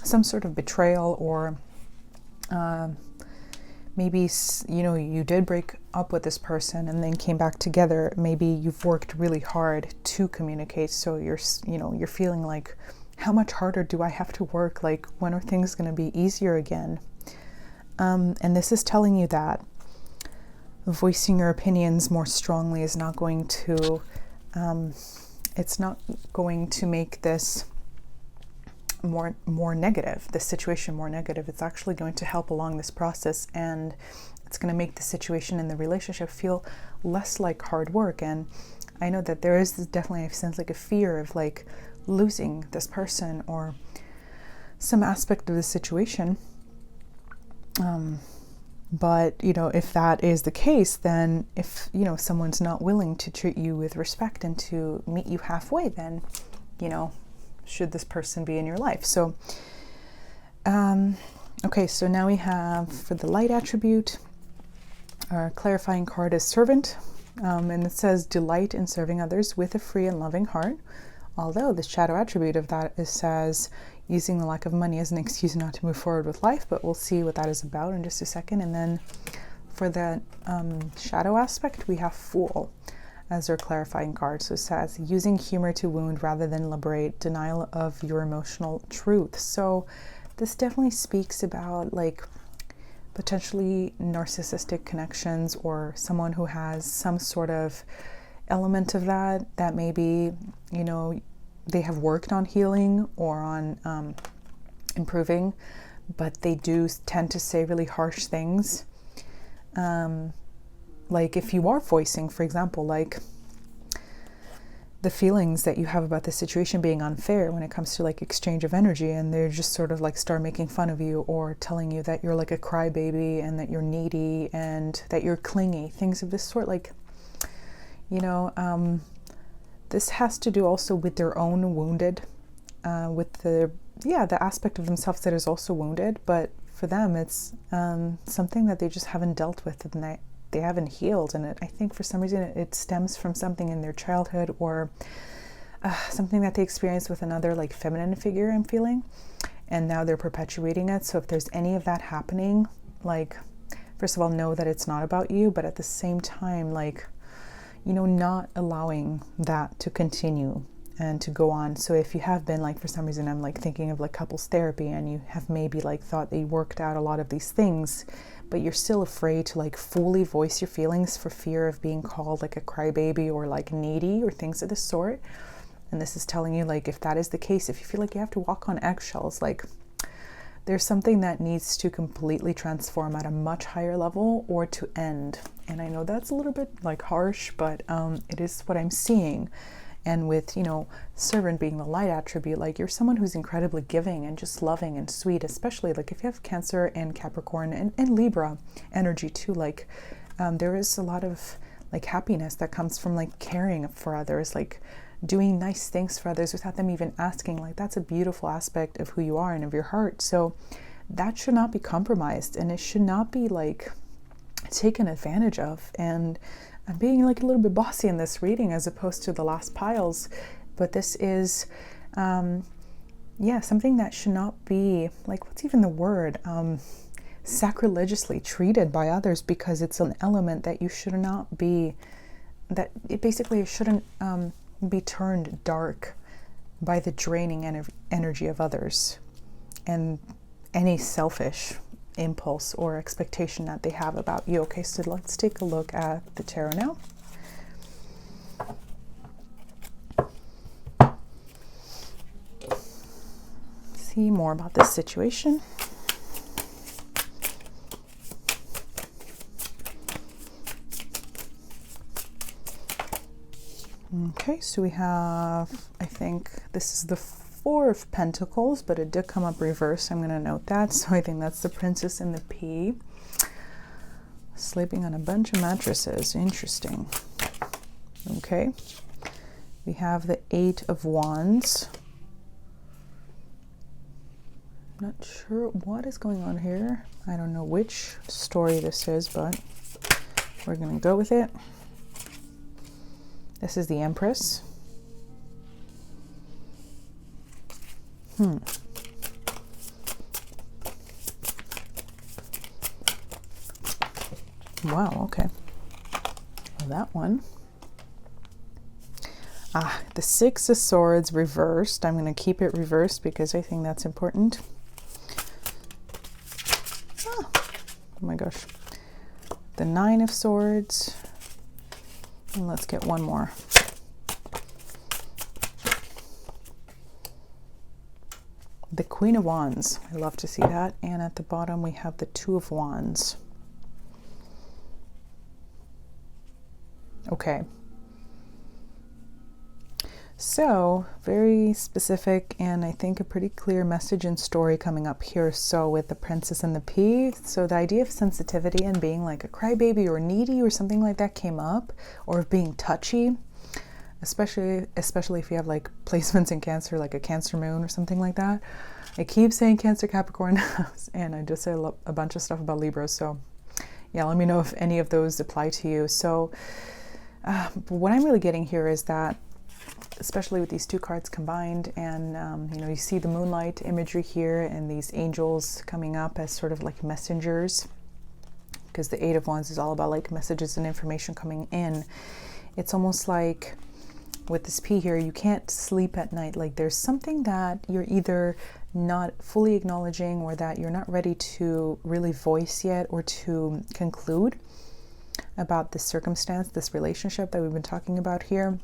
some sort of betrayal, or maybe you did break up with this person and then came back together. Maybe you've worked really hard to communicate, so you're feeling like, how much harder do I have to work? Like, when are things going to be easier again? And this is telling you that voicing your opinions more strongly is not going to it's not going to make this more negative, this situation more negative. It's actually going to help along this process, and it's going to make the situation in the relationship feel less like hard work. And I know that there is definitely, I've sensed like a fear of like losing this person or some aspect of the situation. But if that is the case, then if someone's not willing to treat you with respect and to meet you halfway, then should this person be in your life? So okay, so now we have, for the light attribute, our clarifying card is servant, and it says delight in serving others with a free and loving heart. Although the shadow attribute of that says using the lack of money as an excuse not to move forward with life, but we'll see what that is about in just a second. And then for the shadow aspect, we have Fool as our clarifying card. So it says using humor to wound rather than liberate, denial of your emotional truth. So this definitely speaks about like potentially narcissistic connections, or someone who has some sort of element of that maybe they have worked on healing or on improving, but they do tend to say really harsh things. Like if you are voicing, for example, like the feelings that you have about the situation being unfair when it comes to like exchange of energy, and they're just sort of like start making fun of you or telling you that you're like a crybaby and that you're needy and that you're clingy, things of this sort, like this has to do also with their own wounded, with the aspect of themselves that is also wounded, but for them it's something that they just haven't dealt with and they haven't healed. And I think for some reason it stems from something in their childhood, or something that they experienced with another like feminine figure, I'm feeling, and now they're perpetuating it. So if there's any of that happening, like, first of all, know that it's not about you, but at the same time, like, not allowing that to continue and to go on. So if you have been like, for some reason, I'm like thinking of like couples therapy, and you have maybe like thought that you worked out a lot of these things, but you're still afraid to like fully voice your feelings for fear of being called like a crybaby or like needy or things of the sort. And this is telling you, like, if that is the case, if you feel like you have to walk on eggshells, like there's something that needs to completely transform at a much higher level or to end. And I know that's a little bit like harsh, but it is what I'm seeing. And with, servant being the light attribute, like you're someone who's incredibly giving and just loving and sweet, especially like if you have Cancer and Capricorn and Libra energy too, like there is a lot of like happiness that comes from like caring for others, like doing nice things for others without them even asking. Like that's a beautiful aspect of who you are and of your heart. So that should not be compromised, and it should not be like taken advantage of. And I'm being like a little bit bossy in this reading as opposed to the last piles, but this is something that should not be like, what's even the word, sacrilegiously treated by others, because it's an element that you should not be, that it basically shouldn't be turned dark by the draining energy of others and any selfish impulse or expectation that they have about you. Okay, so let's take a look at the tarot now. See more about this situation. Okay, so we have, I think this is the Four of Pentacles, but it did come up reverse. I'm going to note that. So I think that's the Princess and the Pea. Sleeping on a bunch of mattresses. Interesting. Okay, we have the Eight of Wands. Not sure what is going on here. I don't know which story this is, but we're gonna go with it. This is the Empress. Wow, okay. Well, that one. The Six of Swords reversed. I'm going to keep it reversed because I think that's important. Oh my gosh. The Nine of Swords. And let's get one more. The Queen of Wands. I love to see that. And at the bottom we have the Two of Wands. Okay. So very specific and I think a pretty clear message and story coming up here. So with the Princess and the Pea, so the idea of sensitivity and being like a crybaby or needy or something like that came up, or being touchy, especially if you have like placements in Cancer, like a Cancer moon or something like that. I keep saying Cancer, Capricorn, and I just said a bunch of stuff about Libra. So yeah, let me know if any of those apply to you. So what I'm really getting here is that, especially with these two cards combined, and you know, you see the moonlight imagery here and these angels coming up as sort of like messengers, because the Eight of Wands is all about like messages and information coming in. It's almost like with this P here, you can't sleep at night. Like there's something that you're either not fully acknowledging or that you're not ready to really voice yet or to conclude about this circumstance, this relationship that we've been talking about here.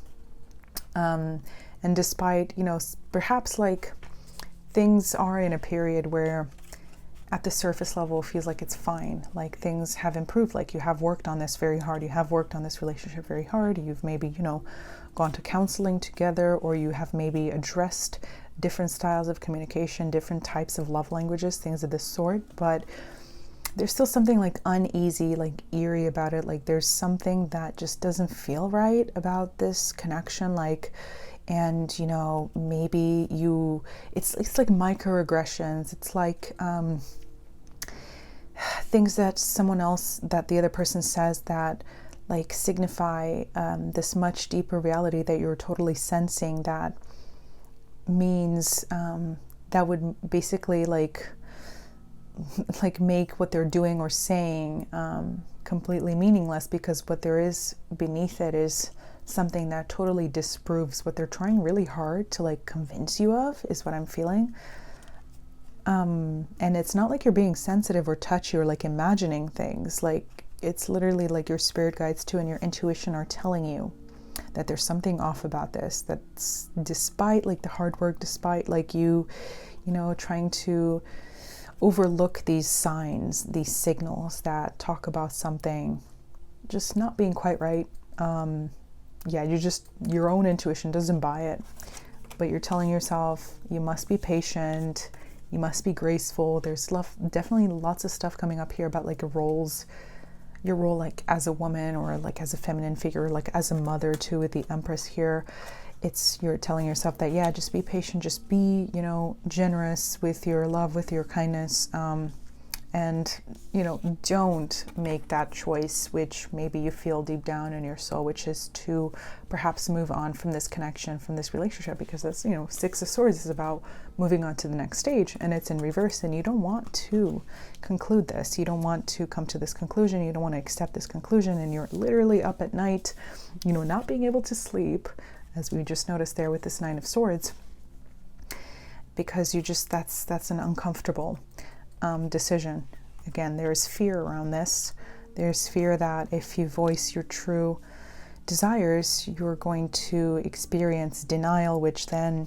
And despite, you know, perhaps like things are in a period where at the surface level it feels like it's fine, like things have improved, like you have worked on this very hard, you have worked on this relationship very hard, you've maybe, you know, gone to counseling together, or you have maybe addressed different styles of communication, different types of love languages, things of this sort, but there's still something like uneasy, like eerie about it. Like there's something that just doesn't feel right about this connection. Like, and you know, maybe it's like microaggressions. It's like things that someone else, that the other person says that like signify this much deeper reality that you're totally sensing, that means that would basically like make what they're doing or saying completely meaningless, because what there is beneath it is something that totally disproves what they're trying really hard to like convince you of, is what I'm feeling. And it's not like you're being sensitive or touchy or like imagining things. Like it's literally like your spirit guides too and your intuition are telling you that there's something off about this, that's despite like the hard work, despite like you know, trying to overlook these signs, these signals that talk about something just not being quite right. Yeah, your own intuition doesn't buy it, but you're telling yourself you must be patient, you must be graceful. There's definitely lots of stuff coming up here about like your role like as a woman or like as a feminine figure, like as a mother too, with the Empress here. You're telling yourself that, yeah, just be patient, just be, you know, generous with your love, with your kindness, and, you know, don't make that choice, which maybe you feel deep down in your soul, which is to perhaps move on from this connection, from this relationship, because that's, you know, Six of Swords is about moving on to the next stage, and it's in reverse, and you don't want to conclude this. You don't want to come to this conclusion. You don't want to accept this conclusion, and you're literally up at night, you know, not being able to sleep, as we just noticed there with this Nine of Swords, because that's an uncomfortable decision. Again, there's fear around this. There's fear that if you voice your true desires, you're going to experience denial, which then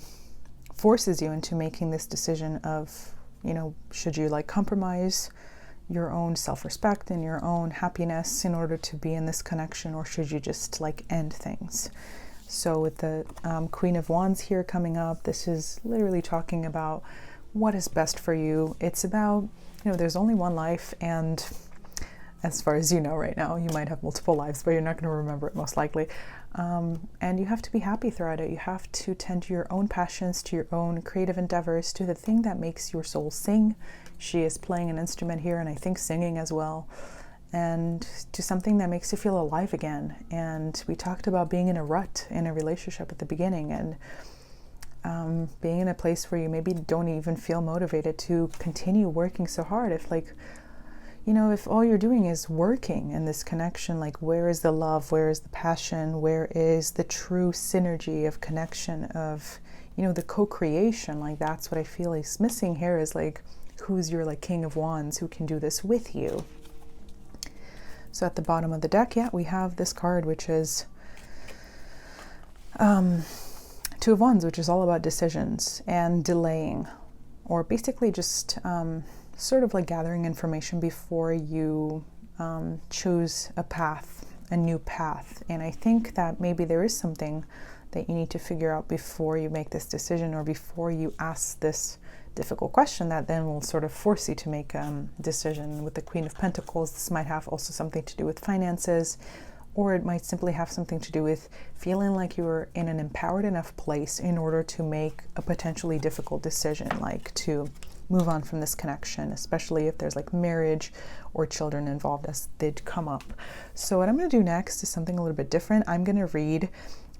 forces you into making this decision of, you know, should you like compromise your own self-respect and your own happiness in order to be in this connection, or should you just like end things? So with the Queen of Wands here coming up, this is literally talking about what is best for you. It's about, you know, there's only one life, and as far as you know right now. You might have multiple lives, but you're not going to remember it most likely. And you have to be happy throughout it. You have to tend to your own passions, to your own creative endeavors, to the thing that makes your soul sing. She is playing an instrument here, and I think singing as well. And to something that makes you feel alive again. And we talked about being in a rut in a relationship at the beginning, and being in a place where you maybe don't even feel motivated to continue working so hard. If if all you're doing is working in this connection, like where is the love, where is the passion, where is the true synergy of connection, of the co-creation? Like that's what I feel is missing here, is like who's your like King of Wands who can do this with you. So at the bottom of the deck, we have this card, which is Two of Wands, which is all about decisions and delaying, or basically just sort of like gathering information before you choose a new path. And I think that maybe there is something that you need to figure out before you make this decision, or before you ask this difficult question that then will sort of force you to make a decision. With the Queen of Pentacles, this might have also something to do with finances, or it might simply have something to do with feeling like you're in an empowered enough place in order to make a potentially difficult decision, like to move on from this connection, especially if there's like marriage or children involved, as they'd come up. So what I'm going to do next is something a little bit different. I'm going to read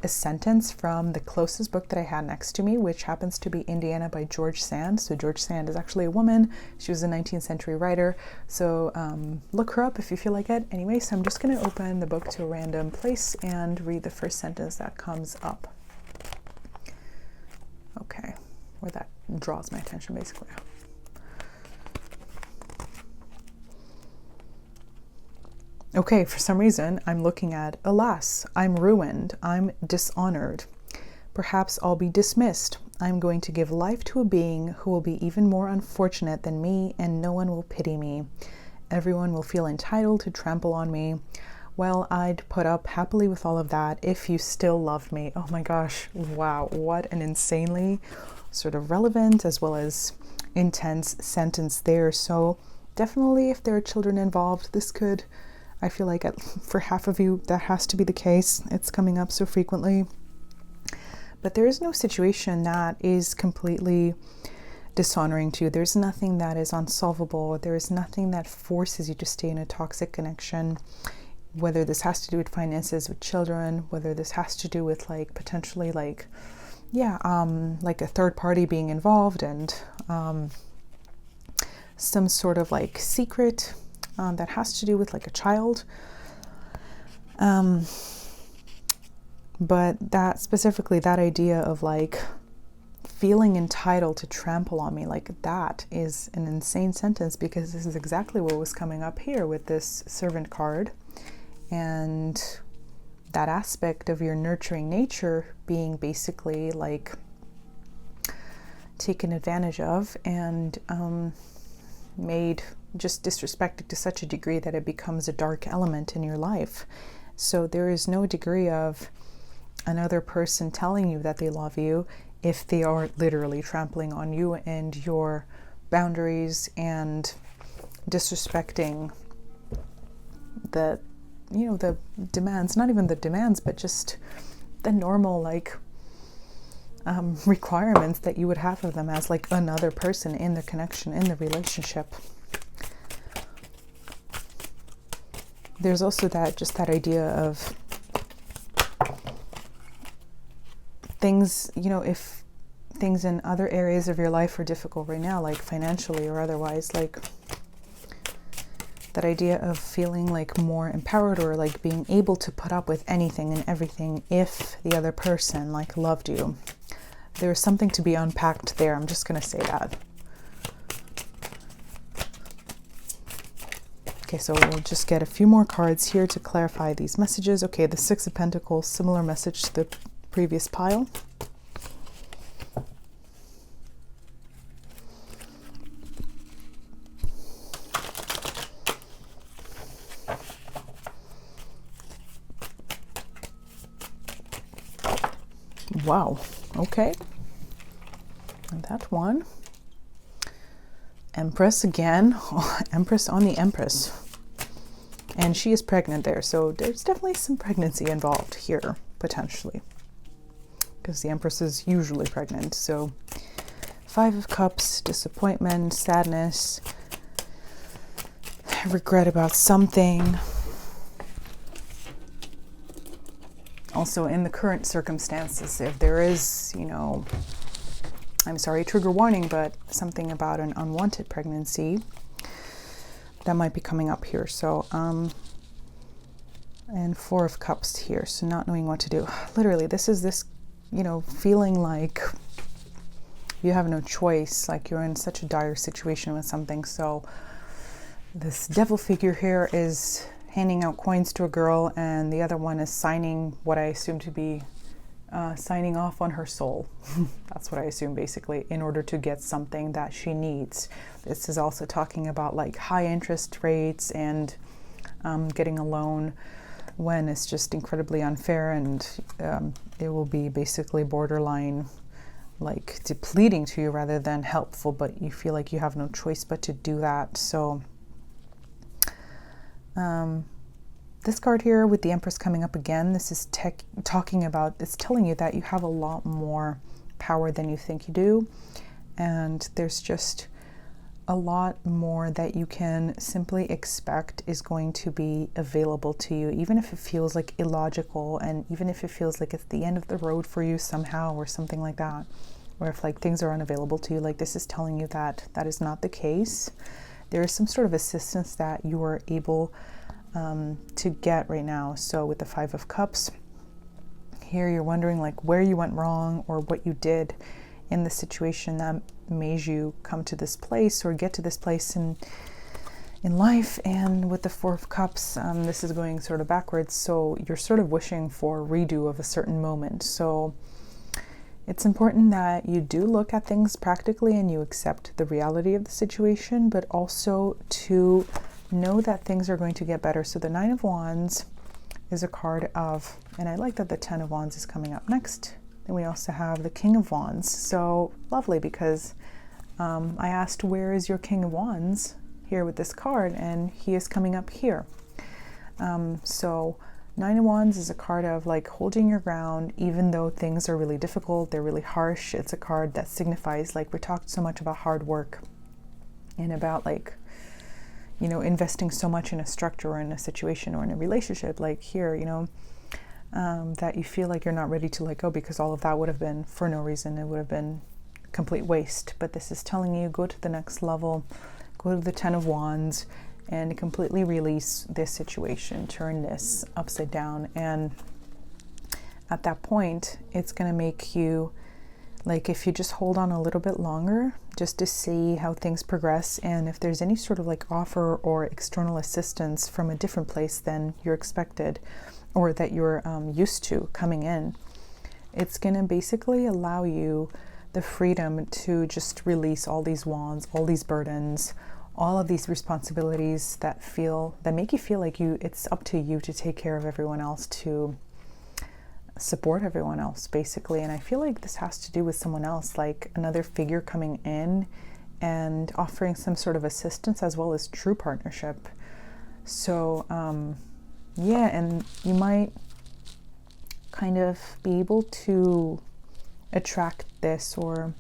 a sentence from the closest book that I had next to me, which happens to be Indiana by George Sand. So George Sand is actually a woman. She was a 19th century writer. So look her up if you feel like it. Anyway, so I'm just going to open the book to a random place and read the first sentence that comes up. Okay, where that draws my attention basically. Okay, for some reason, I'm looking at, alas, I'm ruined, I'm dishonored. Perhaps I'll be dismissed. I'm going to give life to a being who will be even more unfortunate than me, and no one will pity me. Everyone will feel entitled to trample on me. Well, I'd put up happily with all of that if you still loved me. Oh my gosh, wow, what an insanely sort of relevant as well as intense sentence there. So definitely if there are children involved, this could... I feel like for half of you, that has to be the case. It's coming up so frequently. But there is no situation that is completely dishonoring to you. There's nothing that is unsolvable. There is nothing that forces you to stay in a toxic connection, whether this has to do with finances, with children, whether this has to do with like potentially like a third party being involved, and some sort of like secret that has to do with like a child. But that specifically, that idea of like feeling entitled to trample on me, like that is an insane sentence, because this is exactly what was coming up here with this servant card, and that aspect of your nurturing nature being basically like taken advantage of and made just disrespected to such a degree that it becomes a dark element in your life. So there is no degree of another person telling you that they love you if they are literally trampling on you and your boundaries and disrespecting the demands, not even the demands, but just the normal like requirements that you would have of them as like another person in the connection, in the relationship. There's also that idea of things, if things in other areas of your life are difficult right now, like financially or otherwise, like that idea of feeling like more empowered, or like being able to put up with anything and everything if the other person like loved you. There's something to be unpacked there. I'm just going to say that. Okay, so we'll just get a few more cards here to clarify these messages. Okay, the Six of Pentacles, similar message to the previous pile. Wow, okay. And that one. Empress again. Oh, Empress on the Empress. And she is pregnant there, so there's definitely some pregnancy involved here, potentially, because the Empress is usually pregnant. So 5 of Cups, disappointment, sadness, regret about something. Also, in the current circumstances, if there is, you know, I'm sorry, trigger warning, but something about an unwanted pregnancy that might be coming up here. So, and 4 of Cups here. So not knowing what to do. Literally, this is this, you know, feeling like you have no choice, like you're in such a dire situation with something. So this devil figure here is handing out coins to a girl, and the other one is signing what I assume to be signing off on her soul. That's what I assume, basically, in order to get something that she needs. This is also talking about like high interest rates and getting a loan when it's just incredibly unfair, and it will be basically borderline like depleting to you rather than helpful, but you feel like you have no choice but to do that. So this card here with the Empress coming up again, this is talking about, it's telling you that you have a lot more power than you think you do, and there's just a lot more that you can simply expect is going to be available to you, even if it feels like illogical, and even if it feels like it's the end of the road for you somehow or something like that, or if like things are unavailable to you. Like, this is telling you that that is not the case. There is some sort of assistance that you are able to get right now. So with the 5 of Cups here, you're wondering like where you went wrong or what you did in the situation that made you come to this place or get to this place in life. And with the 4 of Cups, this is going sort of backwards. So you're sort of wishing for a redo of a certain moment. So it's important that you do look at things practically and you accept the reality of the situation, but also to know that things are going to get better. So the 9 of Wands is a card of, and I like that the 10 of Wands is coming up next. Then we also have the King of Wands. So lovely, because I asked, where is your King of Wands here with this card? And he is coming up here. So 9 of Wands is a card of like holding your ground, even though things are really difficult, they're really harsh. It's a card that signifies, like, we talked so much about hard work and about like, you know, investing so much in a structure or in a situation or in a relationship. Like here, you know, that you feel like you're not ready to let go because all of that would have been for no reason. It would have been complete waste. But this is telling you, go to the next level, go to the 10 of Wands and completely release this situation, turn this upside down. And at that point, it's going to make you, like, if you just hold on a little bit longer just to see how things progress, and if there's any sort of like offer or external assistance from a different place than you're expected or that you're used to coming in, it's going to basically allow you the freedom to just release all these wands, all these burdens, all of these responsibilities that make you feel like it's up to you to take care of everyone else, to support everyone else, basically. And I feel like this has to do with someone else, like another figure coming in and offering some sort of assistance as well as true partnership. So yeah, and you might kind of be able to attract this, or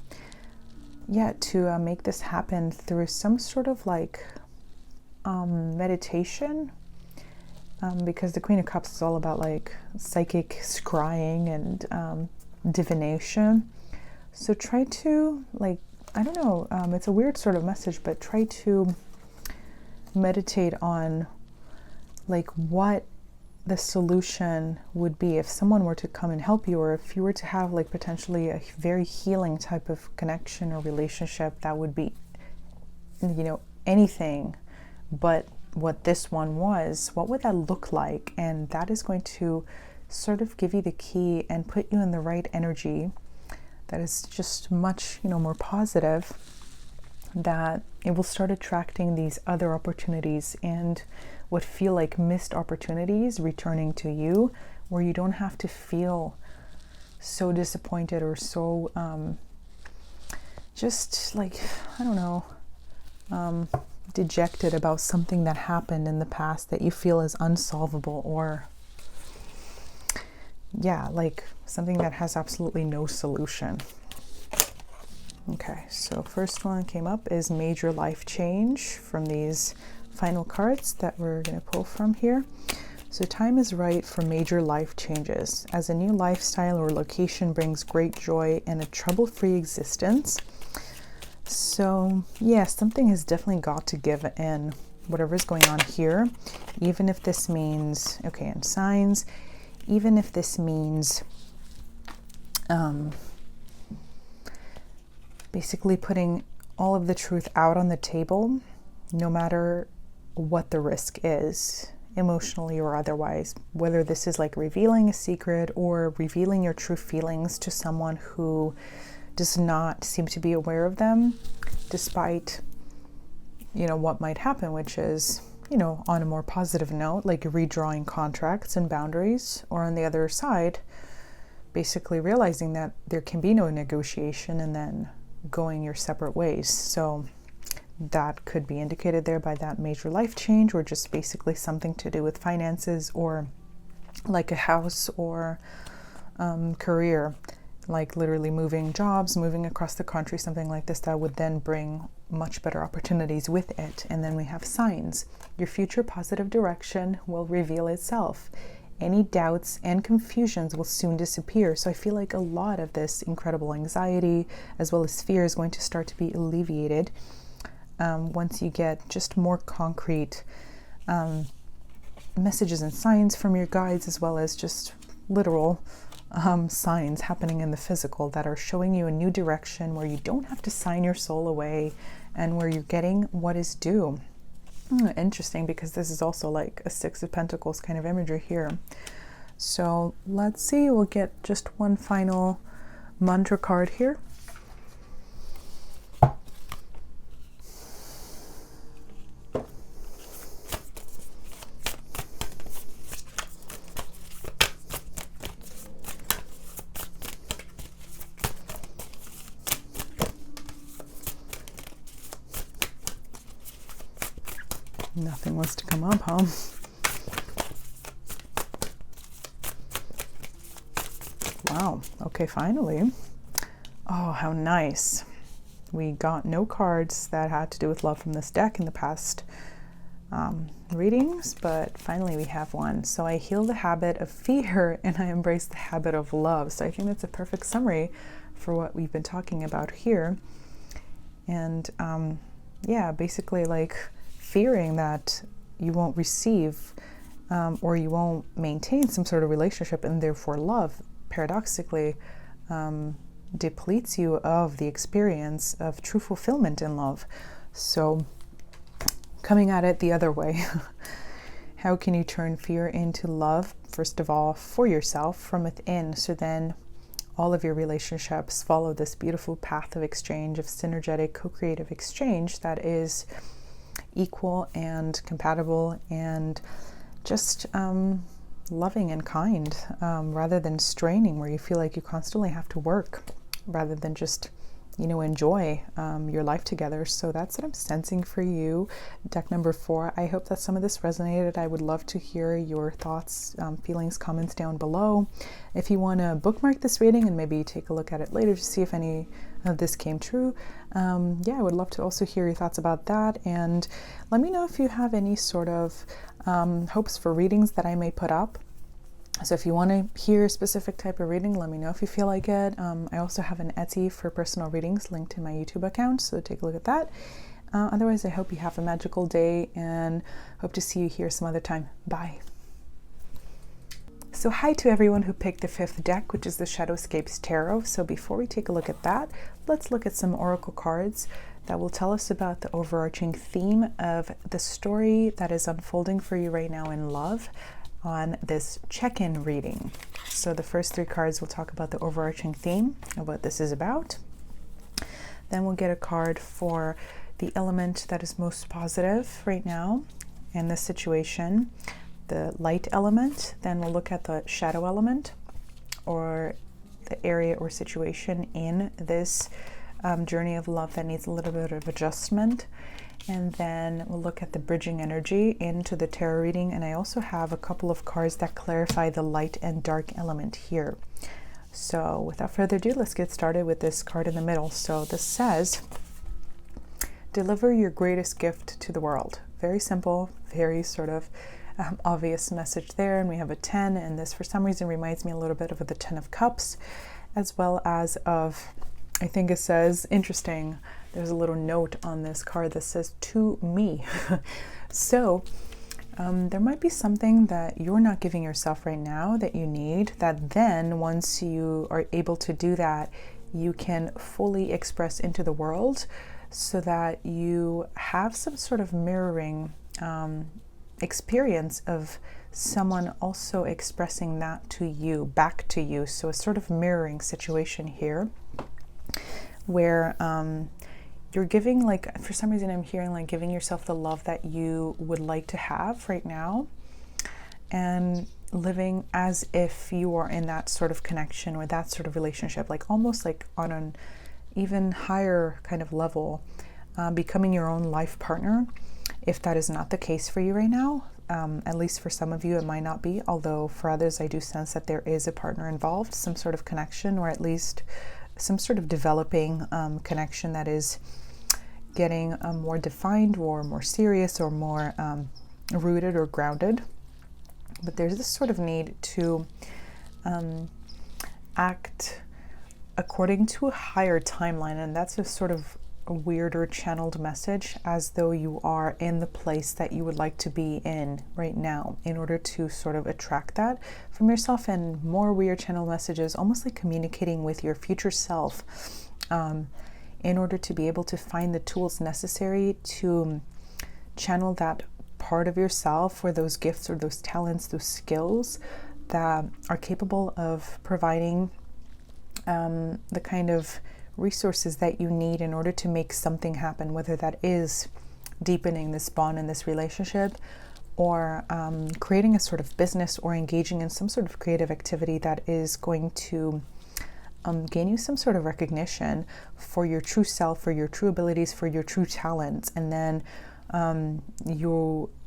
to make this happen through some sort of like meditation, because the Queen of Cups is all about like psychic scrying and divination. So try to, like, I don't know, it's a weird sort of message, but try to meditate on like what the solution would be if someone were to come and help you, or if you were to have like potentially a very healing type of connection or relationship that would be, you know, anything but what this one was. What would that look like? And that is going to sort of give you the key and put you in the right energy that is just much, you know, more positive, that it will start attracting these other opportunities and what feel like missed opportunities returning to you, where you don't have to feel so disappointed or so just like, I don't know, dejected about something that happened in the past that you feel is unsolvable, or yeah, like something that has absolutely no solution. Okay, so first one came up is major life change from these final cards that we're going to pull from here. So time is right for major life changes, as a new lifestyle or location brings great joy and a trouble-free existence. So yeah, something has definitely got to give in, whatever's going on here, even if this means, okay, and signs, even if this means basically putting all of the truth out on the table, no matter what the risk is, emotionally or otherwise, whether this is like revealing a secret or revealing your true feelings to someone who does not seem to be aware of them, despite, you know, what might happen, which is, you know, on a more positive note, like redrawing contracts and boundaries, or on the other side, basically realizing that there can be no negotiation and then going your separate ways. So that could be indicated there by that major life change, or just basically something to do with finances, or like a house or career, like literally moving jobs, moving across the country, something like this that would then bring much better opportunities with it. And then we have signs. Your future positive direction will reveal itself. Any doubts and confusions will soon disappear. So I feel like a lot of this incredible anxiety as well as fear is going to start to be alleviated once you get just more concrete messages and signs from your guides, as well as just literal signs happening in the physical that are showing you a new direction where you don't have to sign your soul away and where you're getting what is due. Interesting, because this is also like a Six of Pentacles kind of imagery here. So let's see, we'll get just one final mantra card here. Nothing wants to come up, huh? Wow. Okay, finally. Oh, how nice. We got no cards that had to do with love from this deck in the past readings, but finally we have one. So I heal the habit of fear and I embrace the habit of love. So I think that's a perfect summary for what we've been talking about here. And yeah, basically like fearing that you won't receive or you won't maintain some sort of relationship, and therefore love paradoxically depletes you of the experience of true fulfillment in love. So coming at it the other way, how can you turn fear into love? First of all, for yourself from within, so then all of your relationships follow this beautiful path of exchange, of synergetic co-creative exchange that is equal and compatible and just loving and kind, rather than straining, where you feel like you constantly have to work rather than just, you know, enjoy your life together. So that's what I'm sensing for you, deck number 4. I hope that some of this resonated. I would love to hear your thoughts, feelings, comments down below. If you want to bookmark this reading and maybe take a look at it later to see if any of this came true, yeah, I would love to also hear your thoughts about that. And let me know if you have any sort of hopes for readings that I may put up. So if you want to hear a specific type of reading, let me know if you feel like it. I also have an Etsy for personal readings linked in my YouTube account, so take a look at that. Otherwise, I hope you have a magical day and hope to see you here some other time. Bye. So hi to everyone who picked the 5th deck, which is the Shadowscapes Tarot. So before we take a look at that, let's look at some oracle cards that will tell us about the overarching theme of the story that is unfolding for you right now in love on this check-in reading. So the first 3 cards will talk about the overarching theme of what this is about. Then we'll get a card for the element that is most positive right now in this situation, the light element. Then we'll look at the shadow element, or the area or situation in this journey of love that needs a little bit of adjustment. And then we'll look at the bridging energy into the tarot reading. And I also have a couple of cards that clarify the light and dark element here. So without further ado, let's get started with this card in the middle. So this says, deliver your greatest gift to the world. Very simple, very sort of obvious message there. And we have a 10, and this for some reason reminds me a little bit of the 10 of Cups, as well as of, I think it says, interesting, there's a little note on this card that says, to me. So there might be something that you're not giving yourself right now that you need, that then once you are able to do that, you can fully express into the world, so that you have some sort of mirroring experience of someone also expressing that to you, back to you. So a sort of mirroring situation here, where you're giving, like, for some reason I'm hearing like giving yourself the love that you would like to have right now, and living as if you are in that sort of connection or that sort of relationship, like almost like on an even higher kind of level, becoming your own life partner. If that is not the case for you right now, at least for some of you it might not be, although for others I do sense that there is a partner involved, some sort of connection, or at least some sort of developing connection that is getting more defined or more serious or more rooted or grounded. But there's this sort of need to act according to a higher timeline, and that's a sort of a weirder channeled message, as though you are in the place that you would like to be in right now, in order to sort of attract that from yourself. And more weird channel messages, almost like communicating with your future self, in order to be able to find the tools necessary to channel that part of yourself, or those gifts or those talents, those skills that are capable of providing the kind of resources that you need in order to make something happen, whether that is deepening this bond in this relationship, or creating a sort of business, or engaging in some sort of creative activity that is going to gain you some sort of recognition for your true self, for your true abilities, for your true talents. And then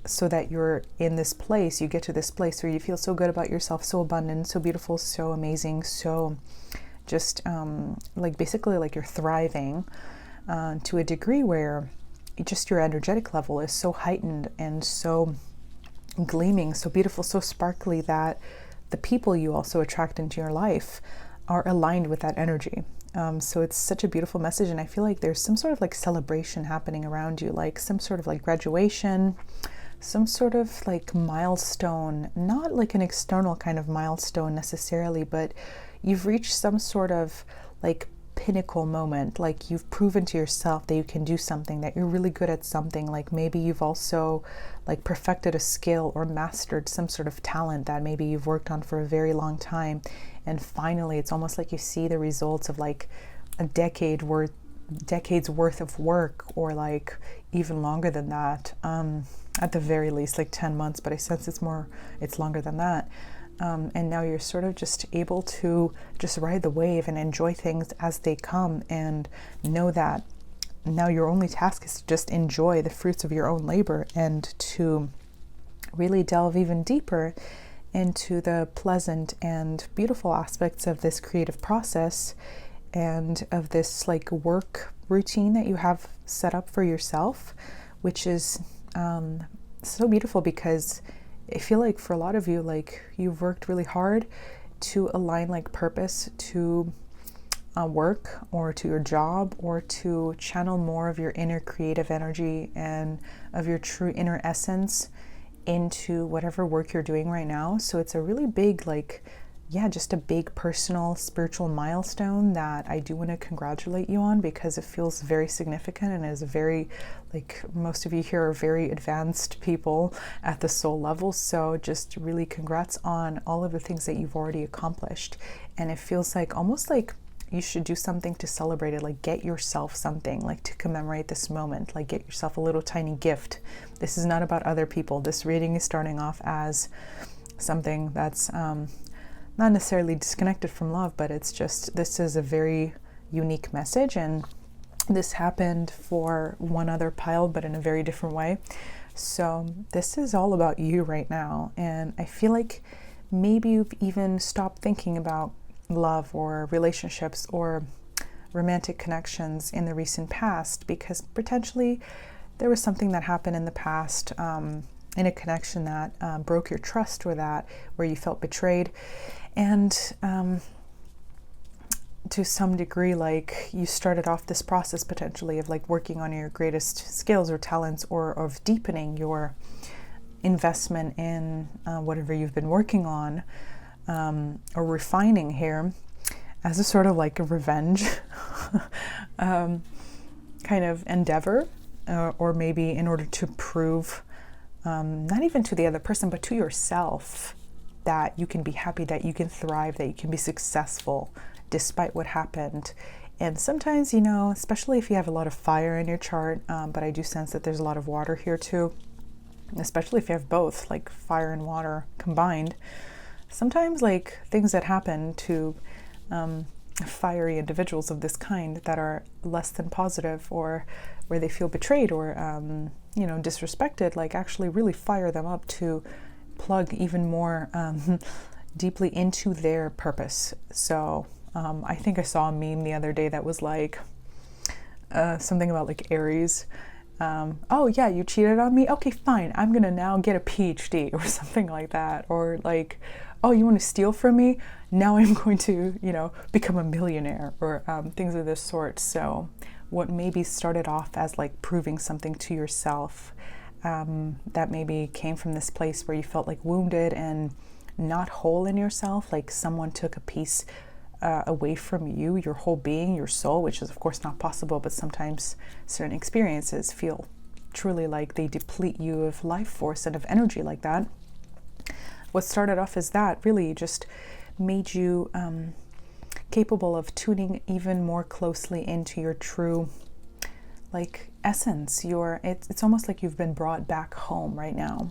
so that you're in this place, you get to this place where you feel so good about yourself, so abundant, so beautiful, so amazing, so just like basically like you're thriving to a degree where just your energetic level is so heightened and so gleaming, so beautiful, so sparkly, that the people you also attract into your life are aligned with that energy. So it's such a beautiful message, and I feel like there's some sort of like celebration happening around you, like some sort of like graduation, some sort of like milestone, not like an external kind of milestone necessarily, but you've reached some sort of like pinnacle moment, like you've proven to yourself that you can do something, that you're really good at something. Like maybe you've also like perfected a skill or mastered some sort of talent that maybe you've worked on for a very long time, and finally it's almost like you see the results of like a decades worth of work, or like even longer than that, at the very least like 10 months, but I sense it's longer than that. And now you're sort of just able to just ride the wave and enjoy things as they come, and know that now your only task is to just enjoy the fruits of your own labor, and to really delve even deeper into the pleasant and beautiful aspects of this creative process, and of this like work routine that you have set up for yourself, which is so beautiful, because I feel like for a lot of you, like you've worked really hard to align like purpose to work, or to your job, or to channel more of your inner creative energy and of your true inner essence into whatever work you're doing right now. So it's a really big, like, yeah, just a big personal spiritual milestone that I do want to congratulate you on, because it feels very significant and is very, like, most of you here are very advanced people at the soul level. So just really congrats on all of the things that you've already accomplished. And it feels like almost like you should do something to celebrate it, like get yourself something, like to commemorate this moment, like get yourself a little tiny gift. This is not about other people. This reading is starting off as something that's not necessarily disconnected from love, but it's just, this is a very unique message, and this happened for one other pile, but in a very different way. So this is all about you right now. And I feel like maybe you've even stopped thinking about love or relationships or romantic connections in the recent past, because potentially there was something that happened in the past, in a connection that broke your trust, or that where you felt betrayed. And to some degree, like, you started off this process potentially of like working on your greatest skills or talents, or of deepening your investment in whatever you've been working on, or refining here, as a sort of like a revenge kind of endeavor, or maybe in order to prove, not even to the other person, but to yourself, that you can be happy, that you can thrive, that you can be successful despite what happened. And sometimes, especially if you have a lot of fire in your chart, but I do sense that there's a lot of water here too, especially if you have both, like fire and water combined. Sometimes, like, things that happen to fiery individuals of this kind that are less than positive, or where they feel betrayed or disrespected, like, actually really fire them up to plug even more deeply into their purpose. So I think I saw a meme the other day that was like something about like Aries. Oh yeah, you cheated on me? Okay, fine. I'm gonna now get a PhD or something like that. Or like, oh, you want to steal from me? Now I'm going to, become a millionaire, or things of this sort. So what maybe started off as like proving something to yourself, that maybe came from this place where you felt like wounded and not whole in yourself, like someone took a piece away from you, your whole being, your soul, which is of course not possible, but sometimes certain experiences feel truly like they deplete you of life force and of energy like that. What started off as that really just made you capable of tuning even more closely into your true like essence. It's almost like you've been brought back home right now.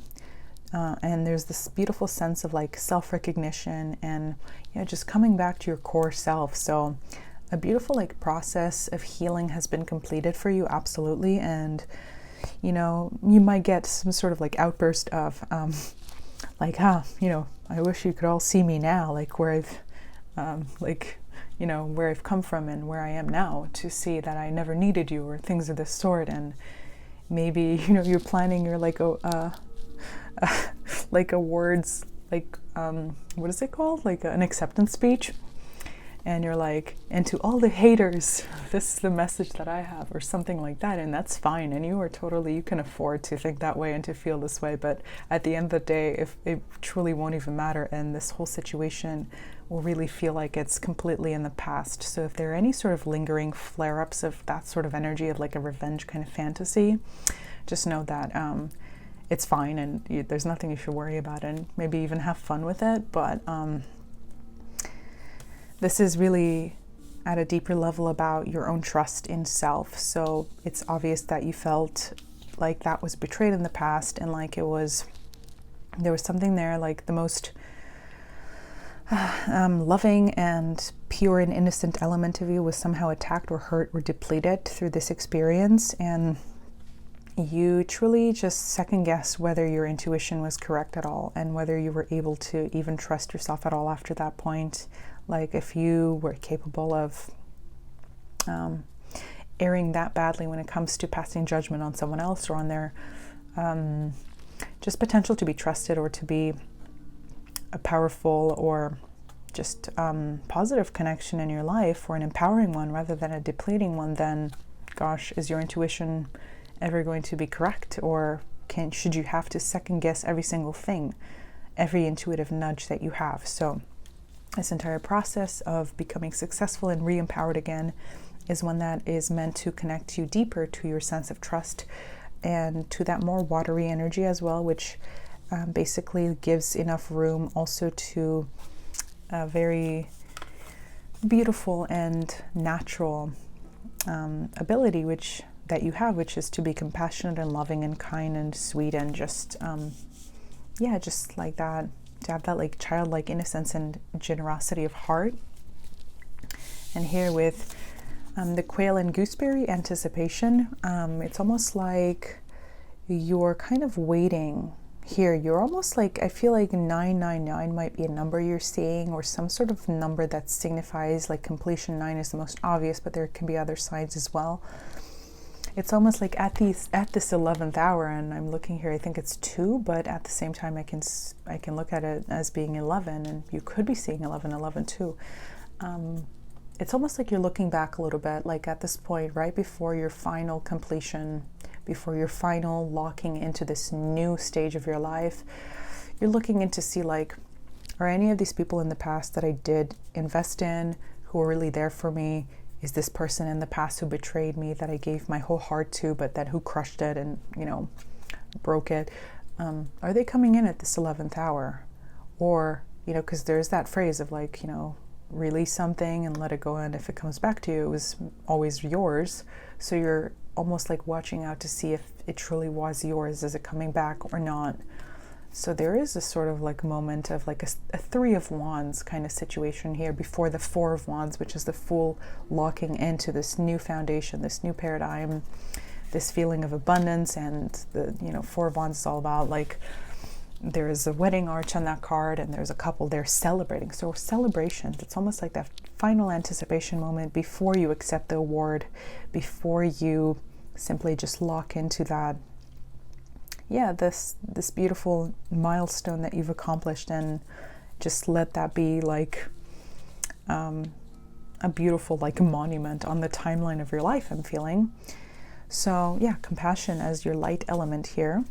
And there's this beautiful sense of like self-recognition and just coming back to your core self. So a beautiful like process of healing has been completed for you, absolutely. And you might get some sort of like outburst of like, I wish you could all see me now, like where I've where I've come from and where I am now, to see that I never needed you, or things of this sort. And maybe you're planning your like like a words, like what is it called, like an acceptance speech, and you're like, and to all the haters, this is the message that I have, or something like that. And that's fine, and you can afford to think that way and to feel this way. But at the end of the day, if it truly won't even matter, and this whole situation will really feel like it's completely in the past. So if there are any sort of lingering flare-ups of that sort of energy, of like a revenge kind of fantasy, just know that it's fine, and there's nothing you should worry about, and maybe even have fun with it. But this is really at a deeper level about your own trust in self. So it's obvious that you felt like that was betrayed in the past, and like there was something there, like the most loving and pure and innocent element of you was somehow attacked or hurt or depleted through this experience. And you truly just second guessed whether your intuition was correct at all, and whether you were able to even trust yourself at all after that point. Like if you were capable of erring that badly when it comes to passing judgment on someone else, or on their just potential to be trusted, or to be a powerful or just positive connection in your life, or an empowering one rather than a depleting one, then gosh, is your intuition ever going to be correct? Or should you have to second guess every single thing, every intuitive nudge that you have? So this entire process of becoming successful and re-empowered again is one that is meant to connect you deeper to your sense of trust, and to that more watery energy as well, which basically gives enough room also to a very beautiful and natural ability that you have, which is to be compassionate and loving and kind and sweet, and just just like that, to have that like childlike innocence and generosity of heart. And here with The quail and gooseberry, anticipation. It's almost like you're kind of waiting here. You're almost like, I feel like 999 might be a number you're seeing, or some sort of number that signifies like completion. 9 is the most obvious, but there can be other signs as well. It's almost like at this 11th hour, and I'm looking here, I think it's 2, but at the same time I can look at it as being 11, and you could be seeing 11 too. It's almost like you're looking back a little bit, like at this point, right before your final completion, before your final locking into this new stage of your life. You're looking in to see, like, are any of these people in the past that I did invest in, who were really there for me? Is this person in the past who betrayed me, that I gave my whole heart to, but then who crushed it and, broke it? Are they coming in at this 11th hour? Or, because there's that phrase of like, release something and let it go, and if it comes back to you, it was always yours. So you're almost like watching out to see if it truly was yours. Is it coming back or not? So there is a sort of like moment of like a 3 of Wands kind of situation here before the 4 of Wands, which is the full locking into this new foundation, this new paradigm, this feeling of abundance. And the 4 of Wands is all about like, there's a wedding arch on that card, and there's a couple there celebrating. So celebrations, it's almost like that final anticipation moment before you accept the award, before you simply just lock into that, this beautiful milestone that you've accomplished, and just let that be like a beautiful like monument on the timeline of your life, I'm feeling. So compassion as your light element here,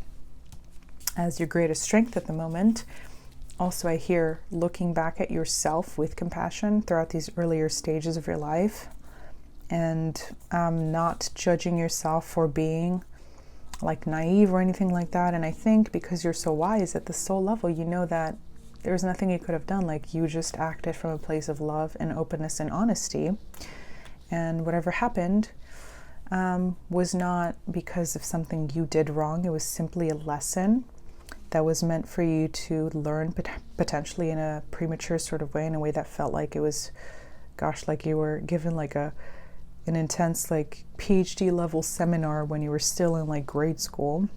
as your greatest strength at the moment. Also, I hear looking back at yourself with compassion throughout these earlier stages of your life, and not judging yourself for being like naive or anything like that. And I think because you're so wise at the soul level, you know that there's nothing you could have done. Like, you just acted from a place of love and openness and honesty, and whatever happened was not because of something you did wrong. It was simply a lesson that was meant for you to learn, potentially in a premature sort of way, in a way that felt like it was, like you were given like an intense like PhD level seminar when you were still in like grade school.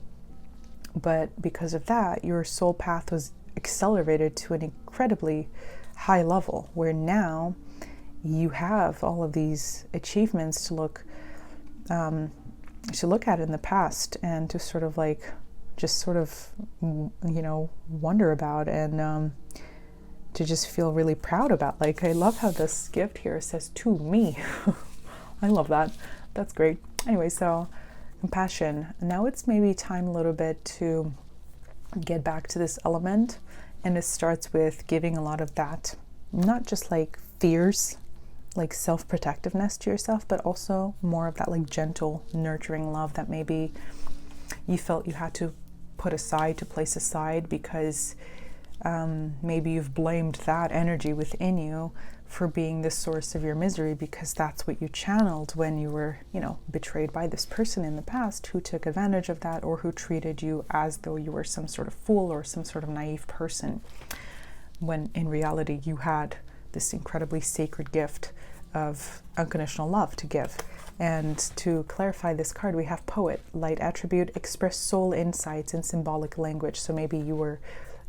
But because of that, your soul path was accelerated to an incredibly high level, where now you have all of these achievements to look at in the past, and to sort of like wonder about, and to just feel really proud about. Like, I love how this gift here says to me. I love that. That's great. Anyway, so compassion. Now it's maybe time a little bit to get back to this element, and it starts with giving a lot of that, not just like fears, like self-protectiveness to yourself, but also more of that like gentle, nurturing love that maybe you felt you had to put aside, to place aside, because maybe you've blamed that energy within you for being the source of your misery, because that's what you channeled when you were, betrayed by this person in the past who took advantage of that, or who treated you as though you were some sort of fool or some sort of naive person, when in reality you had this incredibly sacred gift of unconditional love to give. And to clarify this card, we have poet, light attribute, express soul insights in symbolic language. So maybe you were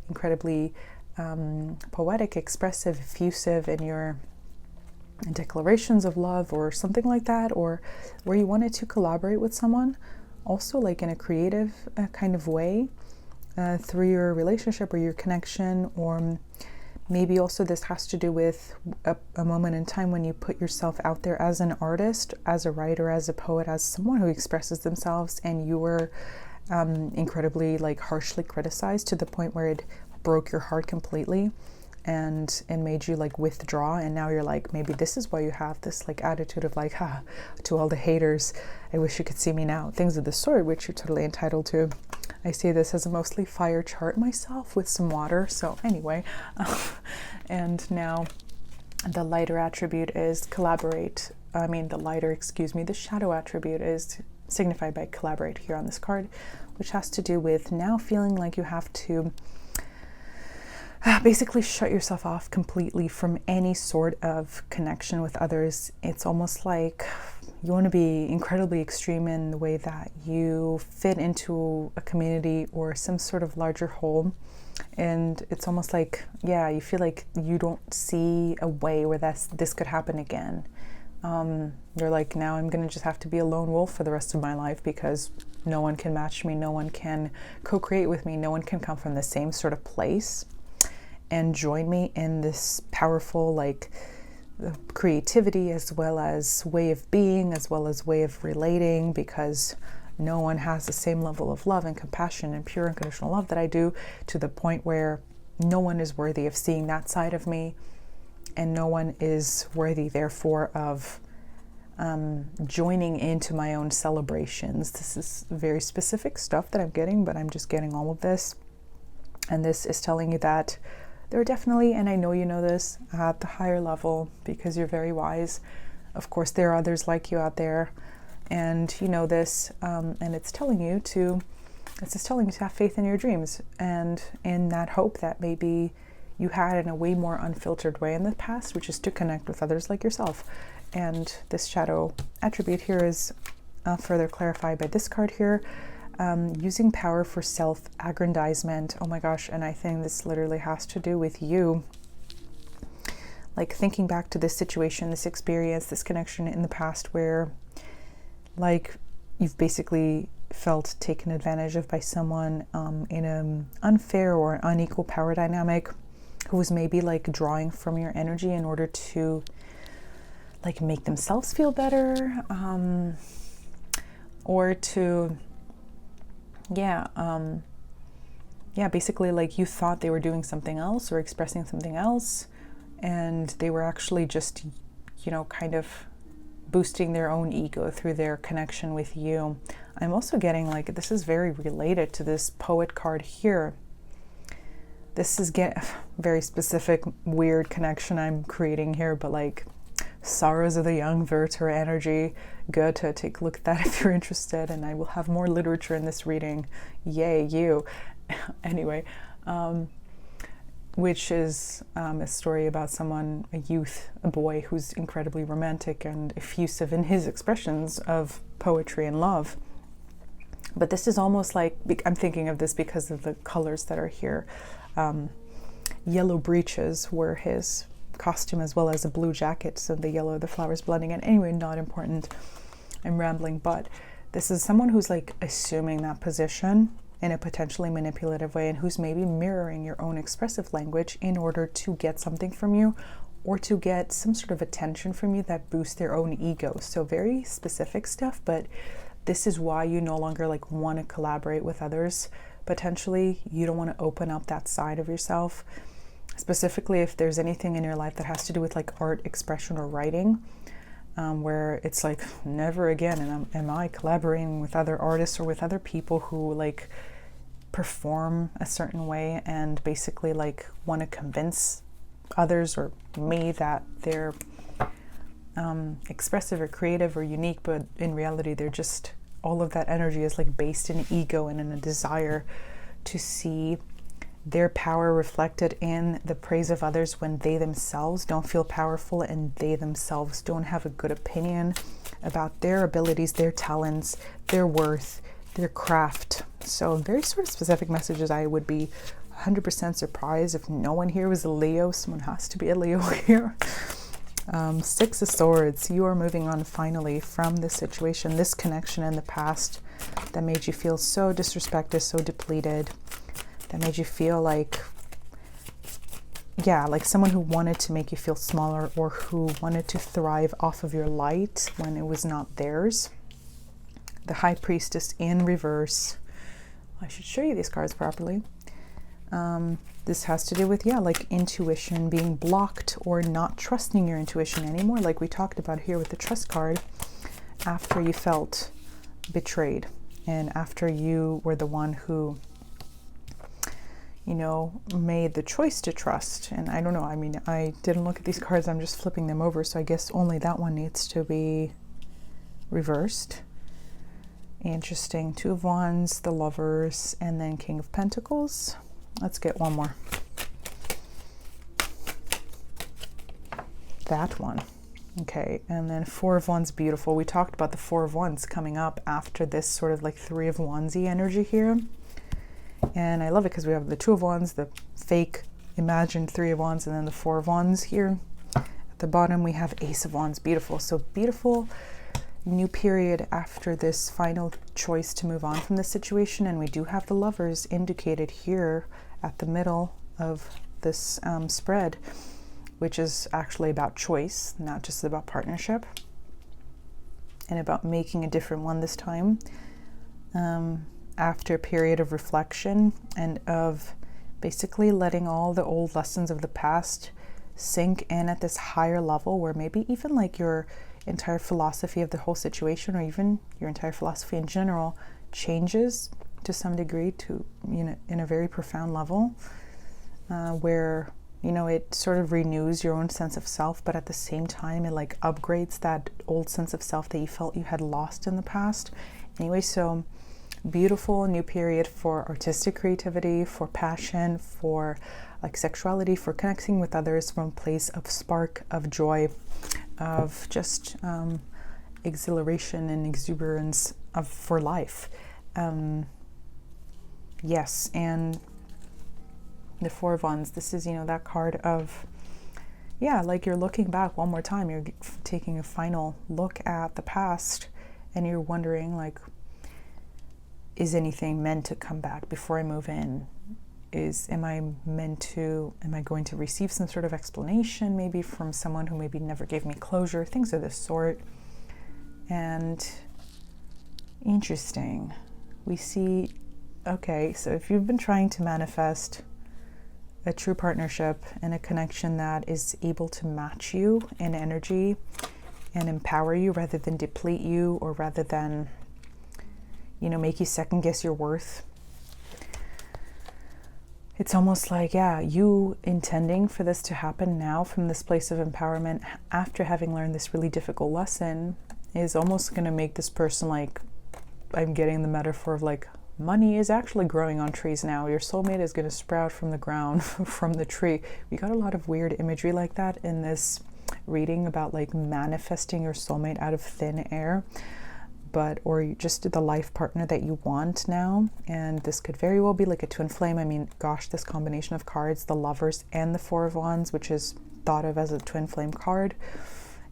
incredibly poetic, expressive, effusive in your declarations of love, or something like that, or where you wanted to collaborate with someone, also like in a creative kind of way, through your relationship or your connection. Or maybe also this has to do with a moment in time when you put yourself out there as an artist, as a writer, as a poet, as someone who expresses themselves, and you were incredibly like harshly criticized to the point where it broke your heart completely, and made you like withdraw. And now you're like, maybe this is why you have this like attitude of like, to all the haters, I wish you could see me now, things of the sort, which you're totally entitled to. I see this as a mostly fire chart myself with some water. So anyway, and now the lighter attribute is collaborate. The shadow attribute is signified by collaborate here on this card, which has to do with now feeling like you have to basically shut yourself off completely from any sort of connection with others. It's almost like you want to be incredibly extreme in the way that you fit into a community or some sort of larger whole. And it's almost like, yeah, you feel like you don't see a way where this could happen again. You're like, now I'm going to just have to be a lone wolf for the rest of my life because no one can match me, no one can co-create with me, no one can come from the same sort of place and join me in this powerful, like, creativity as well as way of being, as well as way of relating, because no one has the same level of love and compassion and pure unconditional love that I do, to the point where no one is worthy of seeing that side of me, and no one is worthy, therefore, of joining into my own celebrations. This is very specific stuff that I'm getting, but I'm just getting all of this. And this is telling you that there are definitely, and I know you know this at the higher level because you're very wise, of course there are others like you out there, and you know this, and it's telling you to have faith in your dreams, and in that hope that maybe you had in a way more unfiltered way in the past, which is to connect with others like yourself. And this shadow attribute here is further clarified by this card here, using power for self-aggrandizement. Oh my gosh, and I think this literally has to do with you. Like thinking back to this situation, this experience, this connection in the past where like you've basically felt taken advantage of by someone in an unfair or unequal power dynamic, who was maybe like drawing from your energy in order to like make themselves feel better, or to basically like you thought they were doing something else or expressing something else, and they were actually just, you know, kind of boosting their own ego through their connection with you. I'm also getting like, this is very related to this poet card here. This is very specific, weird connection I'm creating here, but like Sorrows of the Young Werther energy. Go to take a look at that if you're interested, and I will have more literature in this reading. Yay, you. Anyway, which is a story about someone, a youth, a boy who's incredibly romantic and effusive in his expressions of poetry and love. But this is almost like, I'm thinking of this because of the colors that are here. Yellow breeches were his costume, as well as a blue jacket, so the yellow, the flowers blending in. Anyway, not important. I'm rambling, but this is someone who's like assuming that position in a potentially manipulative way, and who's maybe mirroring your own expressive language in order to get something from you, or to get some sort of attention from you that boosts their own ego. So very specific stuff, but this is why you no longer like want to collaborate with others. Potentially you don't want to open up that side of yourself, specifically if there's anything in your life that has to do with like art, expression, or writing, where it's like never again and am I collaborating with other artists or with other people who like perform a certain way and basically like want to convince others or me that they're expressive or creative or unique, but in reality they're just, all of that energy is like based in ego and in a desire to see their power reflected in the praise of others when they themselves don't feel powerful and they themselves don't have a good opinion about their abilities, their talents, their worth, their craft. So very sort of specific messages. I would be 100% surprised if no one here was a Leo. Someone has to be a Leo here. Six of Swords. You are moving on finally from this situation, this connection in the past that made you feel so disrespected, so depleted, that made you feel like, yeah, like someone who wanted to make you feel smaller, or who wanted to thrive off of your light when it was not theirs. The High Priestess in reverse. I should show you these cards properly. This has to do with, yeah, like intuition being blocked or not trusting your intuition anymore, like we talked about here with the trust card, after you felt betrayed and after you were the one who, you know, made the choice to trust. And I don't know, I mean, I didn't look at these cards, I'm just flipping them over, so I guess only that one needs to be reversed. Interesting. Two of Wands, the Lovers, and then King of Pentacles. Let's get one more. that one. Okay, and then Four of Wands, beautiful. We talked about the Four of Wands coming up after this sort of like Three of Wands-y energy here. And I love it because we have the Two of Wands, the fake imagined Three of Wands, and then the Four of Wands here. At the bottom we have Ace of Wands, beautiful. So beautiful new period after this final choice to move on from the situation. And we do have the Lovers indicated here at the middle of this spread, which is actually about choice, not just about partnership, and about making a different one this time. After a period of reflection and of basically letting all the old lessons of the past sink in at this higher level, where maybe even like your entire philosophy of the whole situation, or even your entire philosophy in general, changes to some degree to, you know, in a very profound level, where, you know, it sort of renews your own sense of self, but at the same time it like upgrades that old sense of self that you felt you had lost in the past. Anyway, so beautiful new period for artistic creativity, for passion, for like sexuality, for connecting with others from a place of spark, of joy, of just exhilaration and exuberance for life. Yes, and the Four of Wands, this is, you know, that card of, yeah, like you're looking back one more time, you're taking a final look at the past, and you're wondering, like, is anything meant to come back before I move in? Am I going to receive some sort of explanation, maybe from someone who maybe never gave me closure, things of this sort. And interesting, we see, okay, so if you've been trying to manifest a true partnership and a connection that is able to match you in energy and empower you rather than deplete you, or rather than, you know, make you second guess your worth, it's almost like, yeah, you intending for this to happen now from this place of empowerment after having learned this really difficult lesson is almost going to make this person, like, I'm getting the metaphor of like money is actually growing on trees now. Your soulmate is going to sprout from the ground, from the tree. We got a lot of weird imagery like that in this reading about like manifesting your soulmate out of thin air. Or just the life partner that you want now. And this could very well be like a twin flame. I mean, gosh, this combination of cards, the Lovers and the Four of Wands, which is thought of as a twin flame card,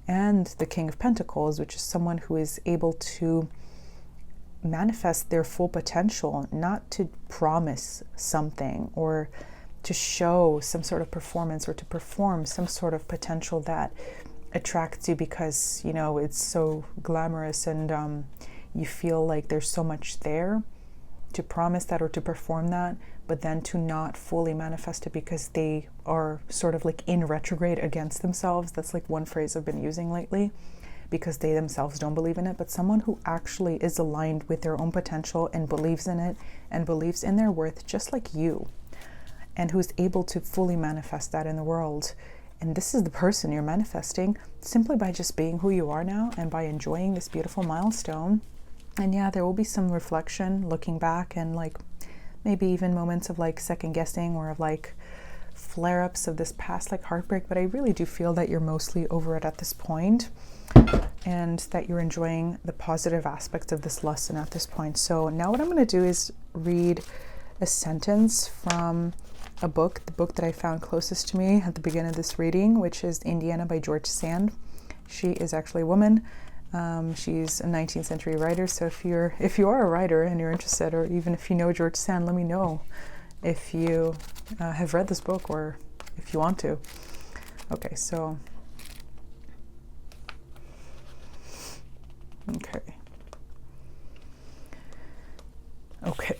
and the King of Pentacles, which is someone who is able to manifest their full potential, not to promise something or to show some sort of performance or to perform some sort of potential that attracts you because, you know, it's so glamorous and you feel like there's so much there to promise that or to perform that, but then to not fully manifest it because they are sort of like in retrograde against themselves. That's like one phrase I've been using lately, because they themselves don't believe in it. But someone who actually is aligned with their own potential and believes in it and believes in their worth just like you, and who's able to fully manifest that in the world. And this is the person you're manifesting simply by just being who you are now and by enjoying this beautiful milestone. And yeah, there will be some reflection looking back, and like maybe even moments of like second guessing or of like flare-ups of this past like heartbreak. But I really do feel that you're mostly over it at this point, and that you're enjoying the positive aspects of this lesson at this point. So now what I'm going to do is read a sentence from the book that I found closest to me at the beginning of this reading, which is Indiana by George Sand. She is actually a woman. She's a 19th century writer. So if you are a writer and you're interested, or even if you know George Sand, let me know if you have read this book or if you want to. Okay, so okay,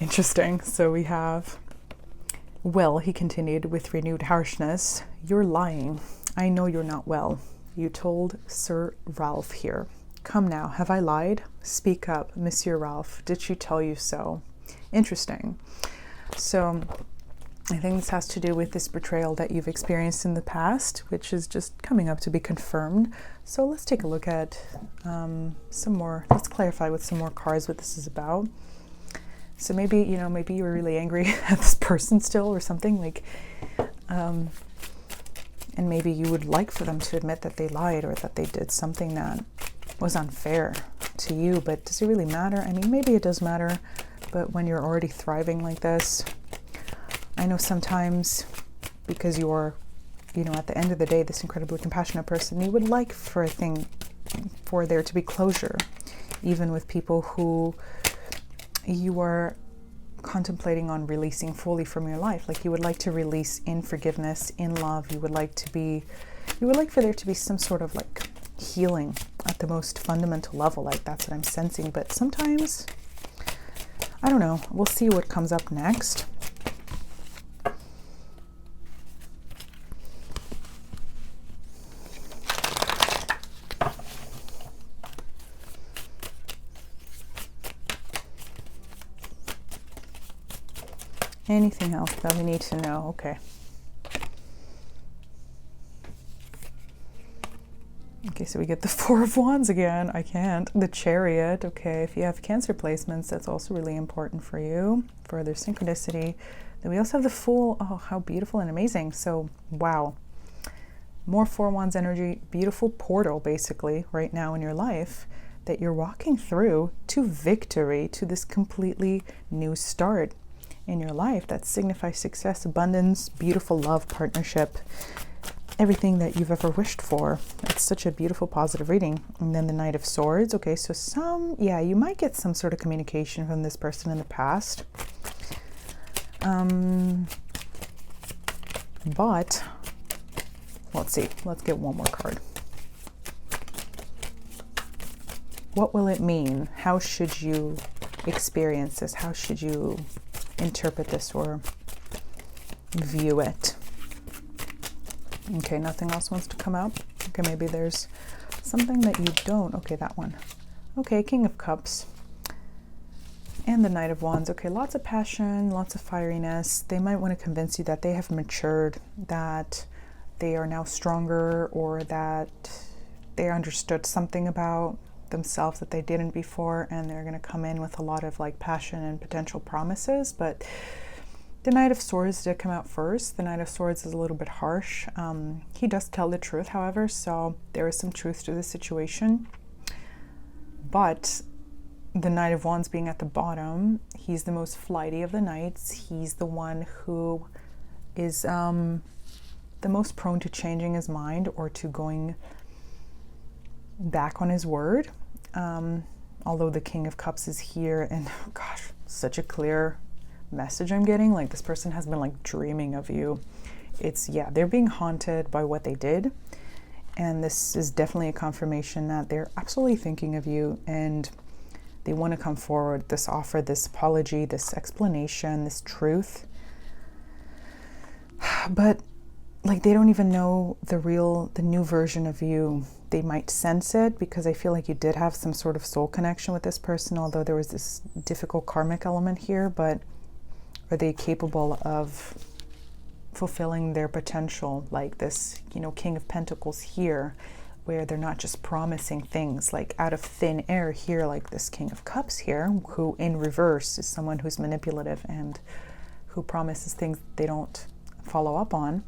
interesting. So we have, well, he continued with renewed harshness, "You're lying. I know you're not well. You told Sir Ralph here. Come now, have I lied? Speak up, Monsieur Ralph. Did she tell you so?" Interesting. So I think this has to do with this betrayal that you've experienced in the past, which is just coming up to be confirmed. So let's take a look at some more. Let's clarify with some more cards what this is about. So maybe, you know, maybe you were really angry at this person still or something, like, And maybe you would like for them to admit that they lied or that they did something that was unfair to you, but does it really matter? I mean, maybe it does matter, but when you're already thriving like this, I know sometimes because you're, at the end of the day, this incredibly compassionate person, you would like for there to be closure, even with people who you are contemplating on releasing fully from your life. Like you would like to release in forgiveness, in love. You would like for there to be some sort of like healing at the most fundamental level. Like that's what I'm sensing. But sometimes, I don't know, we'll see what comes up next. Anything else that we need to know? Okay. Okay, so we get the Four of Wands again. I can't. The Chariot. Okay, if you have Cancer placements, that's also really important for you. Further synchronicity. Then we also have the Fool. Oh, how beautiful and amazing. So, wow. More Four of Wands energy. Beautiful portal, basically, right now in your life that you're walking through to victory, to this completely new start in your life that signifies success, abundance, beautiful love, partnership, everything that you've ever wished for. It's such a beautiful, positive reading. And then the Knight of Swords. Okay, so you might get some sort of communication from this person in the past. But let's see. Let's get one more card. What will it mean? How should you experience this? How should you interpret this or view it? Okay, nothing else wants to come out. Okay, maybe there's something that you don't. Okay, that one. Okay, King of Cups and the Knight of Wands. Okay, lots of passion, lots of fieriness. They might want to convince you that they have matured, that they are now stronger, or that they understood something about themselves that they didn't before, and they're going to come in with a lot of like passion and potential promises. But the Knight of Swords did come out first. The Knight of Swords is a little bit harsh. He does tell the truth, however, so there is some truth to the situation. But the Knight of Wands being at the bottom, he's the most flighty of the knights. He's the one who is the most prone to changing his mind or to going back on his word. Although the King of Cups is here, and gosh, such a clear message I'm getting. Like this person has been like dreaming of you. They're being haunted by what they did, and this is definitely a confirmation that they're absolutely thinking of you, and they want to come forward, this offer, this apology, this explanation, this truth. But like they don't even know the new version of you. They might sense it because I feel like you did have some sort of soul connection with this person, although there was this difficult karmic element here. But are they capable of fulfilling their potential? Like this, King of Pentacles here, where they're not just promising things like out of thin air here, like this King of Cups here, who in reverse is someone who's manipulative and who promises things they don't follow up on.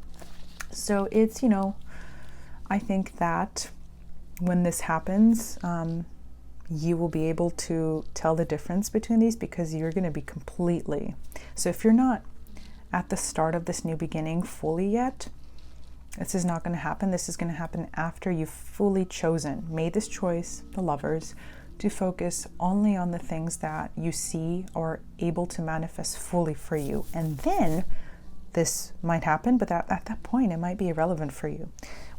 So it's, I think that when this happens, you will be able to tell the difference between these, because you're going to be completely. So if you're not at the start of this new beginning fully yet, this is not going to happen. This is going to happen after you've fully made this choice, the Lovers, to focus only on the things that you see are able to manifest fully for you. And then this might happen, but at that point, it might be irrelevant for you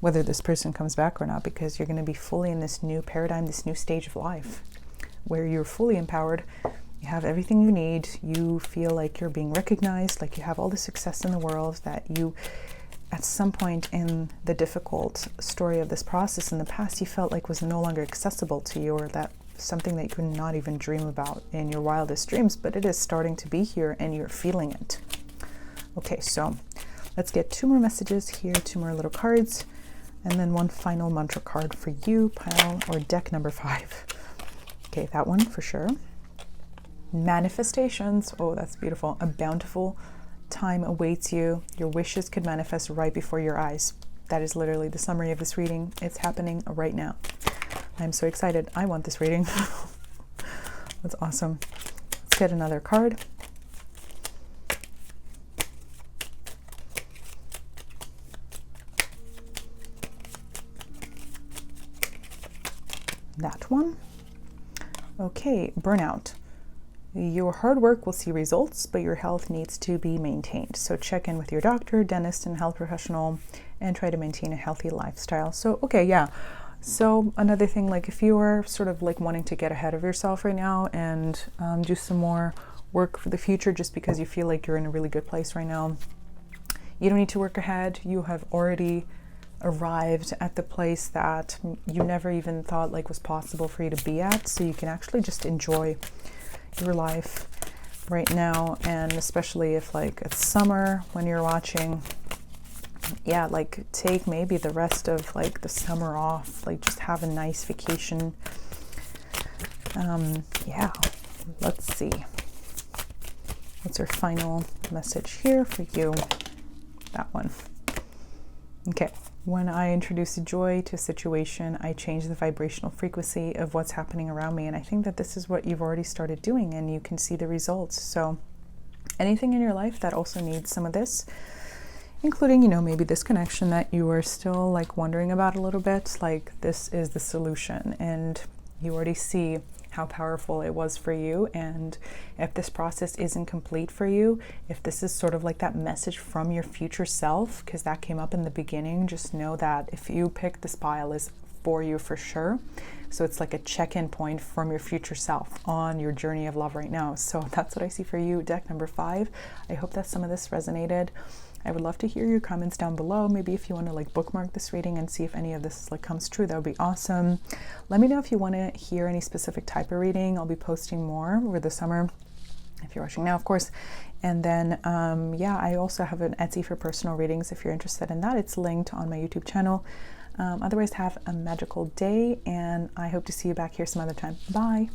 whether this person comes back or not, because you're going to be fully in this new paradigm, this new stage of life, where you're fully empowered. You have everything you need. You feel like you're being recognized, like you have all the success in the world, that you, at some point in the difficult story of this process in the past, you felt like was no longer accessible to you, or that something that you could not even dream about in your wildest dreams, but it is starting to be here and you're feeling it. Okay, so let's get 2 more messages here, 2 more little cards, and then one final mantra card for you, pile or deck number 5. Okay, that one for sure. Manifestations. Oh, that's beautiful. A bountiful time awaits you. Your wishes could manifest right before your eyes. that is literally the summary of this reading. It's happening right now. I'm so excited. I want this reading. That's awesome. Let's get another card. That one. Okay, burnout. Your hard work will see results, but your health needs to be maintained. So check in with your doctor, dentist, and health professional and try to maintain a healthy lifestyle. So, okay, yeah. So another thing, like if you are sort of like wanting to get ahead of yourself right now and do some more work for the future just because you feel like you're in a really good place right now, you don't need to work ahead. You have already arrived at the place that you never even thought like was possible for you to be at. So you can actually just enjoy your life right now, and especially if like it's summer when you're watching, yeah, like take maybe the rest of like the summer off, like just have a nice vacation. Yeah, let's see, what's our final message here for you? That one. Okay. When I introduce joy to a situation, I change the vibrational frequency of what's happening around me. And I think that this is what you've already started doing, and you can see the results. So anything in your life that also needs some of this, including, you know, maybe this connection that you are still like wondering about a little bit, like this is the solution. And you already see how powerful it was for you. And if this process isn't complete for you, if this is sort of like that message from your future self, because that came up in the beginning, just know that if you pick this pile is for you for sure. So it's like a check-in point from your future self on your journey of love right now. So that's what I see for you, deck number 5. I hope that some of this resonated. I would love to hear your comments down below. Maybe if you want to like bookmark this reading and see if any of this like comes true, that would be awesome. Let me know if you want to hear any specific type of reading. I'll be posting more over the summer if you're watching now, of course. And then yeah, I also have an Etsy for personal readings if you're interested in that. It's linked on my YouTube channel. Otherwise, have a magical day, and I hope to see you back here some other time. Bye.